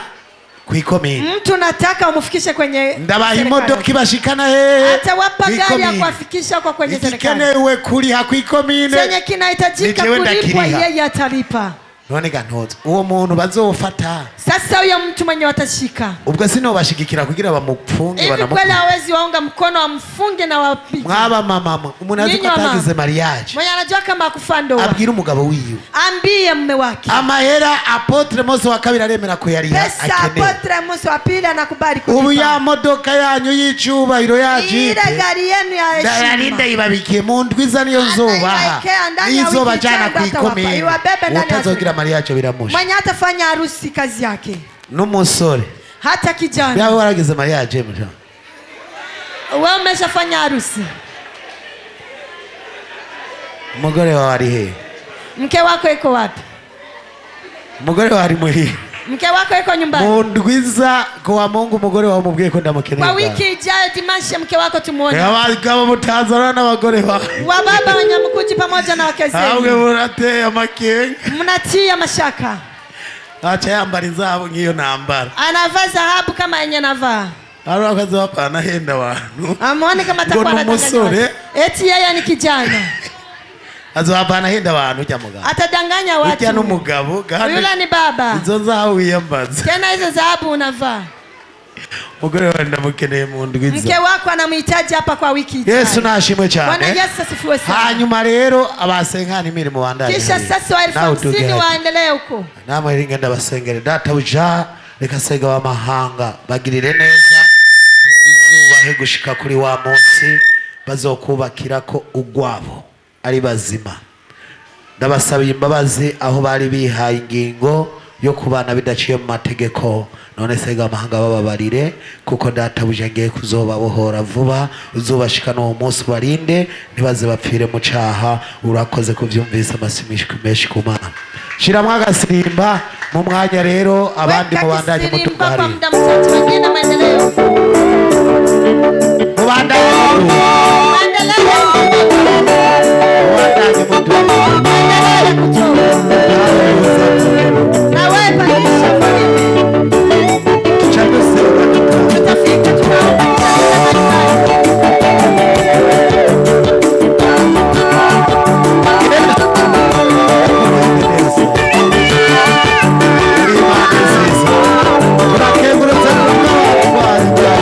kw'ikomine, Mtu nataka umufikishe kwenye ndabaha serikali. imodoka ibashikana hehe Atawapa gari ya kw'ikomine. kuwafikisha huko kwenye serikali. Igikenewe kuriha kw'ikomine Chenye kinahitajika Ni jewe kulipwa ndakiriha. yeye atalipa. none ga ntoza uwo muntu bazofata, Sasa huyo mtu mwenye watashika. ubwo sinobashigikira kugira bamupfunge Hivi kweli banamukunde. hawezi waunga mkono wamfunge na wapige. Mwaba mama umuntu azi ko Nyinyi mama. atagize mariage Mwenye anajua kama akufa ndoa. abwira umugabo wiwe Ambie mume wake. amahera Apotre Mose wa kabiri aremera kuyariha Pesa akeneye. Apotre Musa wa pili anakubali Ubu kulipa. ya modoka yanyu y'icubahiro Ile yajipe gari yenu ya ndarinda heshima. ibabikiye mu ndwiza niyo nzobaha Anaiwekea ndani ya nizo wiki bajana icyenda atawapa. kw'ikomine. Iwabebe ndani ya Utazogira mariage biramusha Mwenye hatafanya harusi kazi yake. n'umusore Hata kijana. yawe waragize mariage mja Wewe umeshafanya harusi. umugore wawe ari he? Mke wako iko wapi? Umugore wawe ari muri Mke wako iko nyumbani. mu ndwiza kwa Mungu. Umugore wawe mubwiye ko ndamukeneye. Kwa wiki ijayo Dimanche mke wako tumuone. abagabo mutazana n'abagore bawe Wa baba wenye mkuji pamoja na wake hamwe zenu. murateye amakenga. Mnatia mashaka. Acha yambara izabo nk'iyo nambara, Anavaa dhahabu kama yenye navaa. ari akazapa anahenda abantu Amuone kama ngo atakuwa n'umusore anadanganya. Eti yeye ni kijana. azapa anahenda abantu ujya mugabo Atadanganya ujya watu. n'umugabo kandi Yule ni baba. izo nzaho wiyambaza. Tena hizo dhahabu unavaa. Umugore wawe ndamukeneye mu Mke ndwiza. wako anamhitaji hapa kwa wiki ijayo. Yesu nashimwe Bwana cyane. Yesu asifiwe sana. Hanyuma rero abasenkana imirimo bandanye. Kisha sasa wa 50,000 waendelee huko. namwe ringa ndabasengere data uja reka sega w'amahanga bagirire neza uzubahe gushika kuri wa munsi bazokubakira ko ugwabo ari bazima. Ndabasabiye imbabazi aho bari bihaye ingingo yo kubana bidaciye mu mategeko, none sega amahanga bababarire kuko databuja ngiye kuzobabohora vuba, uzubashika no munsi barinde ntibaze bapfire mu caha. Urakoze kuvyumvisa amasimishwe menshi ku Mana. Shiramwa agasimba mu mwanya rero abandi mubandanye mutugari. Mubandanye Thank you.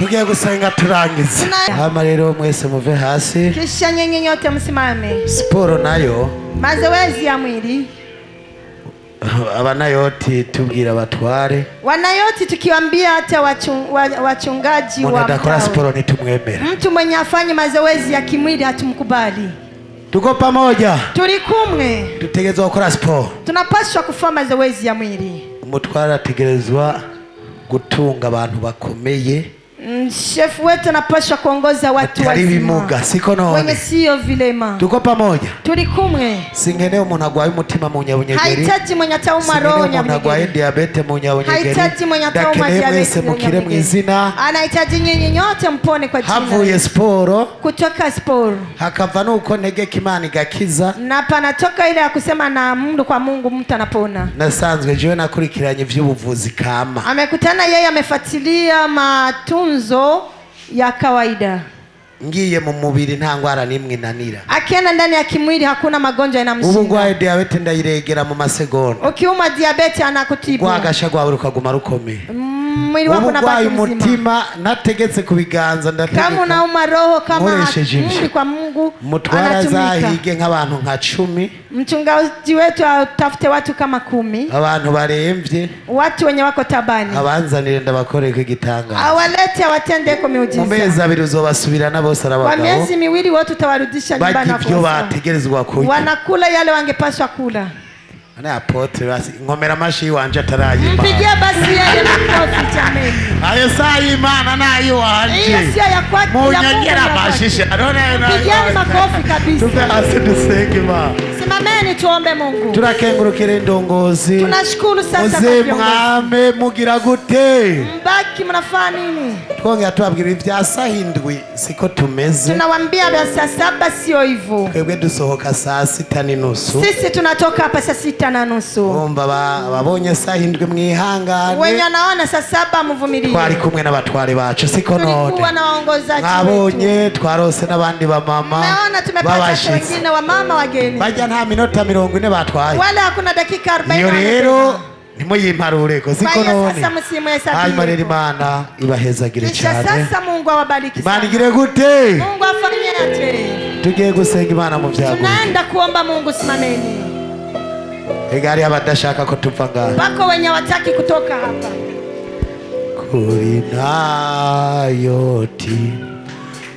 tugiye gusenga turangiza. Hama rero mwese muve hasi. Kisha nyenye nyote msimame. Siporo nayo Mazoezi ya mwili. Abanayoti tubwira batware. Wanayoti tukiwaambia hata wachungaji wa mtao. Siporo nitumwemera. Mtu mwenye afanye mazoezi ya kimwili hatumkubali. Tuko pamoja. Turi kumwe. Tutegerezwa gukora siporo. Tunapaswa kufanya mazoezi ya mwili. Umutware ategerezwa gutunga abantu bakomeye. Chef wetu anapaswa kuongoza watu wazima. Siko none. Wenye sio vilema. Tuko pamoja. Turi kumwe. Singeneo umuntu agwaye umutima mu nyabunyegeri. Haitaji mwenye atauma roho nyabunyegeri. Umuntu agwaye diabete mu nyabunyegeri. Haitaji mwenye atauma diabete mukire mu izina. Anahitaji nyinyi nyote mpone kwa jina. Havuye siporo. Kutoka siporo. Hakava nuko ntegeka Imana igakiza. Na panatoka ile ya kusema na Mungu kwa Mungu mtu anapona. Nasanzwe jewe nakurikiranye ivy'ubuvuzi kama. Amekutana yeye amefuatilia matunzo ya kawaida. Ngiye mu mubiri nta ngwara nimwe nanira. Akienda ndani ya kimwili hakuna magonjwa yanamshinda. Ubu ngwaye diabete ndayiregera mu masegonda. Ukiuma diabete anakutibu. Gwagasha gwawe rukaguma rukomeye. Mwili wako unabaki mzima. Umutima nategetse kubiganza ndategeka. Kama unauma roho kama Mungu kwa Mungu mutwara zahige nk'abantu nka 10. Mchungaji wetu atafute watu kama 10. Abantu baremvye. Watu wenye wako tabani. Abanzanire ndabakoreye igitanga. Awalete awatende ko miujiza. Mumeza abiri uzobasubirana bose arabagabo. Kwa miezi miwili wote utawarudisha nyumbani hapo. Bagivyo bategerezwa kurya. Wanakula yale wangepaswa kula. Ana apotre basi ngomera mashi wanje atarayima. Mpigia basi yale makofi jameni. Ayo saa Imana nayo wanje. Hiyo sio ya kwake. Munyongera mashisha. Mpigiani makofi kabisa. Tupe asante ma. Simameni tuombe Mungu. Turakengurukira indongozi. Tunashukuru sasa kwa viongozi. Mwame mugira gute. Mbaki mnafanya nini? Twongera tubabwira ibya sahindwi siko tumeze. Tunawaambia bya saa 7 sio hivyo. Twebwe dusohoka saa 6:30. Sisi tunatoka hapa saa 6:30. Bomba babonye sahindwi mwihangane. Wenye anaona saa 7 muvumilie. Twari kumwe n'abatware bacu siko none. Tulikuwa na waongozaji. Nabonye twarose n'abandi ba mama. Naona tumepata wengine wa mama wageni. Bajya nta minota 40 batwaye. Wala hakuna dakika 40. Iyo rero nimo yimparureko siko none. Sasa msimu hesabu. Hanyuma rero Imana ibahezagire cyane. Sasa Mungu awabariki sana. Imana igire gute? Mungu afanye ate. Tugiye gusenga Imana mu byago. Tunaenda kuomba Mungu, simameni. Egari abadashaka ko tuva ngaha. Bako wenye wataki kutoka hapa. Kuri nayoti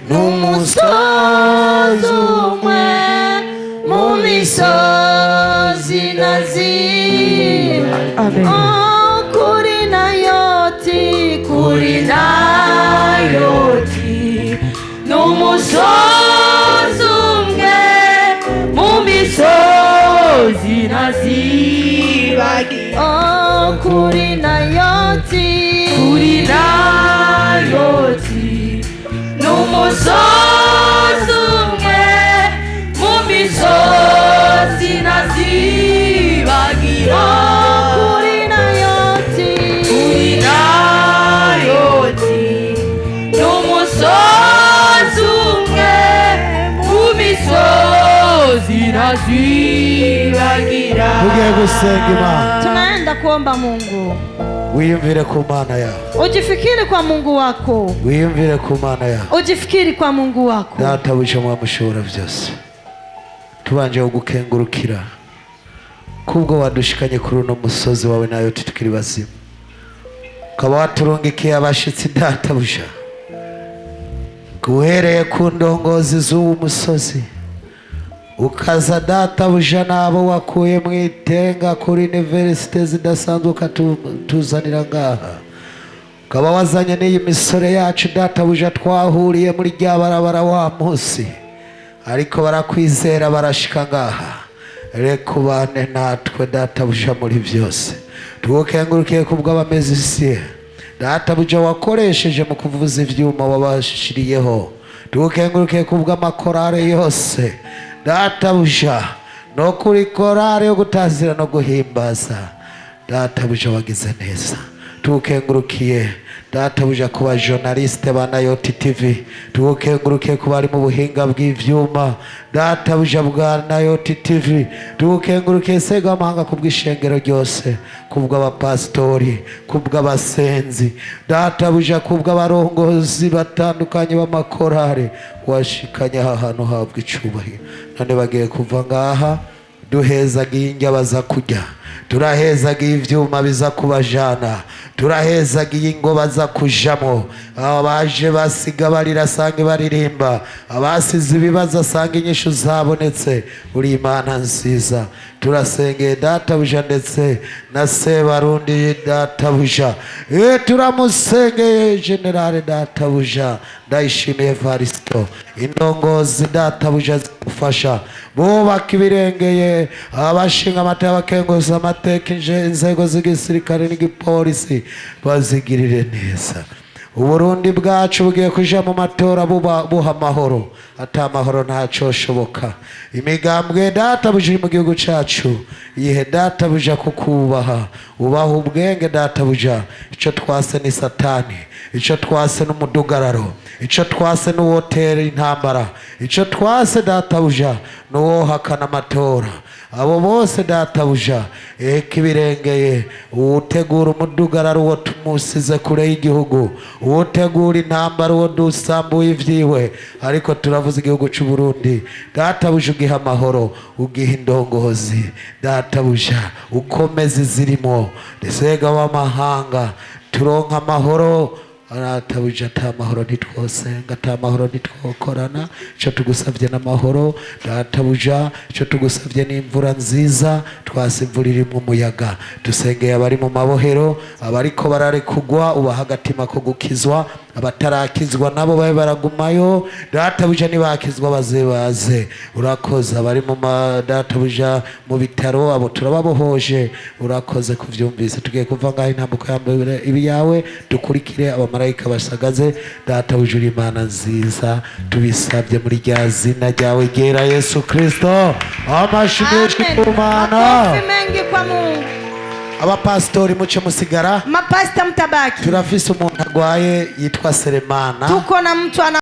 n'umusozi umwe mu misozi naziba. Amen. Oh, kuri nayoti n'umusozi umwe mu misozi naziba. Oh, kuri nayoti n'umusozi umwe mu misozi nazibagira. kuri nayoti n'umusozi umwe mu misozi nazibagira. Tugiye gusenga Imana. Tunaenda kuomba Mungu. Wiyumvire ku Mana yawe. Ujifikiri kwa Mungu wako. Wiyumvire ku Mana yawe. Ujifikiri kwa Mungu wako. Data bujamwa mushobora byose. Tubanje gukengurukira kubwo wadushikanye kuri uno musozi wawe nayo tukiri bazima. Ukaba waturungikiye abashitsi data buja. Guhereye ku ndongozi z'uwo musozi. Ukaza data buja nabo wakuye mu itenga kuri universite zidasanzwe ukatuzanira ngaha. Ukaba wazanye n'iyi misore yacu data buja twahuriye muri rya barabara wa munsi. Ariko barakwizera barashika ngaha. Reka ubane natwe data buja muri byose. Tugukengurukiye kubw'abamezisiye. Data buja wakoresheje mu kuvuza ivyuma wabashiriyeho. Tugukengurukiye kubw'amakorare yose. Data buja no kuri korare yo gutazira no guhimbaza. Data buja wagize neza. Tugukengurukiye databuja ku ba journaliste ba Nayoti TV, tugukenguruke ku bari mu buhinga bw'ivyuma databuja bwa Nayoti TV, tugukenguruke Segamahanga ku bw'ishengero ryose, ku bw'abapastori, ku bw'abasenzi databuja, ku bw'abarongozi batandukanye b'amakorari washikanye aha hantu habwa icubahiro. None bagiye kuva ngaha duhezagiye indya baza kurya, turahezagiye ivyuma biza kubajana, turahezagiye ingo baza kujamo, abaje basiga barira sange baririmba, abasize ibibazo asanga inyishu zabonetse. Uri Imana nziza, turasengeye databuja ndetse na Sebarundi databuja, turamusengeye General databuja Ndayishimiye Evaristo, indongozi databuja zigufasha bubaka ibirengeye, abashinga amateka bakenguza amateka, inzego z'igisirikare n'igipolisi bazigirire neza. Uburundi bwacu bugiye kuja mu matora buha amahoro, ata amahoro ntacoshoboka. Imigambwe databuja mu gihugu cacu yihe databuja kukubaha, ubaha ubwenge databuja. Ico twase ni satani, ico twase n'umudugararo, ico twase n'uwotera intambara, ico twase databuja n'uwohakana amatora. Abo bose databuja ekibirengeye, utegura umudugararo wo tumusize kure y'igihugu, utegura intambara wo dusambuye ivyiwe. Ariko turavuze igihugu c'u Burundi databuja, ugiha amahoro, ugiha indongozi databuja, ukomeze zirimo Sega w'amahanga, turonka amahoro databuja. Ata mahoro ntitwosenga, ata mahoro ntitwokorana. Ico tugusavye n'amahoro databuja, ico tugusavye n'imvura nziza, twasimvurira mu muyaga. Dusengeye abari mu mabohero, abariko bararekugwa ubaha agatima ko gukizwa, abatarakizwa nabo babe baragumayo databuja, nibakizwa baze. Urakoze abari mu databuja mu bitaro, abo turababohoje. Urakoze kuvyumvise. Tugiye kuva ngaho intambuko yambere ibi yawe, dukurikire abamarayika basagaze databuja. Uri Imana nziza, tubisabye muri rya zina ryawe ryera Yesu Kristo. Amashimisho ku Mana. Mengi kwa Mungu. Abapastori muce musigara, Mapasta mtabaki. turafise umuntu arwaye yitwa Selemana. Tuko na mtu ana